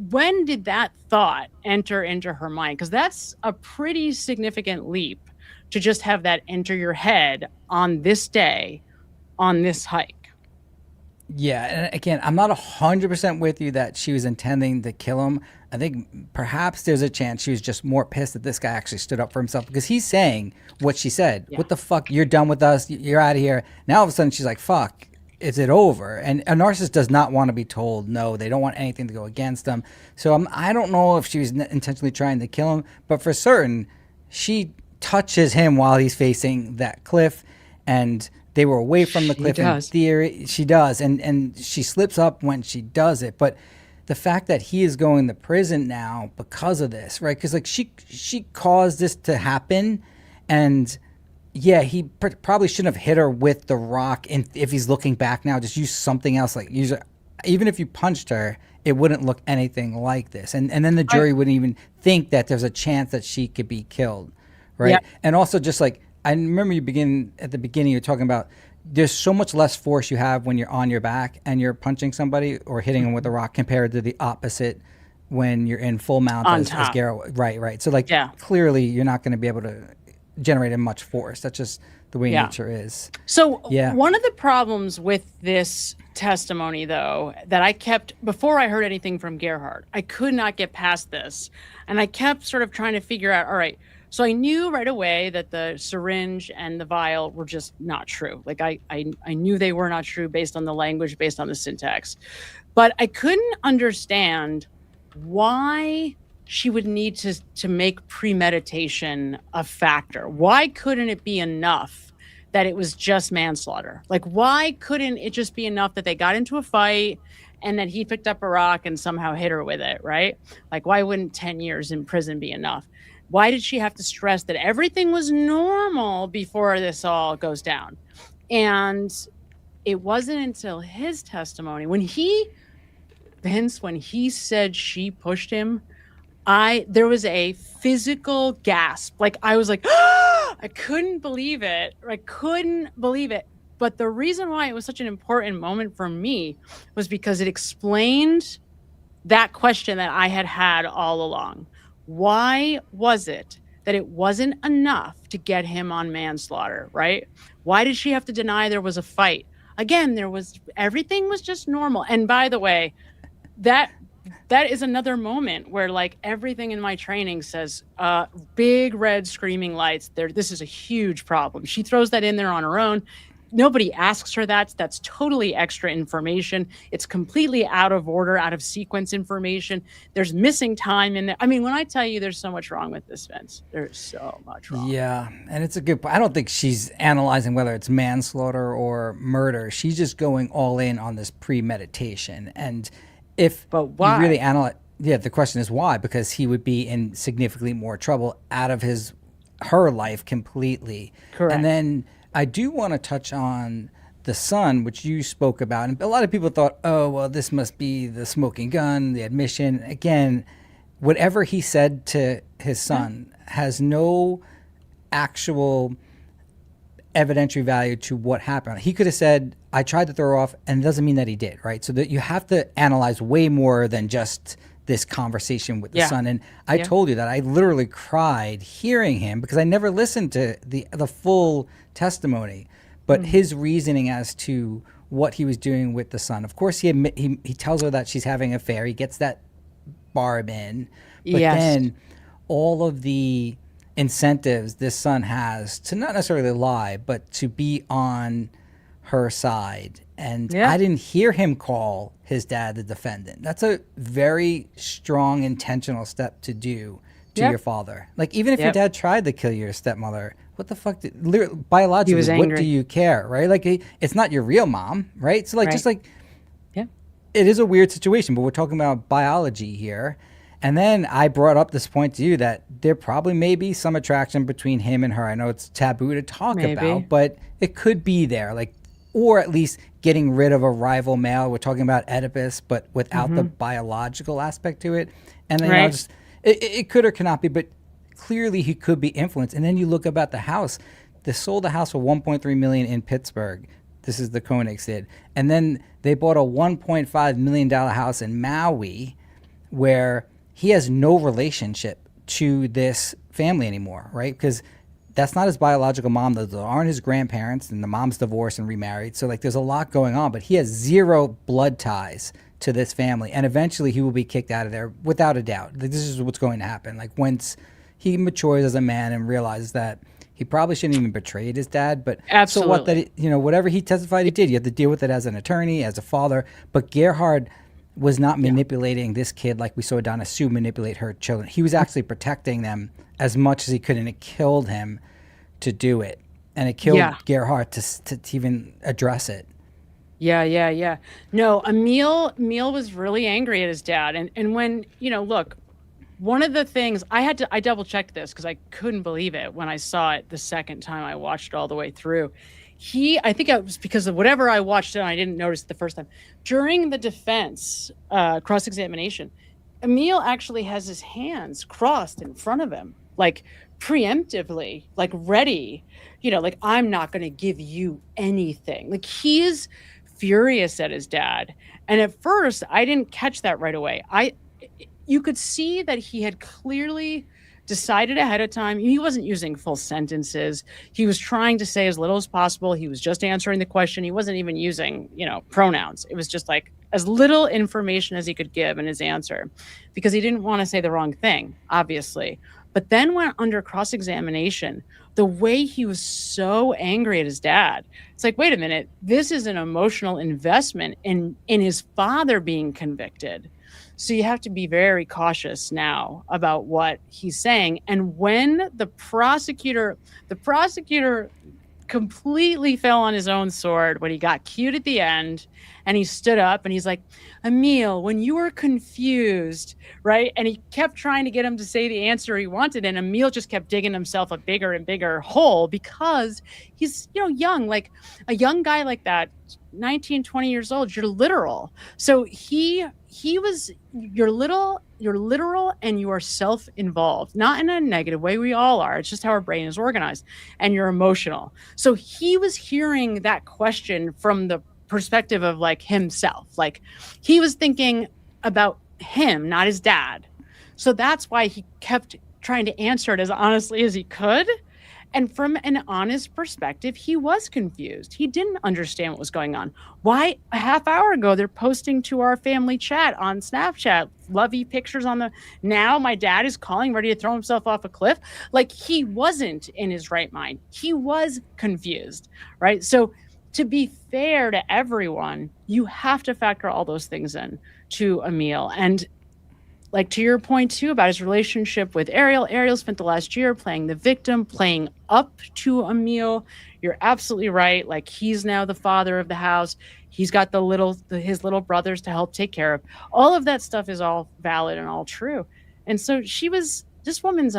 when did that thought enter into her mind? Because that's a pretty significant leap to just have that enter your head on this day, on this hike. Yeah, and again, I'm not 100% with you that she was intending to kill him. I think perhaps there's a chance she was just more pissed that this guy actually stood up for himself, because he's saying what she said. Yeah. What the fuck? You're done with us. You're out of here. Now all of a sudden she's like, fuck, is it over? And a narcissist does not want to be told no. They don't want anything to go against them. So I don't know if she was intentionally trying to kill him, but for certain, she touches him while he's facing that cliff, and they were away from the cliff in theory. She does, and she slips up when she does it. But the fact that he is going to prison now because of this, right? Because, like, she caused this to happen, and yeah, he probably shouldn't have hit her with the rock. And if he's looking back now, just use something else. Like, even if you punched her, it wouldn't look anything like this. And then the jury wouldn't even think that there's a chance that she could be killed, right? Yeah. And also, just like, I remember at the beginning, you're talking about there's so much less force you have when you're on your back and you're punching somebody or hitting them with a rock compared to the opposite when you're in full mount as Garrow. Right. So, like, clearly you're not going to be able to generate much force. That's just the way nature is. So one of the problems with this testimony, though, that I kept, before I heard anything from Gerhard, I could not get past this. And I kept sort of trying to figure out, all right, so I knew right away that the syringe and the vial were just not true. Like, I knew they were not true based on the language, based on the syntax. But I couldn't understand why she would need to make premeditation a factor. Why couldn't it be enough that it was just manslaughter? Like, why couldn't it just be enough that they got into a fight and that he picked up a rock and somehow hit her with it, right? Like, why wouldn't 10 years in prison be enough? Why did she have to stress that everything was normal before this all goes down? And it wasn't until his testimony, when he said she pushed him, there was a physical gasp. Like, I was like, I couldn't believe it. I couldn't believe it. But the reason why it was such an important moment for me was because it explained that question that I had all along. Why was it that it wasn't enough to get him on manslaughter, right? Why did she have to deny there was a fight? Again, everything was just normal. And by the way, that is another moment where, like, everything in my training says big red screaming lights. This is a huge problem. She throws that in there on her own. Nobody asks her that. That's totally extra information. It's completely out of order, out of sequence information. There's missing time in there. I mean, when I tell you there's so much wrong with this, Vince, there's so much wrong. Yeah, and it's a good point. I don't think she's analyzing whether it's manslaughter or murder. She's just going all in on this premeditation. And if you really analyze, the question is why? Because he would be in significantly more trouble out of her life completely. Correct. And then I do want to touch on the son, which you spoke about. And a lot of people thought, oh, well, this must be the smoking gun, the admission. Again, whatever he said to his son has no actual evidentiary value to what happened. He could have said, I tried to throw her off, and it doesn't mean that he did, right? So that you have to analyze way more than just this conversation with the son. And I told you that I literally cried hearing him, because I never listened to the full testimony, but his reasoning as to what he was doing with the son. Of course, he tells her that she's having an affair. He gets that barb in, but then all of the incentives this son has to not necessarily lie, but to be on her side. And I didn't hear him call his dad the defendant. That's a very strong, intentional step to do to your father. Like, even if your dad tried to kill your stepmother, what the fuck? Biologically, what do you care, right? Like, it's not your real mom, right? So, like, just like it is a weird situation, but we're talking about biology here. And then I brought up this point to you that there probably may be some attraction between him and her. I know it's taboo to talk about, but it could be there, like, or at least getting rid of a rival male. We're talking about Oedipus, but without the biological aspect to it. And then it could or cannot be, but clearly he could be influenced. And then you look about the house. They sold the house for $1.3 million in Pittsburgh. This is the Koenigs did. And then they bought a $1.5 million house in Maui where he has no relationship to this family anymore, right? Because that's not his biological mom. Those aren't his grandparents, and the mom's divorced and remarried. So, like, there's a lot going on, but he has zero blood ties to this family. And eventually he will be kicked out of there without a doubt. This is what's going to happen. Like, once he matures as a man and realizes that he probably shouldn't even betrayed his dad, but so what, that whatever he testified he did, you have to deal with it as an attorney, as a father. But Gerhard was not manipulating this kid like we saw Donna Sue manipulate her children. He was actually protecting them as much as he could, and it killed him to do it. And it killed Gerhard to even address it. Yeah. No, Emil was really angry at his dad. And when, look, one of the things I double checked this because I couldn't believe it when I saw it the second time I watched it all the way through. I think it was because of whatever I watched it and I didn't notice it the first time. During the defense cross-examination, Emil actually has his hands crossed in front of him, like preemptively, like ready, like, I'm not going to give you anything. Like, he is furious at his dad. And at first, I didn't catch that right away. You could see that he had clearly decided ahead of time. He wasn't using full sentences. He was trying to say as little as possible. He was just answering the question. He wasn't even using, pronouns. It was just like as little information as he could give in his answer because he didn't want to say the wrong thing, obviously. But then when under cross-examination, the way he was so angry at his dad, it's like, wait a minute, this is an emotional investment in his father being convicted. So you have to be very cautious now about what he's saying. And when the prosecutor completely fell on his own sword when he got cute at the end and he stood up and he's like, Emil, when you were confused, right? And he kept trying to get him to say the answer he wanted. And Emil just kept digging himself a bigger and bigger hole because he's, young, like a young guy like that, 19, 20 years old, you're literal. So he was, you're literal and you are self-involved, not in a negative way. We all are. It's just how our brain is organized, and you're emotional. So he was hearing that question from the perspective of like himself. Like he was thinking about him, not his dad. So that's why he kept trying to answer it as honestly as he could. And from an honest perspective, he was confused. He didn't understand what was going on. Why a half hour ago, they're posting to our family chat on Snapchat, lovey pictures on now my dad is calling, ready to throw himself off a cliff. Like he wasn't in his right mind. He was confused, right? So to be fair to everyone, you have to factor all those things in to Emil. And like to your point too about his relationship with Ariel spent the last year playing the victim, playing up to Emil. You're absolutely right. Like he's now the father of the house. He's got his little brothers to help take care of. All of that stuff is all valid and all true. And so this woman's,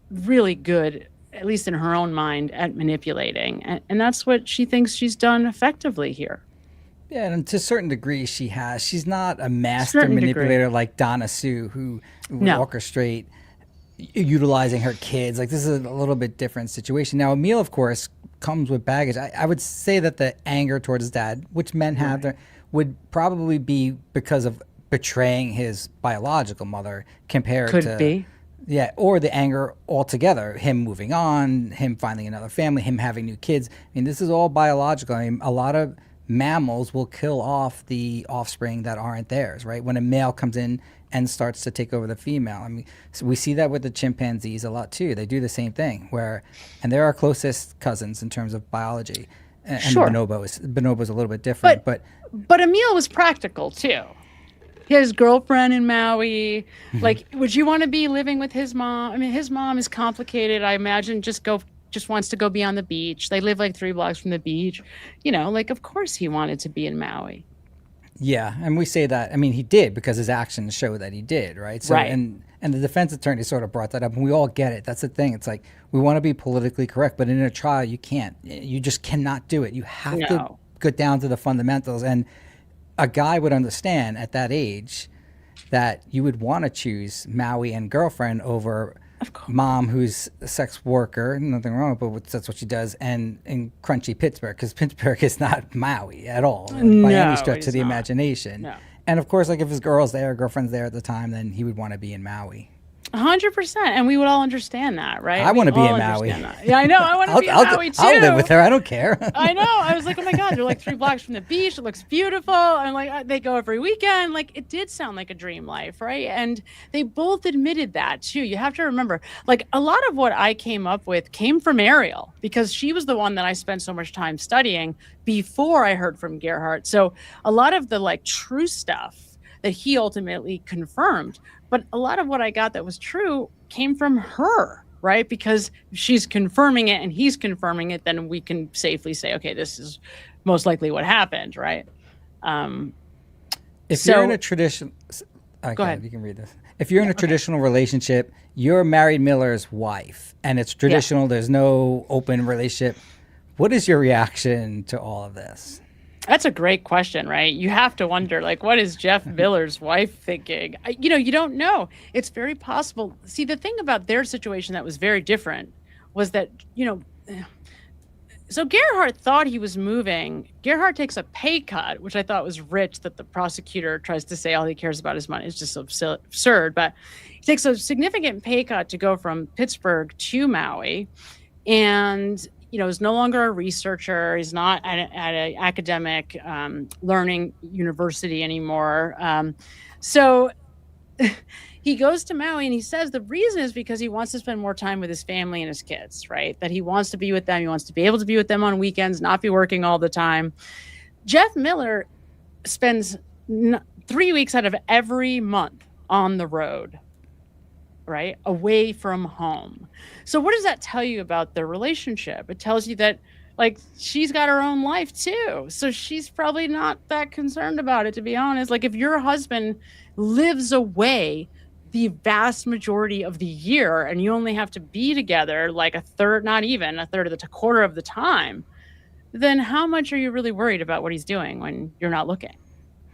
really good, at least in her own mind, at manipulating. And that's what she thinks she's done effectively here. Yeah, and to a certain degree she has. She's not a master manipulator like Donna Sue who would orchestrate utilizing her kids. Like this is a little bit different situation. Now Emil, of course, comes with baggage. I would say that the anger towards his dad, which men have, would probably be because of betraying his biological mother compared to... Could be. Yeah, or the anger altogether, him moving on, him finding another family, him having new kids. I mean, this is all biological. I mean, a lot of mammals will kill off the offspring that aren't theirs, right? When a male comes in and starts to take over the female. I mean, so we see that with the chimpanzees a lot too. They do the same thing and they're our closest cousins in terms of biology. And sure. Bonobo's a little bit different, but Emil was practical too. His girlfriend in Maui, like, would you want to be living with his mom? I mean, his mom is complicated. I imagine just wants to go be on the beach. They live like 3 blocks from the beach. Like, of course he wanted to be in Maui. Yeah, and we say that. I mean, he did because his actions show that he did, right? So, Right. And the defense attorney sort of brought that up, and we all get it. That's the thing. It's like we want to be politically correct, but in a trial, you can't. You just cannot do it. You have to No. go down to the fundamentals. And a guy would understand at that age that you would want to choose Maui and girlfriend over mom who's a sex worker, nothing wrong with it, but that's what she does, and in crunchy Pittsburgh, because Pittsburgh is not Maui at all by any stretch it of is the not. imagination. No. And of course, like if his girl's there, girlfriend's there at the time, then he would want to be in Maui. 100%, and we would all understand that, right? I want to We be all in Maui. understand that. Yeah, I know. I want to be in Maui too. I'll live with her. I don't care. I know. I was like, oh my God, they're like 3 blocks from the beach. It looks beautiful. I'm like, they go every weekend. Like, it did sound like a dream life, right? And they both admitted that too. You have to remember, like, a lot of what I came up with came from Ariel, because she was the one that I spent so much time studying before I heard from Gerhardt. So a lot of the like true stuff that he ultimately confirmed, but a lot of what I got that was true came from her, right? Because she's confirming it and he's confirming it, then we can safely say, okay, this is most likely what happened, right? If you're in a traditional, Go ahead. You can read this. If you're in a traditional relationship, you're married Miller's wife, and it's traditional. There's no open relationship. What is your reaction to all of this? That's a great question, right? You have to wonder, like, what is Jeff Miller's wife thinking? You don't know. It's very possible. See, the thing about their situation that was very different was that, so Gerhardt thought he was moving. Gerhardt takes a pay cut, which I thought was rich, that the prosecutor tries to say all he cares about is money. It's just absurd. But he takes a significant pay cut to go from Pittsburgh to Maui. And is no longer a researcher. He's not at an academic learning university anymore. So he goes to Maui and he says the reason is because he wants to spend more time with his family and his kids, right? That he wants to be with them. He wants to be able to be with them on weekends, not be working all the time. Jeff Miller spends 3 weeks out of every month on the road, right? Away from home. So what does that tell you about their relationship? It tells you that, like, she's got her own life too. So she's probably not that concerned about it, to be honest. Like, if your husband lives away the vast majority of the year and you only have to be together like a third, not even a third of the quarter of the time, then how much are you really worried about what he's doing when you're not looking?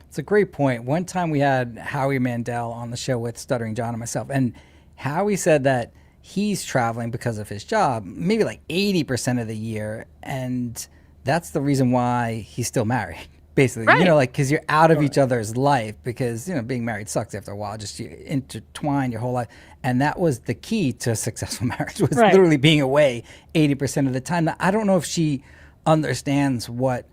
It's a great point. One time we had Howie Mandel on the show with Stuttering John and myself, and Howie said that he's traveling because of his job, maybe like 80% of the year, and that's the reason why he's still married, basically. Right. Because you're out of each other's life, because, being married sucks after a while. Just you intertwine your whole life. And that was the key to a successful marriage, was literally being away 80% of the time. Now, I don't know if she understands what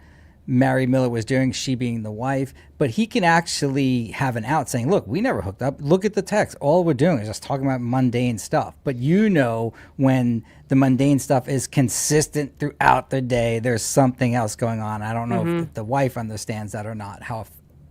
Mary Miller was doing, she being the wife, but he can actually have an out saying, look, we never hooked up. Look at the text. All we're doing is just talking about mundane stuff. But when the mundane stuff is consistent throughout the day, there's something else going on. I don't know if the wife understands that or not, how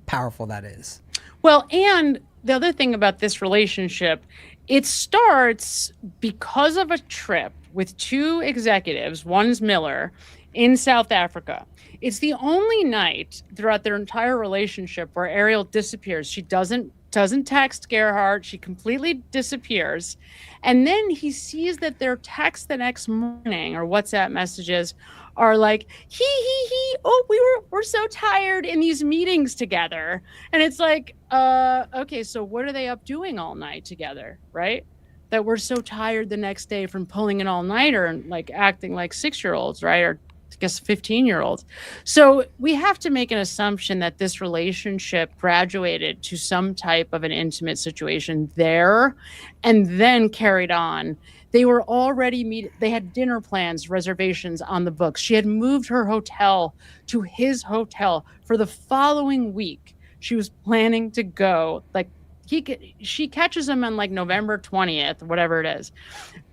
powerful that is. Well, and the other thing about this relationship, it starts because of a trip with 2 executives, one's Miller, in South Africa. It's the only night throughout their entire relationship where Ariel disappears. She doesn't text Gerhardt. She completely disappears. And then he sees that their texts the next morning, or WhatsApp messages, are like, he, oh, we're so tired in these meetings together. And it's like, okay, so what are they up doing all night together, right? That we're so tired the next day from pulling an all-nighter and like acting like 6-year-olds, right? Or I guess 15-year-olds. So we have to make an assumption that this relationship graduated to some type of an intimate situation there and then carried on. They were already they had dinner plans, reservations on the books. She had moved her hotel to his hotel for the following week. She was planning to go, like, she catches him on like November 20th, whatever it is.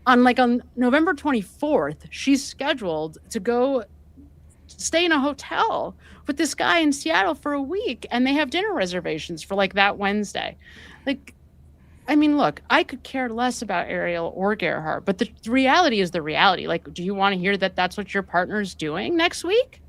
On November 24th, she's scheduled to go stay in a hotel with this guy in Seattle for a week, and they have dinner reservations for like that Wednesday. Like, I mean, look, I could care less about Ariel or Gerhardt, but the reality is the reality. Like, do you want to hear that that's what your partner's doing next week?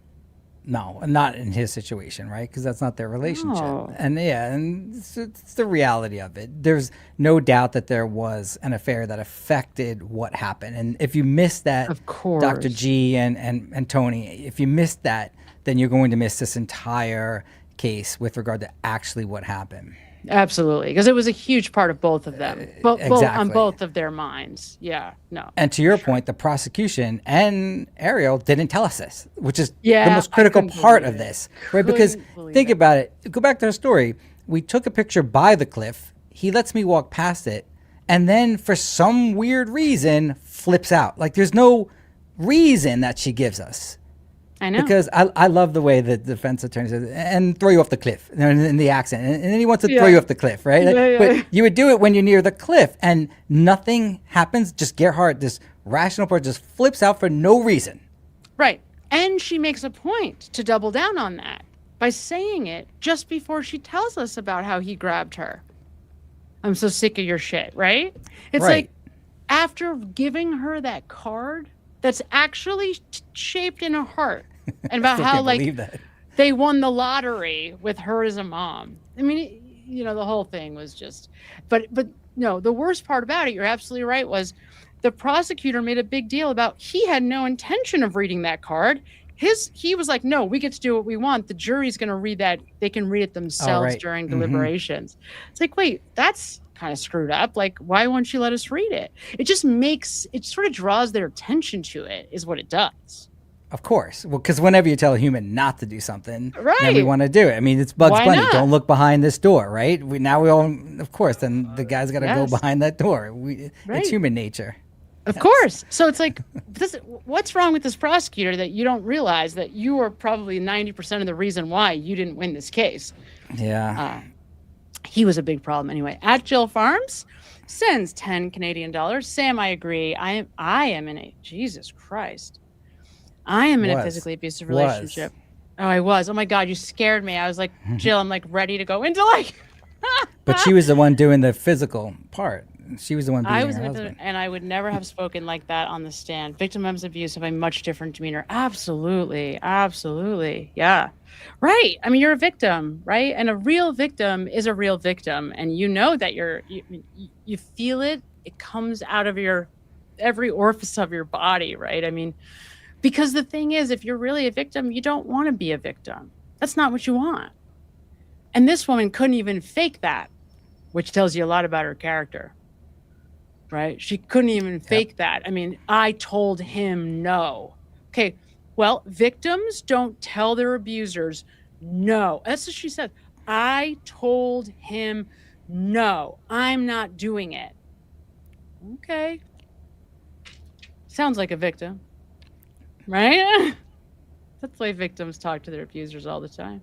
No, not in his situation, right? Because that's not their relationship. No. And it's the reality of it. There's no doubt that there was an affair that affected what happened. And if you missed that, Of course. Dr. G and Tony, if you missed that, then you're going to miss this entire case with regard to actually what happened. Absolutely, because it was a huge part of both of them, both on Exactly. both of their minds. Yeah, no. And to your point, the prosecution and Ariel didn't tell us this, which is the Yeah, most I critical couldn't part believe of it. this, right? Because Couldn't believe think about it. Go back to the story. We took a picture by the cliff. He lets me walk past it, and then for some weird reason flips out. Like there's no reason that she gives us. I know. Because I love the way the defense attorney says, and throw you off the cliff, in the accent. And then he wants to throw you off the cliff, right? Like, Yeah. But you would do it when you're near the cliff and nothing happens. Just Gerhardt, this rational part, just flips out for no reason. Right. And she makes a point to double down on that by saying it just before she tells us about how he grabbed her. I'm so sick of your shit, right? It's Right. like after giving her that card that's actually shaped in a heart and about Still how can't like believe that. they won the lottery with her as a mom. I mean, the whole thing was just, but no, the worst part about it, you're absolutely right, was the prosecutor made a big deal about he had no intention of reading that card. He was like, no, we get to do what we want. The jury's going to read that. They can read it themselves right. during Mhm. deliberations. It's like, wait, that's kind of screwed up. Like, why won't you let us read it? It just it sort of draws their attention to it is what it does. Of course. Well, because whenever you tell a human not to do something, then we Right. want to do it. I mean, it's Bugs Why Bunny. not? Don't look behind this door, right? We all, of course, then the guy's got to Yes. go behind that door. Right. It's human nature. Of course. So it's like, what's wrong with this prosecutor that you don't realize that you are probably 90% of the reason why you didn't win this case? Yeah. He was a big problem anyway. At Jill Farms sends 10 Canadian dollars. Sam, I agree. I am in a, Jesus Christ. I am in a Was. physically abusive Was. relationship. Oh, I was. Oh my God, you scared me. I was like, Jill, I'm like ready to go into like. But she was the one doing the physical part. She was the one beating I was, her husband. and I would never have spoken like that on the stand. Victim of abuse have a much different demeanor. Absolutely, absolutely, yeah, right. I mean, you're a victim, right? And a real victim is a real victim, and you know that you feel it. It comes out of every orifice of your body, right? I mean, because the thing is, if you're really a victim, you don't want to be a victim. That's not what you want. And this woman couldn't even fake that, which tells you a lot about her character. Right? She couldn't even fake that. I mean, I told him no. Okay, well, victims don't tell their abusers no. That's what she said. I told him no. I'm not doing it. Okay. Sounds like a victim. Right? That's the way victims talk to their abusers all the time.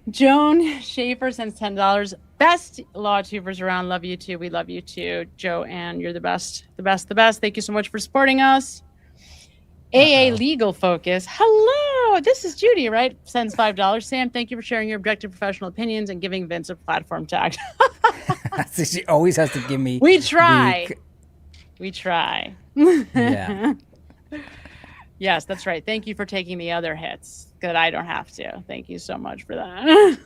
Joan Schaefer sends $10. Best law tubers around. Love you too. We love you too. Joanne, you're the best. The best, the best. Thank you so much for supporting us. AA Legal Focus. Hello. This is Judy, right? Sends $5. Sam, thank you for sharing your objective professional opinions and giving Vince a platform to act. So she always has to give me. We try. We try. Yeah. Yes, that's right. Thank you for taking the other hits that I don't have to. Thank you so much for that.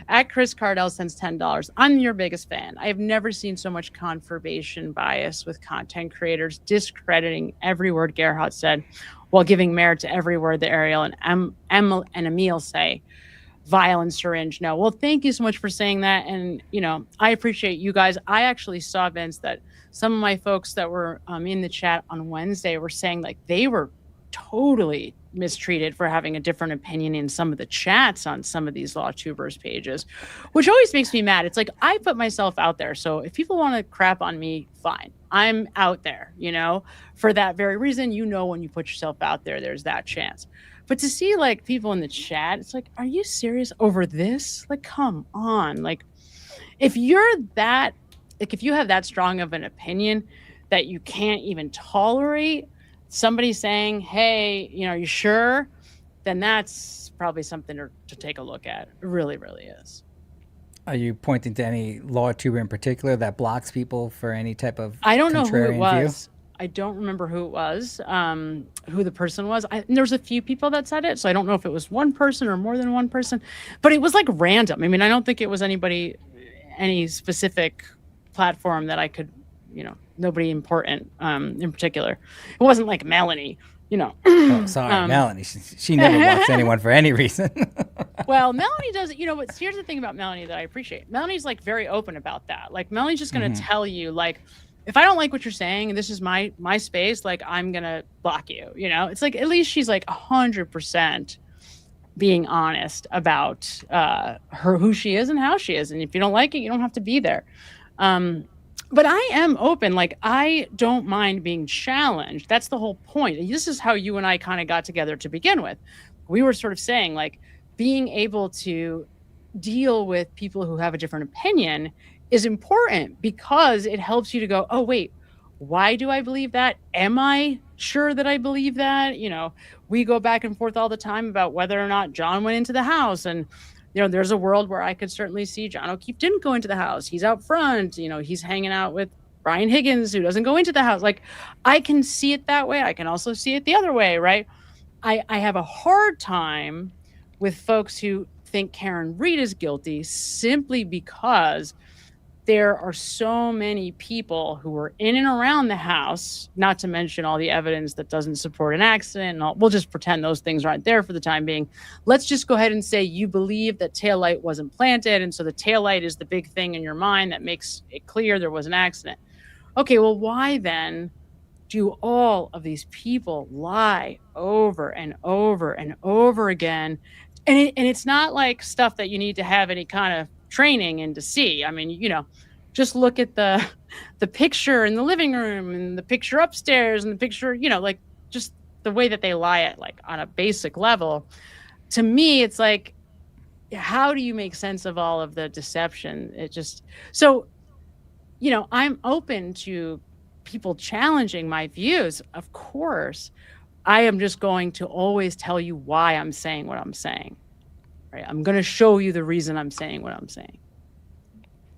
At Chris Cardell sends $10. I'm your biggest fan. I have never seen so much confirmation bias with content creators discrediting every word Gerhardt said while giving merit to every word that Ariel and Emil say. Vial and syringe. No. Well, thank you so much for saying that. And, I appreciate you guys. I actually saw, Vince, that some of my folks that were in the chat on Wednesday were saying like they were totally mistreated for having a different opinion in some of the chats on some of these Law Tubers pages, which always makes me mad. It's like I put myself out there. So if people want to crap on me, fine. I'm out there, for that very reason. When you put yourself out there, there's that chance. But to see like people in the chat, it's like, are you serious over this? Like, come on. Like, if you're that, like, if you have that strong of an opinion that you can't even tolerate somebody saying, hey, are you sure? Then that's probably something to take a look at. It really, really is. Are you pointing to any law tuber in particular that blocks people for any type of I don't know who it contrarian was. view? I don't remember who it was, who the person was. There's a few people that said it, so I don't know if it was one person or more than one person, but it was like random. I mean, I don't think it was any specific platform that I could, nobody important in particular. It wasn't like Melanie, Oh, sorry, Melanie. She never blocks anyone for any reason. Well, Melanie does, but here's the thing about Melanie that I appreciate. Melanie's like very open about that. Like Melanie's just going to tell you, like, if I don't like what you're saying and this is my space, like I'm going to block you. It's like, at least she's like 100% being honest about who she is and how she is. And if you don't like it, you don't have to be there. But I am open. Like, I don't mind being challenged. That's the whole point. And this is how you and I kind of got together to begin with. We were sort of saying, like, being able to deal with people who have a different opinion is important because it helps you to go, oh, wait, why do I believe that? Am I sure that I believe that? We go back and forth all the time about whether or not John went into the house. And there's a world where I could certainly see John O'Keefe didn't go into the house. He's out front, he's hanging out with Brian Higgins, who doesn't go into the house. Like, I can see it that way. I can also see it the other way, right? I have a hard time with folks who think Karen Reed is guilty simply because there are so many people who were in and around the house, not to mention all the evidence that doesn't support an accident. And we'll just pretend those things aren't there for the time being. Let's just go ahead and say you believe that taillight wasn't planted. And so the taillight is the big thing in your mind that makes it clear there was an accident. Okay, well, why then do all of these people lie over and over and over again? And it's not like stuff that you need to have any kind of training in to see. I mean, just look at the picture in the living room and the picture upstairs and the picture, like just the way that they lie at, like, on a basic level. To me, it's like, how do you make sense of all of the deception? I'm open to people challenging my views. Of course, I am just going to always tell you why I'm saying what I'm saying. Right? I'm going to show you the reason I'm saying what I'm saying.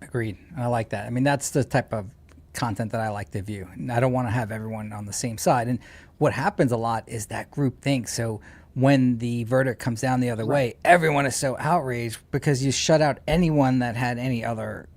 Agreed. I like that. I mean, that's the type of content that I like to view. And I don't want to have everyone on the same side. And what happens a lot is that groupthink. So when the verdict comes down the other way, everyone is so outraged because you shut out anyone that had any other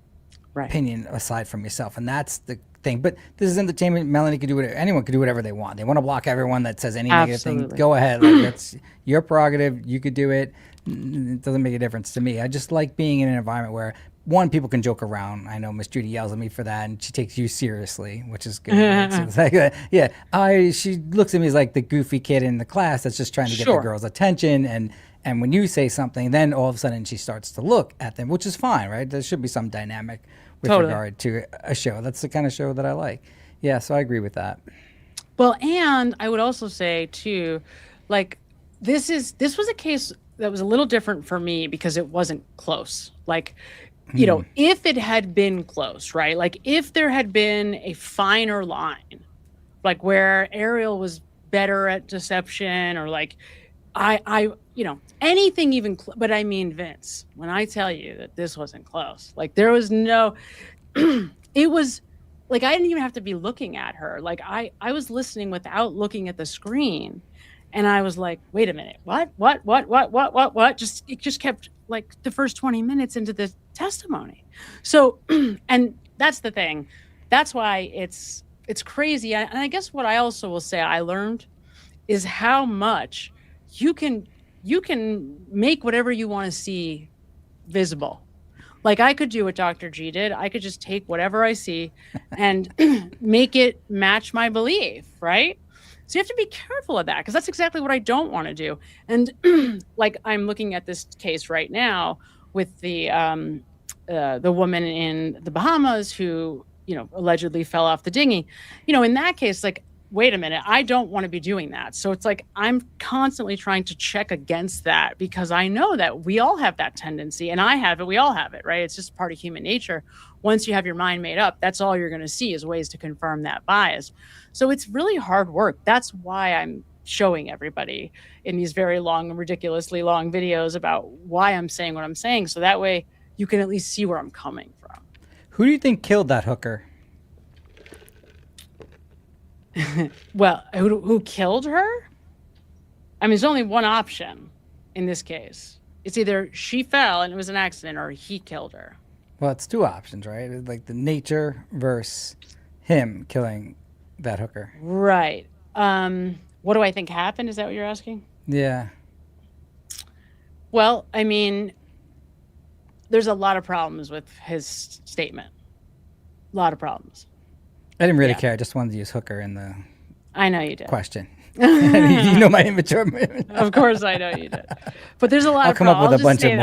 opinion aside from yourself. And that's the thing. But this is entertainment. Melanie could do whatever. Anyone could do whatever they want. They want to block everyone that says any negative thing. Go ahead. Like, that's your prerogative. You could do it. It doesn't make a difference to me. I just like being in an environment where, one, people can joke around. I know Miss Judy yells at me for that, and she takes you seriously, which is good. Right? So it's like, she looks at me as like the goofy kid in the class that's just trying to get the girl's attention. And when you say something, then all of a sudden she starts to look at them, which is fine, right? There should be some dynamic with regard to a show. That's the kind of show that I like. Yeah, so I agree with that. Well, and I would also say too, like, this was a case that was a little different for me because it wasn't close. Like, if it had been close, right? Like, if there had been a finer line, like where Ariel was better at deception, or like anything even, but I mean, Vince, when I tell you that this wasn't close, like there was no, it was like, I didn't even have to be looking at her. Like I was listening without looking at the screen. And I was like, wait a minute, what? It just kept, like, the first 20 minutes into the testimony. So, and that's the thing. That's why it's crazy. And I guess what I also will say I learned is how much you can make whatever you want to see visible. Like, I could do what Dr. G did. I could just take whatever I see and make it match my belief, right? So you have to be careful of that, because that's exactly what I don't want to do. And like, I'm looking at this case right now with the woman in the Bahamas who, allegedly fell off the dinghy. In that case, like, wait a minute, I don't want to be doing that. So it's like, I'm constantly trying to check against that, because I know that we all have that tendency, and I have it, we all have it, right? It's just part of human nature. Once you have your mind made up, that's all you're going to see is ways to confirm that bias. So it's really hard work. That's why I'm showing everybody in these very long and ridiculously long videos about why I'm saying what I'm saying. So that way you can at least see where I'm coming from. Who do you think killed that hooker? Well, who killed her? I mean, there's only one option in this case. It's either she fell and it was an accident, or he killed her. Well, it's two options, right? It's like the nature versus him killing that hooker. Right. What do I think happened? Is that what you're asking? Yeah. Well, I mean, there's a lot of problems with his statement. A lot of problems. I didn't really care. I just wanted to use hooker in the I know you did. question. You know my immature. Of course I know you did. But there's a lot I'll of come up problems. with a bunch of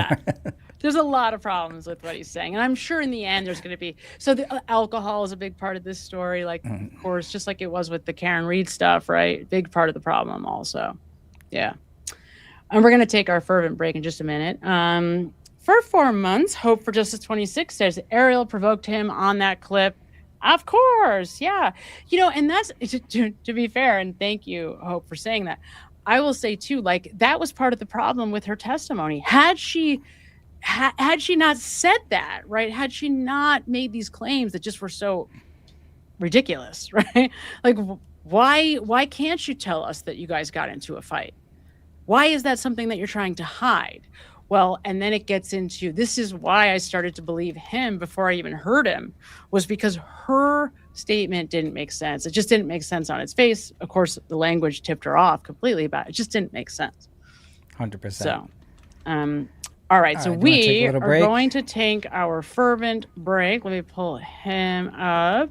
more. There's a lot of problems with what he's saying. And I'm sure in the end there's going to be... So the alcohol is a big part of this story. Like, of course, just like it was with the Karen Reed stuff, right? Big part of the problem also. Yeah. And we're going to take our fervent break in just a minute. For 4 months, Hope for Justice 26 says Ariel provoked him on that clip. Of course, yeah. You know, and that's, to be fair, and thank you, Hope, for saying that. I will say, too, like, that was part of the problem with her testimony. Had she not said that, right? Had she not made these claims that just were so ridiculous, right? Like, why can't you tell us that you guys got into a fight? Why is that something that you're trying to hide? Well, and then it gets into, this is why I started to believe him before I even heard him, was because her statement didn't make sense. It just didn't make sense on its face. Of course, the language tipped her off completely, but it just didn't make sense. 100%. So, all right. So we are going to take our fervent break. Let me pull him up.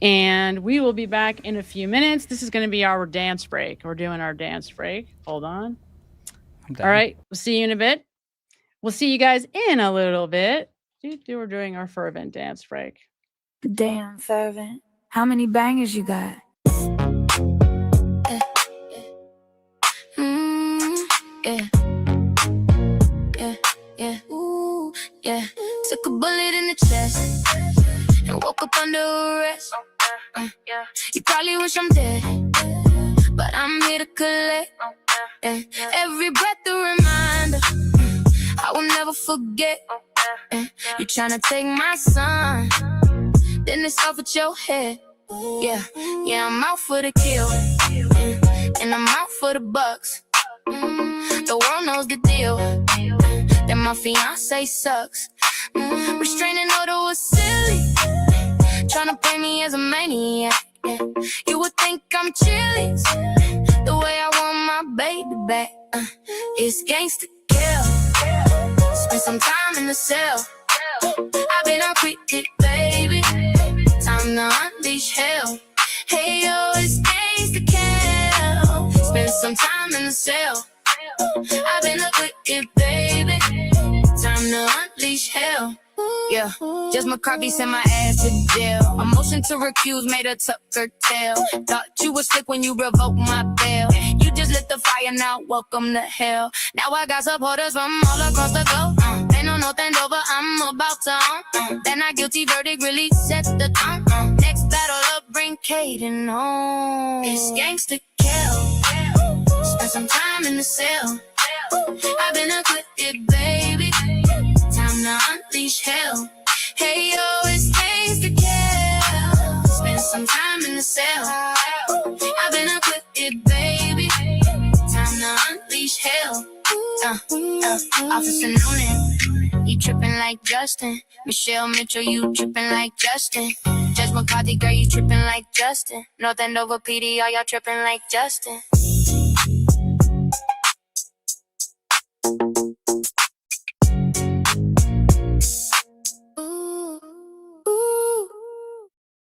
And we will be back in a few minutes. This is going to be our dance break. We're doing our dance break. Hold on. All right. We'll see you in a bit. We'll see you guys in a little bit. We're doing our fervent dance break. Damn, fervent. How many bangers you got? Yeah. Ooh, yeah. Took a bullet in the chest and woke up under arrest. You probably wish I'm dead, but I'm here to collect. Every breath a reminder, I will never forget. You tryna take my son, then it's off at your head. Yeah, I'm out for the kill, and I'm out for the bucks. The world knows the deal, that my fiance sucks. Restraining order was silly, tryna paint me as a maniac. You would think I'm Chili's, the way I want my baby back. It's gangsta kill, spend some time in the cell. I've been acquitted, baby, time to unleash hell. Hey yo, it's gangsta kill, spend some time in the cell. I've been acquitted, baby, time to unleash hell. Yeah, Judge McCarthy sent my ass to jail. A motion to recuse made a Tucker tail. Thought you was slick when you revoked my bail. You just lit the fire, now welcome to hell. Now I got supporters from all across the globe. They know nothing over, I'm about to That not guilty verdict really set the tone. Next battle up, bring Caden home. It's gangsta kill, spend some time in the cell. I've been acquitted, baby, time to unleash hell. Hey yo, it's gangsta kill, spend some time in the cell. I've been acquitted, baby, time to unleash hell. Officer Noonan, you tripping like Justin. Michelle Mitchell, you tripping like Justin. Judge McCarthy, girl, you tripping like Justin. North Andover PD, all y'all tripping like Justin.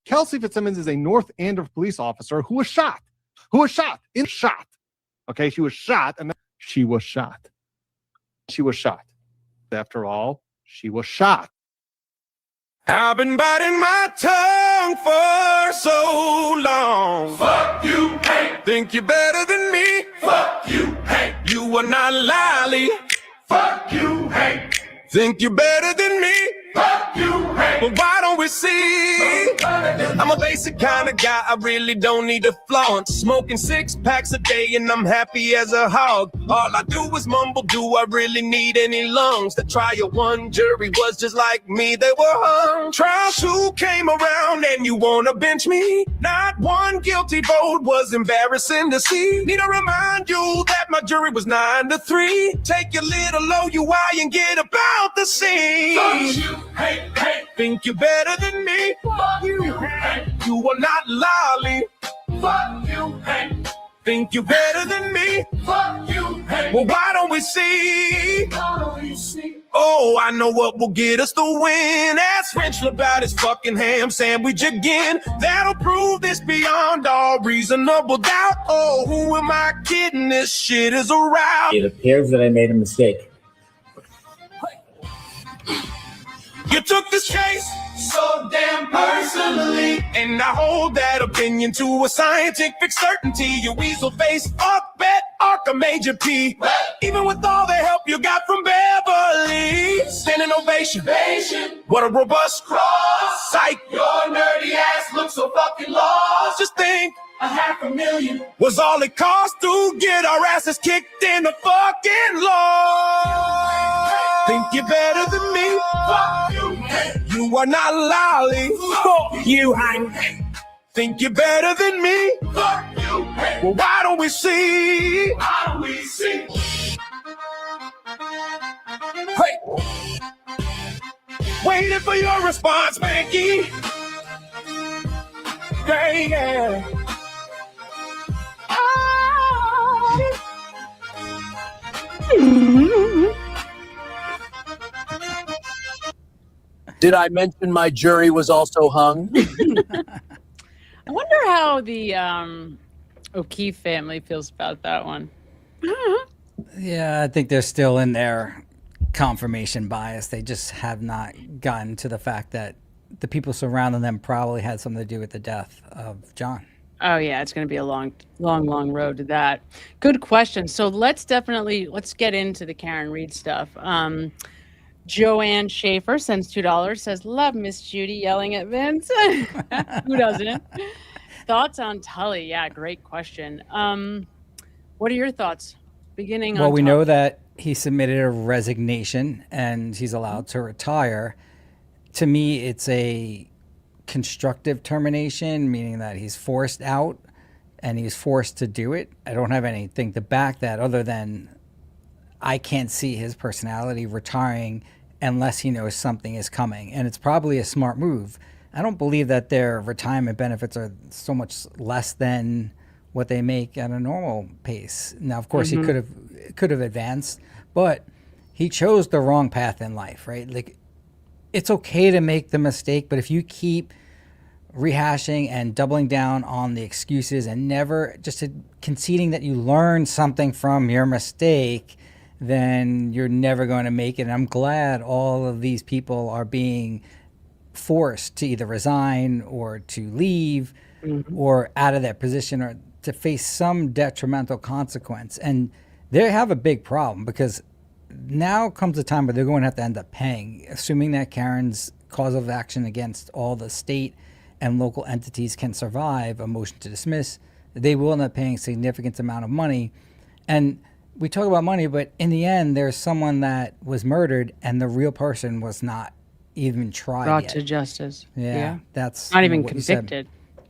Kelsey Fitzsimmons is a North Andover police officer who was shot. Okay, she was shot, and she was shot. She was shot. After all, she was shot. I've been biting my tongue for so long. Fuck you, Hank. Think you're better than me? Fuck you, Hank. You are not Lally. Fuck you, Hank. Think you're better than me? Fuck you, Hank. Well, why don't we see? I'm a basic kind of guy, I really don't need a flaunt. Smoking 6 packs a day and I'm happy as a hog. All I do is mumble, do I really need any lungs? The trial one jury was just like me, they were hung. Trial two came around and you wanna bench me? Not one guilty vote was embarrassing to see. Need to remind you that my jury was 9-3. Take your little OUI and get about the scene. Fuck you, hey, hey. Think you're better than me? Fuck you, hey. You are not lolly. Fuck you, hey. Think you're better than me? Fuck you, hey. Well, why don't we see? Oh, I know what will get us the win. Ask French about his fucking ham sandwich again. That'll prove this beyond all reasonable doubt. Oh, who am I kidding? This shit is a rout. It appears that I made a mistake. You took this case so damn personally, and I hold that opinion to a scientific certainty. You weasel face, fuck bet, Arca Major P. Even with all the help you got from Beverly, standing ovation. What a robust cross. Psych. Your nerdy ass looks so fucking lost. Just think, $500,000 was all it cost to get our asses kicked in the fucking law. Think you're better than me? Fuck you. You are not lolly. Fuck you, Hank. Think you're better than me? Fuck you. Well, why don't we see? Why don't we see? Hey. Waiting for your response, Mankey. Yeah. Did I mention my jury was also hung? I wonder how the O'Keefe family feels about that one. Yeah, I think they're still in their confirmation bias. They just have not gotten to the fact that the people surrounding them probably had something to do with the death of John. Oh yeah, it's going to be a long road to that. Good question. So let's get into the Karen Reed stuff. Joanne Schaefer sends $2, says, love Miss Judy yelling at Vince. Who doesn't? Thoughts on Tully? Yeah, great question. What are your thoughts? Beginning on Well, we Tully. know that he submitted a resignation and he's allowed to retire. To me, it's a constructive termination, meaning that he's forced out and he's forced to do it. I don't have anything to back that other than I can't see his personality retiring unless he knows something is coming. And it's probably a smart move. I don't believe that their retirement benefits are so much less than what they make at a normal pace. Now, of course, he could have advanced, but he chose the wrong path in life, right? Like, it's okay to make the mistake, but if you keep rehashing and doubling down on the excuses and never just conceding that you learned something from your mistake, then you're never going to make it. And I'm glad all of these people are being forced to either resign or to leave or out of their position or to face some detrimental consequence. And they have a big problem because now comes the time where they're going to have to end up paying, assuming that Karen's cause of action against all the state and local entities can survive a motion to dismiss. They will end up paying a significant amount of money. And we talk about money, but in the end, there's someone that was murdered and the real person was not even tried Brought yet. to justice. Yeah, that's not even what you said. convicted.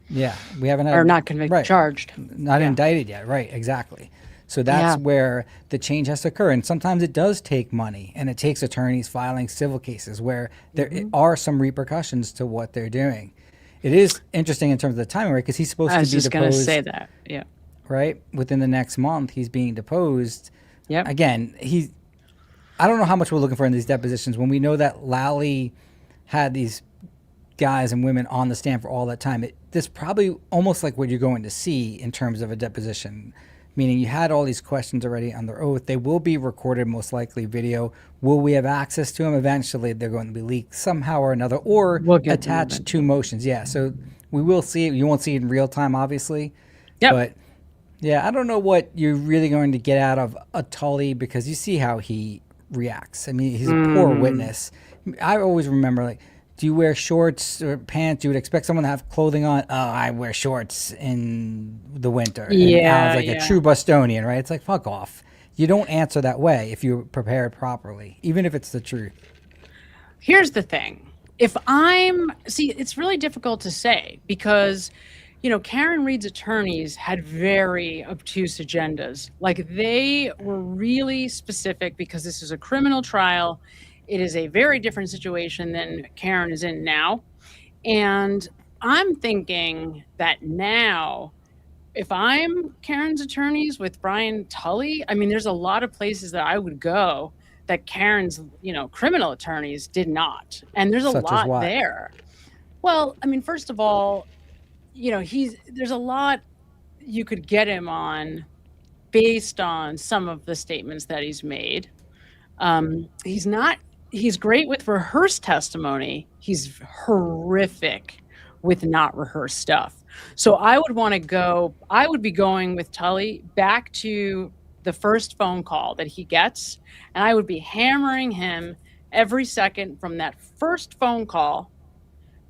Yeah, we haven't had, Or not convicted, right, charged. not indicted yet. Right, exactly. So that's where the change has to occur. And sometimes it does take money and it takes attorneys filing civil cases where there are some repercussions to what they're doing. It is interesting in terms of the timing, right? Because he's supposed to be deposed. I was just going to say that. Yeah. Right? Within the next month, he's being deposed. Yep. Again, I don't know how much we're looking for in these depositions when we know that Lally had these guys and women on the stand for all that time. This probably almost like what you're going to see in terms of a deposition, meaning you had all these questions already under oath. They will be recorded, most likely video. Will we have access to them? Eventually, they're going to be leaked somehow or another or attached to motions. Yeah, so we will see it. You won't see it in real time, obviously. Yep. But yeah, I don't know what you're really going to get out of a Tully because you see how he reacts. I mean, he's a poor witness. I always remember, like, do you wear shorts or pants? You would expect someone to have clothing on. Oh, I wear shorts in the winter. And Alan's like a true Bostonian, right? It's like, fuck off. you don't answer that way if you're prepared properly, even if it's the truth. Here's the thing. It's really difficult to say because, Karen Reed's attorneys had very obtuse agendas. Like, they were really specific because this is a criminal trial. It is a very different situation than Karen is in now. And I'm thinking that now, if I'm Karen's attorneys with Brian Tully, I mean, there's a lot of places that I would go that Karen's, criminal attorneys did not. And there's a Such as lot what? there. Well, I mean, first of all, there's a lot you could get him on based on some of the statements that he's made. He's great with rehearsed testimony. He's horrific with not rehearsed stuff. So I would be going with Tully back to the first phone call that he gets, and I would be hammering him every second from that first phone call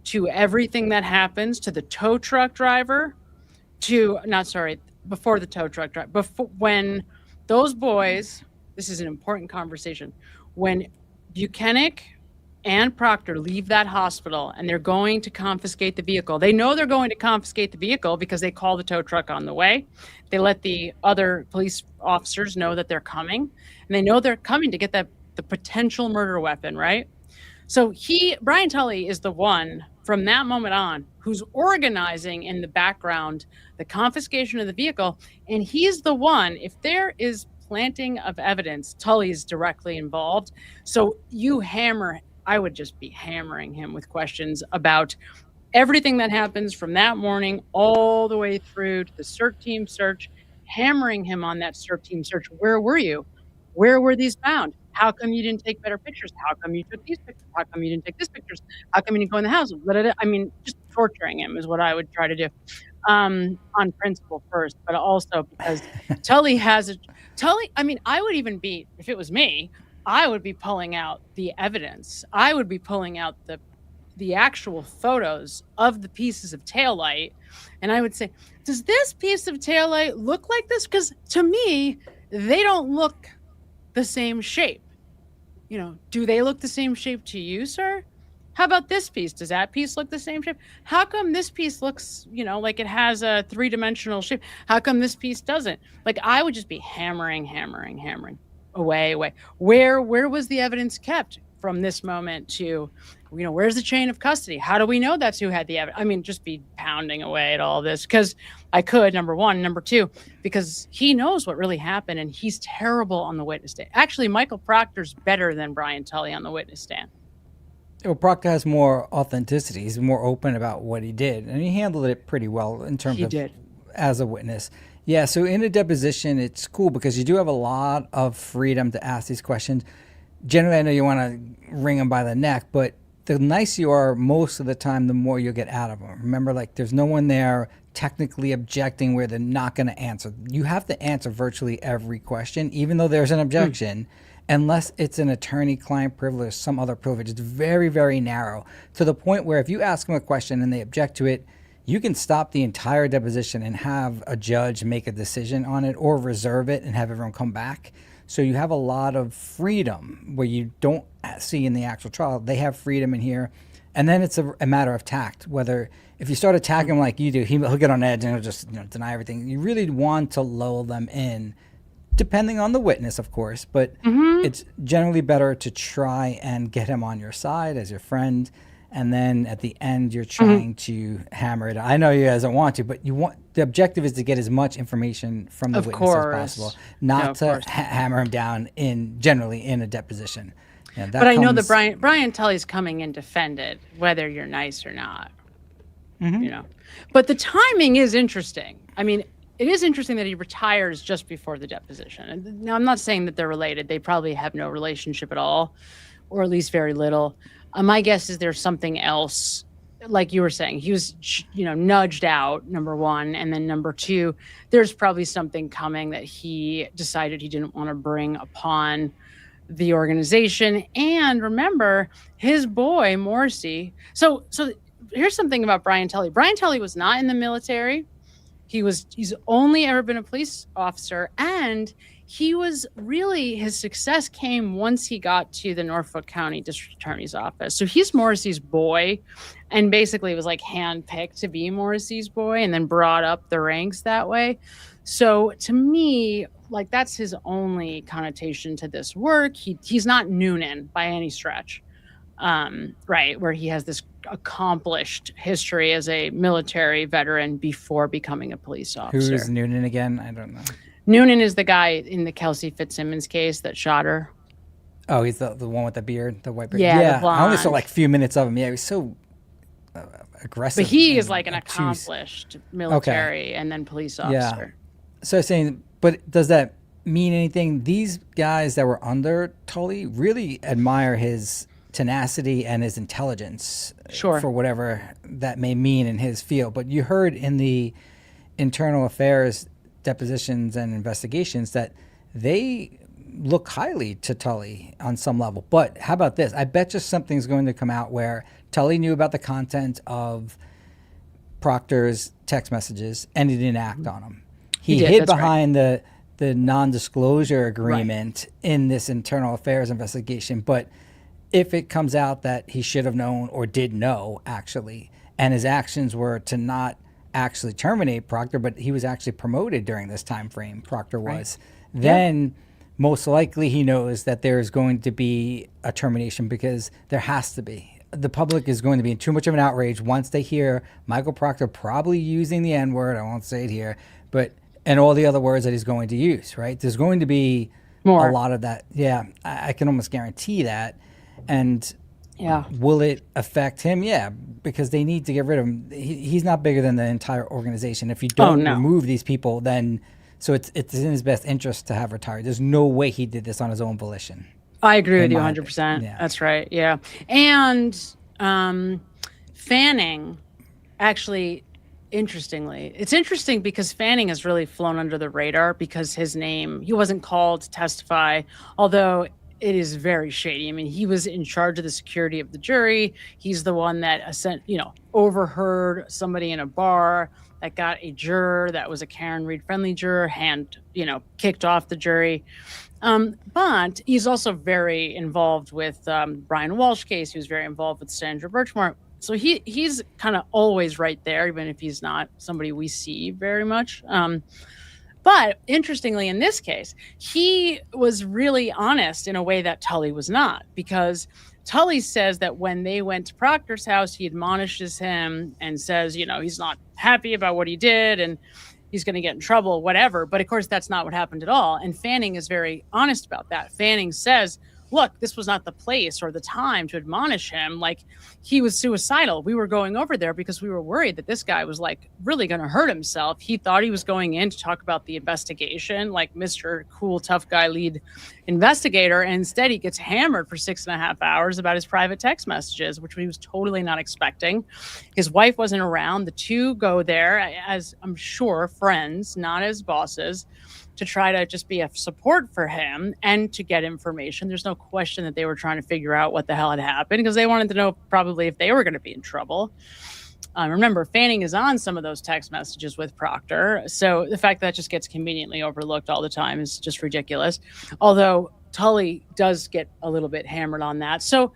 to everything that happens to the tow truck driver before the tow truck driver, when those boys, this is an important conversation, when Buchanan and Proctor leave that hospital and they're going to confiscate the vehicle. They know they're going to confiscate the vehicle because they call the tow truck on the way. They let the other police officers know that they're coming, and they know they're coming to get the potential murder weapon, right? So Brian Tully is the one from that moment on who's organizing in the background the confiscation of the vehicle, and he's the one, if there is planting of evidence, Tully is directly involved. So I would just be hammering him with questions about everything that happens from that morning all the way through to the CERT team search, hammering him on that CERT team search. Where were you? Where were these found? How come you didn't take better pictures? How come you took these pictures? How come you didn't take these pictures? How come you didn't go in the house? I mean, just torturing him is what I would try to do, on principle first, but also because Tully, I mean, I would even be, if it was me, I would be pulling out the evidence. I would be pulling out the actual photos of the pieces of taillight. And I would say, does this piece of taillight look like this? Because to me, they don't look the same shape. Do they look the same shape to you, sir? How about this piece? Does that piece look the same shape? How come this piece looks, like it has a 3-dimensional shape? How come this piece doesn't? Like, I would just be hammering away. Where was the evidence kept from this moment to, where's the chain of custody? How do we know that's who had the evidence? I mean, just be pounding away at all this because I could, number one. Number two, because he knows what really happened and he's terrible on the witness stand. Actually, Michael Proctor's better than Brian Tully on the witness stand. Well, Proctor has more authenticity. He's more open about what he did, and he handled it pretty well in terms of as a witness. Yeah, so in a deposition, it's cool because you do have a lot of freedom to ask these questions. Generally, I know you want to wring them by the neck, but the nicer you are most of the time, the more you'll get out of them. Remember, there's no one there technically objecting where they're not going to answer. You have to answer virtually every question, even though there's an objection, unless it's an attorney-client privilege or some other privilege. It's very, very narrow, to the point where if you ask them a question and they object to it, you can stop the entire deposition and have a judge make a decision on it or reserve it and have everyone come back. So you have a lot of freedom where you don't see in the actual trial. They have freedom in here. And then it's a matter of tact, whether if you start attacking him like you do, he'll get on edge and he'll just deny everything. You really want to lull them in, depending on the witness, of course. But it's generally better to try and get him on your side as your friend. And then at the end, you're trying to hammer it. I know you guys don't want to, but the objective is to get as much information from the witness as possible, not to hammer him down generally in a deposition. But I know that Brian Tully's coming in defended, whether you're nice or not. But the timing is interesting. I mean, it is interesting that he retires just before the deposition. And now, I'm not saying that they're related. They probably have no relationship at all, or at least very little. My guess is there's something else, like you were saying. He was, nudged out, number one. And then number two, there's probably something coming that he decided he didn't want to bring upon the organization. And remember, his boy, Morrissey. So here's something about Brian Tully. Brian Tully was not in the military. He's only ever been a police officer, and his success came once he got to the Norfolk County District Attorney's Office. So he's Morrissey's boy, and basically was like handpicked to be Morrissey's boy and then brought up the ranks that way. So to me, like, that's his only connotation to this work. He's not Noonan by any stretch, right? Where he has this accomplished history as a military veteran before becoming a police officer. Who's Noonan again? I don't know. Noonan is the guy in the Kelsey Fitzsimmons case that shot her. Oh, he's the one with the beard, the white beard. Yeah, the I only saw blonde. like a few minutes of him. Yeah, he was so aggressive. But he is and like an obtuse. accomplished military and then police officer. So saying, but does that mean anything? These guys that were under Tully really admire his tenacity and his intelligence, Sure. for whatever that may mean in his field. But you heard in the internal affairs depositions and investigations that they look highly to Tully on some level. But how about this? I bet you something's going to come out where Tully knew about the content of Proctor's text messages and he didn't act on them. He did, hid that's right. behind the non-disclosure agreement in this internal affairs investigation. But if it comes out that he should have known or did know, actually, and his actions were to not actually terminate Proctor, but he was actually promoted during this time frame, Proctor was, then most likely he knows that there's going to be a termination, because there has to be. The public is going to be in too much of an outrage once they hear Michael Proctor probably using the N-word, I won't say it here, but and all the other words that he's going to use, right? There's going to be More. a lot of that. Yeah, I can almost guarantee that. And Yeah. will it affect him? Yeah, because they need to get rid of him. He's not bigger than the entire organization. If you don't no. remove these people, then so it's in his best interest to have retired. There's no way he did this on his own volition. I agree with in you my 100%. opinion. Yeah. That's right. Yeah. And Fanning, actually, interestingly, it's interesting because Fanning has really flown under the radar because his name, he wasn't called to testify, although it is very shady. I mean, he was in charge of the security of the jury. He's the one that overheard somebody in a bar that got a juror that was a Karen Reed friendly juror kicked off the jury. But he's also very involved with Brian Walsh case. He was very involved with Sandra Birchmore. So he's kind of always right there, even if he's not somebody we see very much. But interestingly, in this case, he was really honest in a way that Tully was not, because Tully says that when they went to Proctor's house, he admonishes him and says, he's not happy about what he did and he's going to get in trouble, whatever. But of course, that's not what happened at all. And Fanning is very honest about that. Fanning says, look, this was not the place or the time to admonish him. Like, he was suicidal. We were going over there because we were worried that this guy was like really going to hurt himself. He thought he was going in to talk about the investigation, like Mr. Cool, tough guy, lead investigator. And instead he gets hammered for 6.5 hours about his private text messages, which he was totally not expecting. His wife wasn't around. The two go there as, I'm sure, friends, not as bosses, to try to just be a support for him and to get information. There's no question that they were trying to figure out what the hell had happened because they wanted to know probably if they were going to be in trouble. Remember, Fanning is on some of those text messages with Proctor. So the fact that just gets conveniently overlooked all the time is just ridiculous. Although Tully does get a little bit hammered on that. So,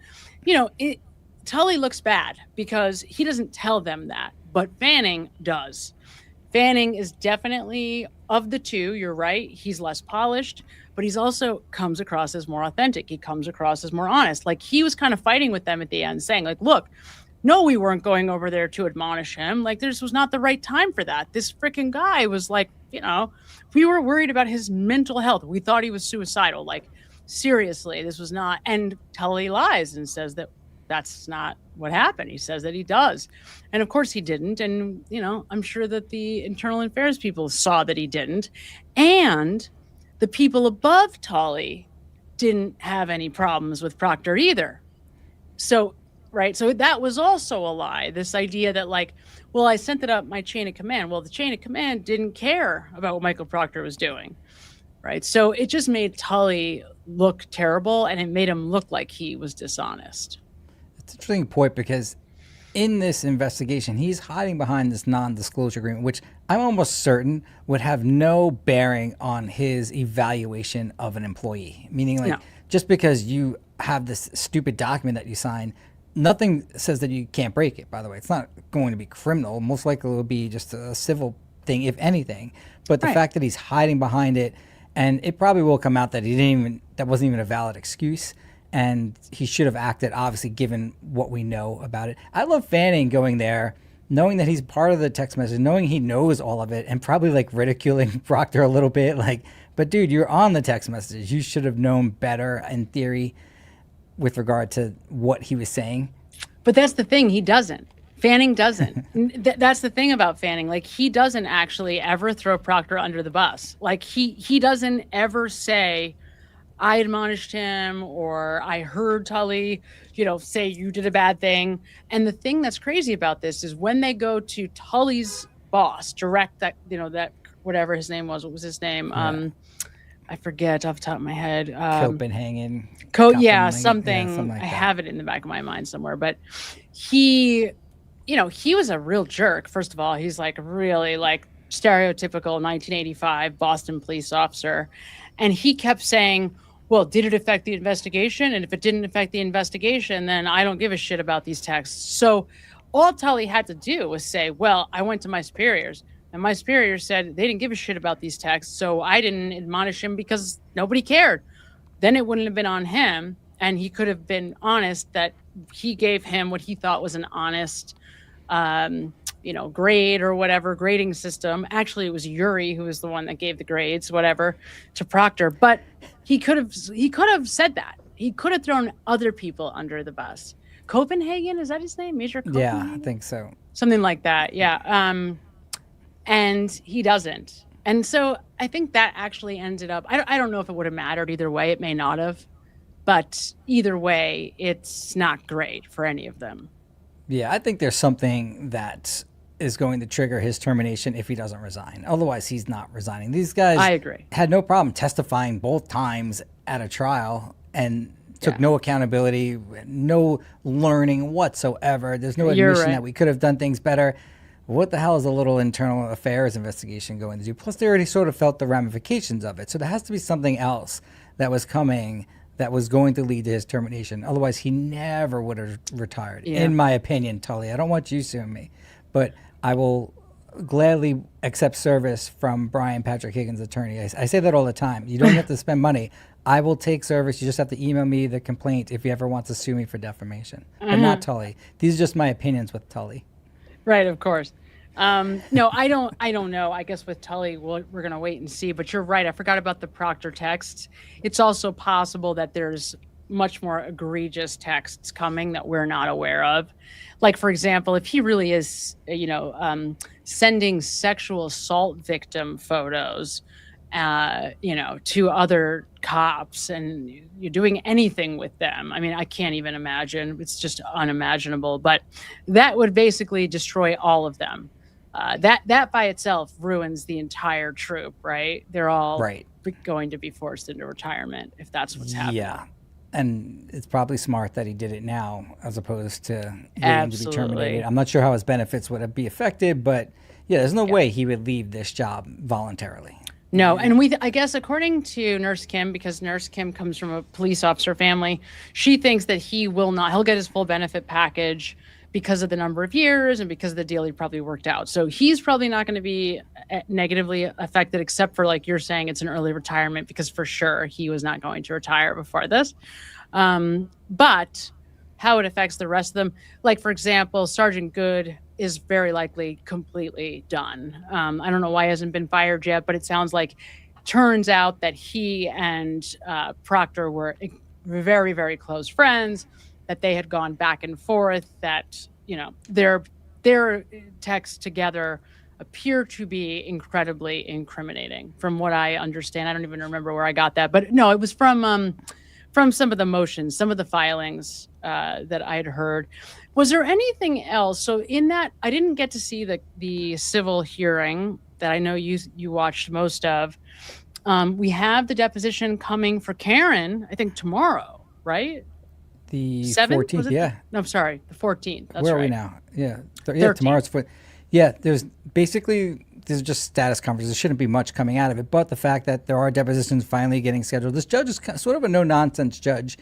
Tully looks bad because he doesn't tell them that, but Fanning does. Fanning is definitely, of the two, you're right, he's less polished, but he's also comes across as more authentic. He comes across as more honest. Like, he was kind of fighting with them at the end, saying, like, look, no, we weren't going over there to admonish him. Like, this was not the right time for that. This freaking guy was like, we were worried about his mental health. We thought he was suicidal. Like, seriously, this was not. And Tully lies and says that that's not what happened. He says that he does. And of course he didn't. And, I'm sure that the internal affairs people saw that he didn't. And the people above Tully didn't have any problems with Proctor either. So, right. So that was also a lie. This idea that I sent it up my chain of command. Well, the chain of command didn't care about what Michael Proctor was doing. Right. So it just made Tully look terrible and it made him look like he was dishonest. It's an interesting point because in this investigation, he's hiding behind this non-disclosure agreement, which I'm almost certain would have no bearing on his evaluation of an employee. Meaning, like, just because you have this stupid document that you sign, nothing says that you can't break it, by the way. It's not going to be criminal. Most likely it will be just a civil thing, if anything. But the fact that he's hiding behind it, and it probably will come out that that wasn't even a valid excuse. And he should have acted, obviously, given what we know about it. I love Fanning going there, knowing that he's part of the text message, knowing he knows all of it, and probably like ridiculing Proctor a little bit. Like, but dude, you're on the text messages. You should have known better in theory with regard to what he was saying. But that's the thing. He doesn't. Fanning doesn't. That's the thing about Fanning. Like, he doesn't actually ever throw Proctor under the bus. Like, he doesn't ever say, I admonished him, or I heard Tully, say you did a bad thing. And the thing that's crazy about this is when they go to Tully's boss, direct that whatever his name was, what was his name? Yeah. I forget off the top of my head. Copenhagen. Something. Something like I that. have it in the back of my mind somewhere. But he was a real jerk. First of all, he's like really like stereotypical 1985 Boston police officer. And he kept saying, well, did it affect the investigation? And if it didn't affect the investigation, then I don't give a shit about these texts. So all Tully had to do was say, well, I went to my superiors, and my superiors said they didn't give a shit about these texts, so I didn't admonish him because nobody cared. Then it wouldn't have been on him, and he could have been honest that he gave him what he thought was an honest grade or whatever grading system. Actually, it was Yuri who was the one that gave the grades, whatever, to Proctor. But he could have said that. He could have thrown other people under the bus. Copenhagen, is that his name? Major Copenhagen? Yeah, I think so. Something like that. Yeah. And he doesn't. And so I think that actually ended up, I don't know if it would have mattered either way. It may not have. But either way, it's not great for any of them. Yeah, I think there's something that is going to trigger his termination if he doesn't resign. Otherwise, he's not resigning. These guys I agree. Had no problem testifying both times at a trial and took no accountability, no learning whatsoever. There's no admission that we could have done things better. What the hell is a little internal affairs investigation going to do? Plus, they already sort of felt the ramifications of it. So there has to be something else that was coming that was going to lead to his termination. Otherwise, he never would have retired, in my opinion, Tully. I don't want you suing me, but I will gladly accept service from Brian Patrick Higgins' attorney. I say that all the time. You don't have to spend money. I will take service. You just have to email me the complaint if you ever want to sue me for defamation, but not Tully. These are just my opinions with Tully. Right, of course. No, I don't know. I guess with Tully, we're going to wait and see. But you're right. I forgot about the Proctor texts. It's also possible that there's much more egregious texts coming that we're not aware of. Like, for example, if he really is, sending sexual assault victim photos, to other cops, and you're doing anything with them. I mean, I can't even imagine. It's just unimaginable. But that would basically destroy all of them. That by itself ruins the entire troop, right? They're all going to be forced into retirement if that's what's happening. Yeah. And it's probably smart that he did it now as opposed to waiting to be terminated. I'm not sure how his benefits would be affected, but there's no way he would leave this job voluntarily. No, and I guess according to Nurse Kim, because Nurse Kim comes from a police officer family, she thinks that he'll get his full benefit package because of the number of years and because of the deal he probably worked out. So he's probably not going to be negatively affected, except for, like you're saying, it's an early retirement, because for sure he was not going to retire before this. But how it affects the rest of them, like, for example, Sergeant Good is very likely completely done. I don't know why he hasn't been fired yet, but it sounds like, turns out that he and Proctor were very, very close friends, that they had gone back and forth, that, their texts together appear to be incredibly incriminating from what I understand. I don't even remember where I got that, but no, it was from some of the motions, some of the filings that I had heard. Was there anything else? So in that, I didn't get to see the civil hearing that I know you watched most of. We have the deposition coming for Karen, I think tomorrow, right? The 7th? 14th, yeah. No, I'm sorry, the 14th. That's Where right. are we now? Yeah. Yeah, 13th. Tomorrow's yeah, there's just status conferences. There shouldn't be much coming out of it, but the fact that there are depositions finally getting scheduled. This judge is sort of a no-nonsense judge.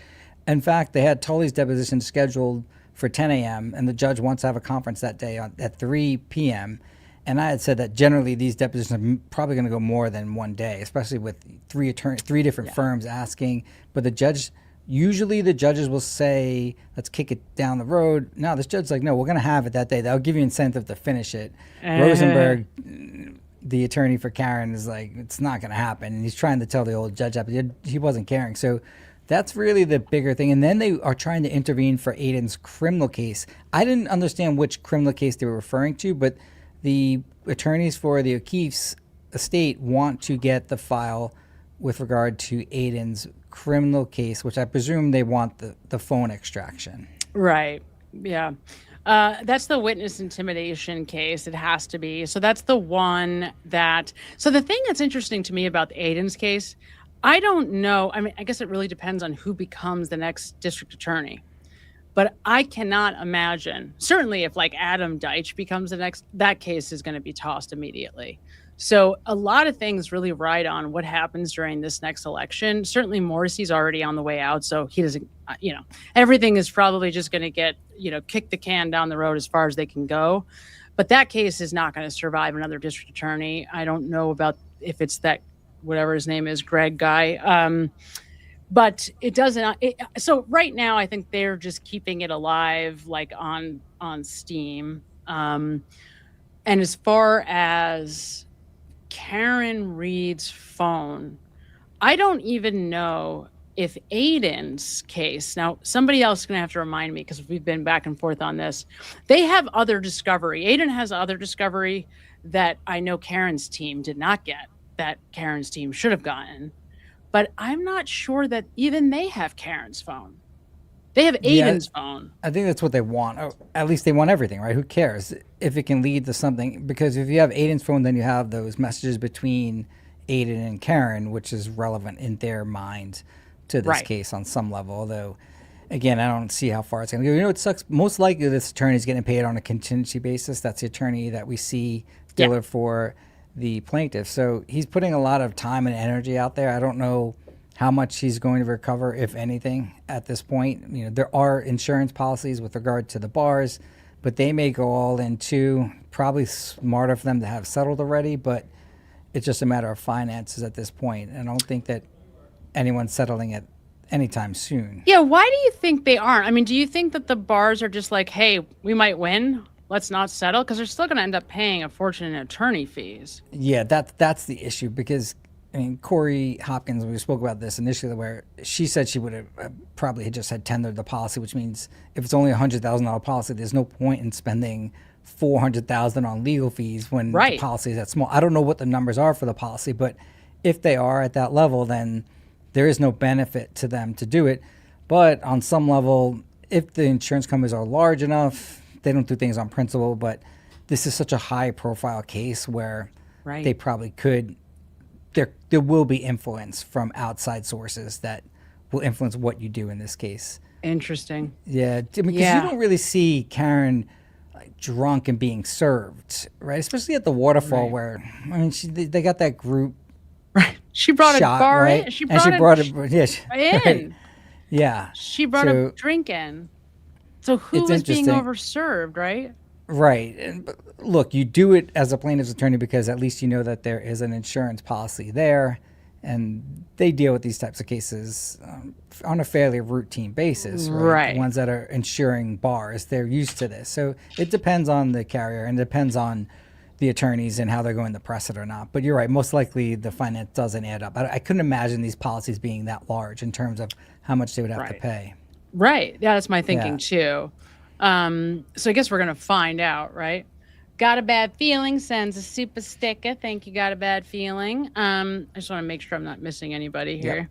In fact, they had Tully's deposition scheduled for 10 a.m., and the judge wants to have a conference that day at 3 p.m., and I had said that generally these depositions are probably going to go more than one day, especially with three different firms asking. But usually the judges will say, let's kick it down the road. No, this judge's like, no, we're going to have it that day. That'll give you incentive to finish it. Rosenberg, the attorney for Karen, is like, it's not going to happen. And he's trying to tell the old judge that, but he wasn't caring. So that's really the bigger thing. And then they are trying to intervene for Aiden's criminal case. I didn't understand which criminal case they were referring to, but the attorneys for the O'Keefe's estate want to get the file with regard to Aiden's criminal case, which I presume they want the phone extraction. Right. Yeah. That's the witness intimidation case. It has to be. So that's the one so the thing that's interesting to me about Aiden's case, I don't know. I mean, I guess it really depends on who becomes the next district attorney. But I cannot imagine, certainly if like Adam Deitch becomes the next, that case is going to be tossed immediately. So a lot of things really ride on what happens during this next election. Certainly Morrissey's already on the way out. So he doesn't, everything is probably just going to get, kick the can down the road as far as they can go. But that case is not going to survive another district attorney. I don't know about if it's that, whatever his name is, Greg guy. But it doesn't. So right now, I think they're just keeping it alive, like on Steam. And as far as Karen Reed's phone, I don't even know if Aiden's case. Now, somebody else is going to have to remind me because we've been back and forth on this. They have other discovery. Aiden has other discovery that I know Karen's team did not get, that Karen's team should have gotten. But I'm not sure that even they have Karen's phone. They have Aiden's phone. I think that's what they want. Or at least they want everything, right? Who cares if it can lead to something? Because if you have Aiden's phone, then you have those messages between Aiden and Karen, which is relevant in their mind to this case on some level. Although, again, I don't see how far it's going to go. It sucks. Most likely this attorney is getting paid on a contingency basis. That's the attorney that we see Diller for the plaintiff. So he's putting a lot of time and energy out there. I don't know how much he's going to recover, if anything, at this point. There are insurance policies with regard to the bars, but they may go all in too. Probably smarter for them to have settled already, but it's just a matter of finances at this point. And I don't think that anyone's settling it anytime soon. Yeah, why do you think they aren't? I mean, do you think that the bars are just like, hey, we might win, let's not settle? Because they're still going to end up paying a fortune in attorney fees. Yeah, that's the issue. Because Corey Hopkins, we spoke about this initially, where she said she would have probably just had tendered the policy, which means if it's only $100,000 policy, there's no point in spending $400,000 on legal fees when the policy is that small. I don't know what the numbers are for the policy, but if they are at that level, then there is no benefit to them to do it. But on some level, if the insurance companies are large enough, they don't do things on principle. But this is such a high-profile case where they probably could. There will be influence from outside sources that will influence what you do in this case. Interesting. Yeah, because you don't really see Karen drunk and being served, right? Especially at the waterfall where, they got that group. Right. She brought shot, a bar right? in. She brought it in. Right. Yeah. She brought a drink in. So who was being overserved, right? Right. And look, you do it as a plaintiff's attorney because at least you know that there is an insurance policy there, and they deal with these types of cases on a fairly routine basis, right? The ones that are insuring bars, they're used to this. So it depends on the carrier and depends on the attorneys and how they're going to press it or not. But you're right, most likely the finance doesn't add up. I couldn't imagine these policies being that large in terms of how much they would have to pay. Right. Yeah, that's my thinking too. So I guess we're going to find out, right? Got a bad feeling sends a super sticker. Thank you, got a bad feeling. I just want to make sure I'm not missing anybody here. Yep.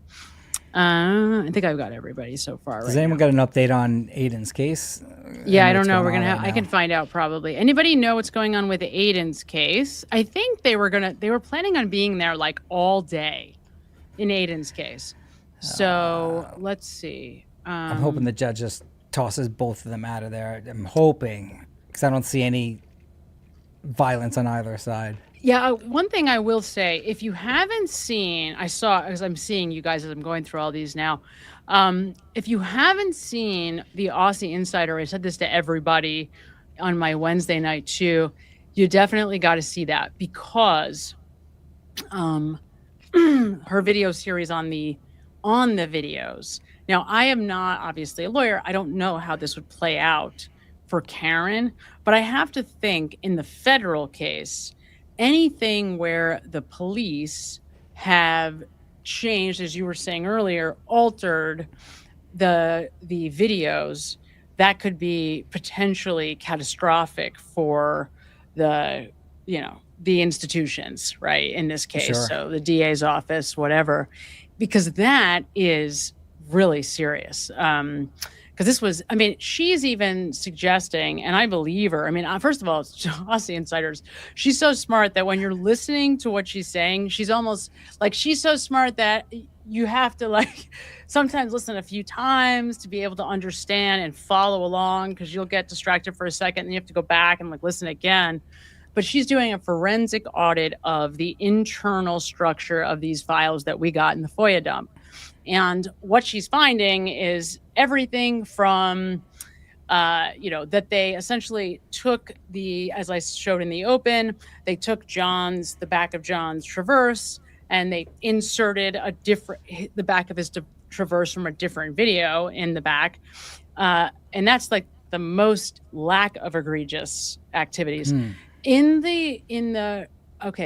I think I've got everybody so far. Does anyone got an update on Aiden's case? Yeah, I don't know. We're going to have, I can find out probably. Anybody know what's going on with Aiden's case? I think they were planning on being there like all day in Aiden's case. So let's see. I'm hoping the judge just tosses both of them out of there. I'm hoping, because I don't see any violence on either side. Yeah, one thing I will say, if you haven't seen, as I'm seeing you guys as I'm going through all these now, if you haven't seen the Aussie Insider, I said this to everybody on my Wednesday night too, you definitely got to see that, because her video series on the videos. Now, I am not obviously a lawyer. I don't know how this would play out for Karen, but I have to think in the federal case, anything where the police have changed, as you were saying earlier, altered the videos, that could be potentially catastrophic for the institutions, right? In this case, Sure. So the DA's office, whatever, because that is really serious. Because this was, I mean, she's even suggesting, and I believe her. I mean, first of all, Aussie Insiders, she's so smart that when you're listening to what she's saying, she's almost like, she's so smart that you have to like sometimes listen a few times to be able to understand and follow along, because you'll get distracted for a second and you have to go back and like listen again. But she's doing a forensic audit of the internal structure of these files that we got in the FOIA dump. And what she's finding is everything from, that they essentially took as I showed in the open, they took the back of John's Traverse, and they inserted the back of his Traverse from a different video in the back. And that's like the most lack of egregious activities. Okay,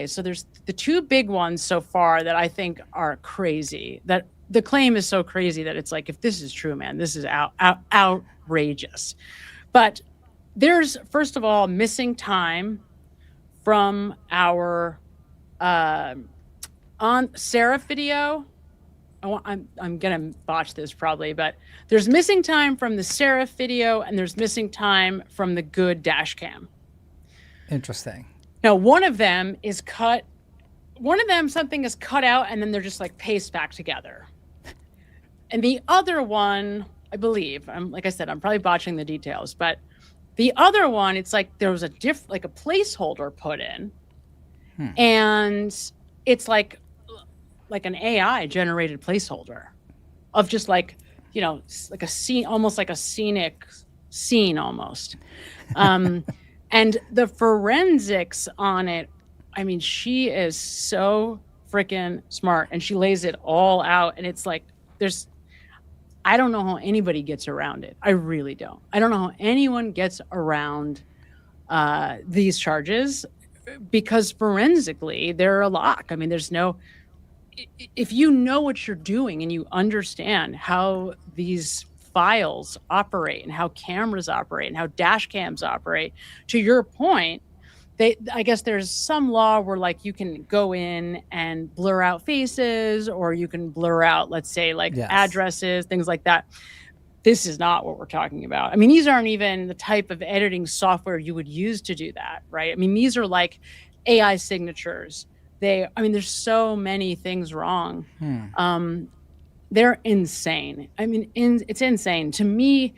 so there's the two big ones so far that I think are crazy, that the claim is so crazy that it's like, if this is true, man, this is outrageous. But there's, first of all, missing time from our on Sarah video. I'm gonna botch this probably, but there's missing time from the Seraph video, and there's missing time from the good dash cam. Interesting. Now, one of them is cut. One of them, something is cut out, and then they're just like pasted back together. And the other one, I believe, like I said, I'm probably botching the details, but the other one, it's like there was a placeholder put in, and it's like an AI generated placeholder of just like a scene, almost like a scenic scene almost. And the forensics on it, I mean, she is so freaking smart, and she lays it all out. And it's like, I don't know how anybody gets around it. I really don't. I don't know how anyone gets around these charges, because forensically they're a lock. I mean, if you know what you're doing and you understand how these files operate and how cameras operate and how dash cams operate, to your point, I guess there's some law where like you can go in and blur out faces, or you can blur out, let's say, like addresses, things like that. This is not what we're talking about. I mean, these aren't even the type of editing software you would use to do that, right? I mean, these are like AI signatures. There's so many things wrong. They're insane. I mean, it's insane. To me,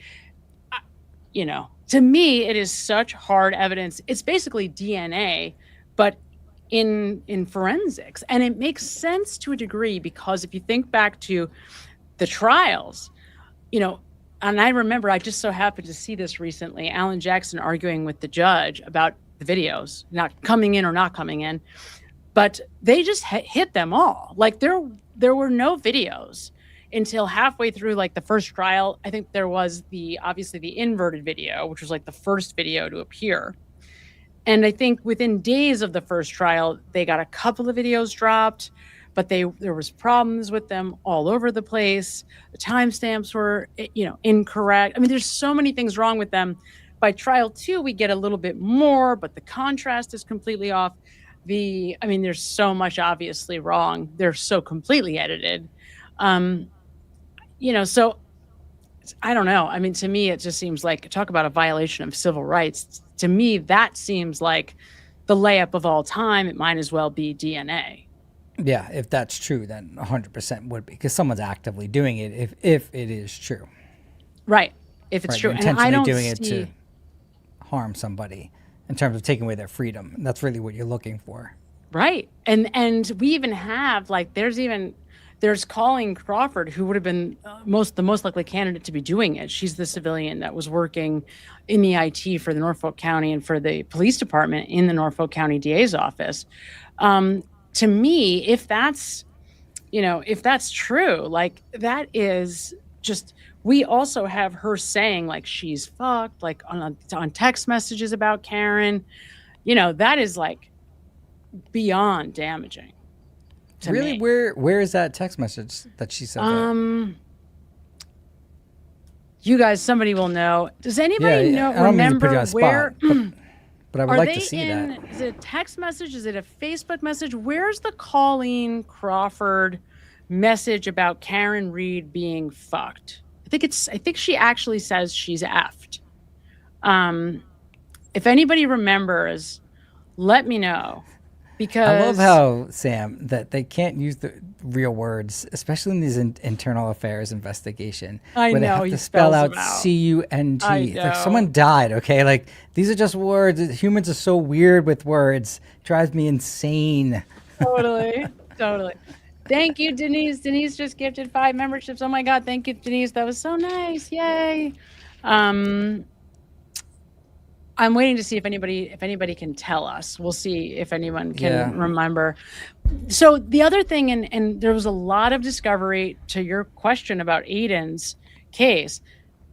it is such hard evidence. It's basically DNA, but in forensics. And it makes sense to a degree, because if you think back to the trials, and I remember, I just so happened to see this recently, Alan Jackson arguing with the judge about the videos not coming in or not coming in, but they just hit them all. Like there were no videos until halfway through like the first trial. I think there was obviously the inverted video, which was like the first video to appear. And I think within days of the first trial, they got a couple of videos dropped, but there was problems with them all over the place. The timestamps were, incorrect. I mean, there's so many things wrong with them. By trial 2, we get a little bit more, but the contrast is completely off. There's so much obviously wrong. They're so completely edited. So I don't know. I mean, to me, it just seems like, talk about a violation of civil rights. To me, that seems like the layup of all time. It might as well be DNA. Yeah, if that's true, then 100% would be, because someone's actively doing it if it is true. Right. If it's Right, true. you're And I intentionally don't doing it see. to harm somebody in terms of taking away their freedom. That's really what you're looking for. Right. And we even have like there's Colleen Crawford, who would have been the most likely candidate to be doing it. She's the civilian that was working in the IT for the Norfolk County and for the police department in the Norfolk County DA's office. To me, if that's true, like that is just, we also have her saying like she's fucked, like on text messages about Karen, that is like beyond damaging. Really? Me. Where is that text message that she said that? You guys, somebody will know. Does anybody know? I don't mean to put you Remember on where? spot, but I would Are like they to see that. Is it a text message? Is it a Facebook message? Where's the Colleen Crawford message about Karen Reed being fucked? I think she actually says she's effed. If anybody remembers, let me know. Because I love how, Sam, that they can't use the real words, especially in these internal affairs investigation, I where they know, have he to spell spells out them out. C-U-N-T. I It's like know. someone died, okay? Like, these are just words. Humans are so weird with words. It drives me insane. Totally. Thank you, Denise. Denise just gifted 5 memberships. Oh my God. Thank you, Denise. That was so nice. Yay. I'm waiting to see if anybody can tell us. We'll see if anyone can remember. So the other thing, and there was a lot of discovery to your question about Aiden's case.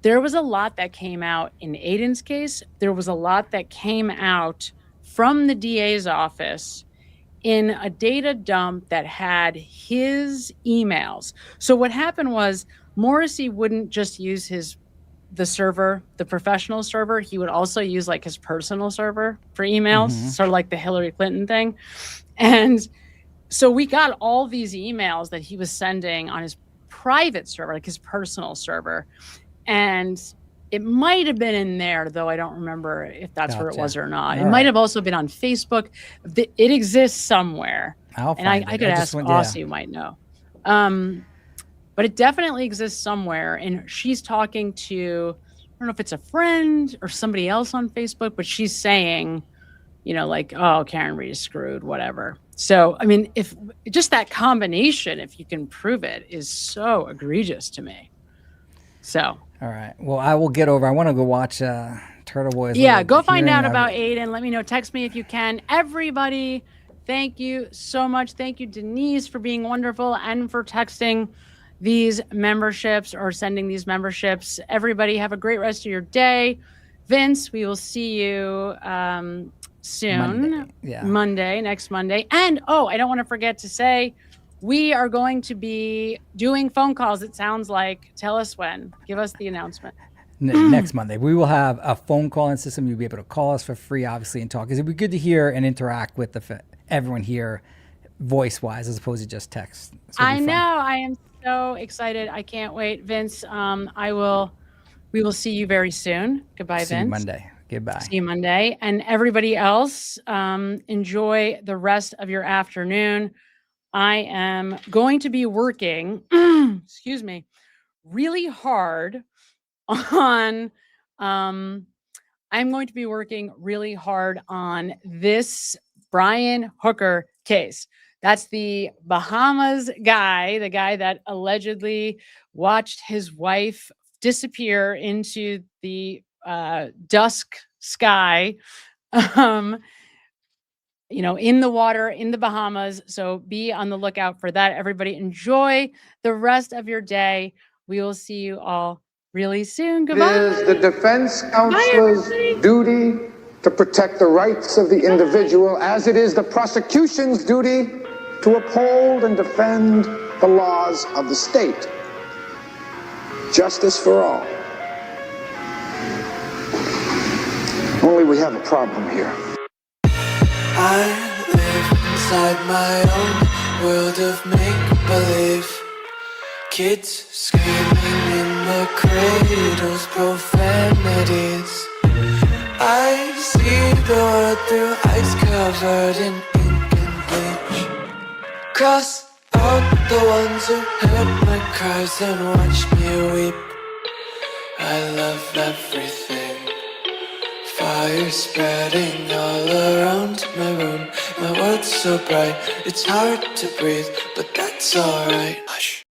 There was a lot that came out in Aiden's case. There was a lot that came out from the DA's office in a data dump that had his emails. So what happened was Morrissey wouldn't just use the server, the professional server. He would also use like his personal server for emails, sort of like the Hillary Clinton thing. And so we got all these emails that he was sending on his private server, like his personal server. And it might have been in there, though I don't remember if that's where it was or not. It might have also been on Facebook. It exists somewhere. I could ask Aussie, who might know. But it definitely exists somewhere. And she's talking to, I don't know if it's a friend or somebody else on Facebook, but she's saying, like, oh, Karen Reed is screwed, whatever. So, I mean, if just that combination, if you can prove it, is so egregious to me. So. All right. Well, I will get over. I want to go watch Turtle Boy's. Yeah, go find out about Aiden. Let me know. Text me if you can. Everybody, thank you so much. Thank you, Denise, for being wonderful and for texting these memberships or sending these memberships. Everybody have a great rest of your day. Vince, we will see you soon. Monday, next Monday. And I don't want to forget to say, we are going to be doing phone calls, it sounds like. Tell us when. Give us the announcement. Next Monday. We will have a phone calling system. You'll be able to call us for free, obviously, and talk. It'd be good to hear and interact with everyone here voice-wise as opposed to just text. I know. I am so excited. I can't wait. Vince, we will see you very soon. Goodbye, Vince. See you Monday. Goodbye. See you Monday. And everybody else, enjoy the rest of your afternoon. I am going to be working, excuse me, really hard on, I'm going to be working really hard on this Brian Hooker case. That's the Bahamas guy, the guy that allegedly watched his wife disappear into the dusk sky, in the water in the Bahamas. So be on the lookout for that. Everybody enjoy the rest of your day. We will see you all really soon. Goodbye. It is the defense counselor's duty to protect the rights of the individual, as it is the prosecution's duty to uphold and defend the laws of the state. Justice for all. Only we have a problem here. I live inside my own world of make-believe. Kids screaming in the cradles, profanities. I see the world through eyes covered in ink and bleach. Cross out the ones who heard my cries and watched me weep. I love everything. Fire spreading all around my room. My world's so bright, it's hard to breathe, but that's alright. Hush.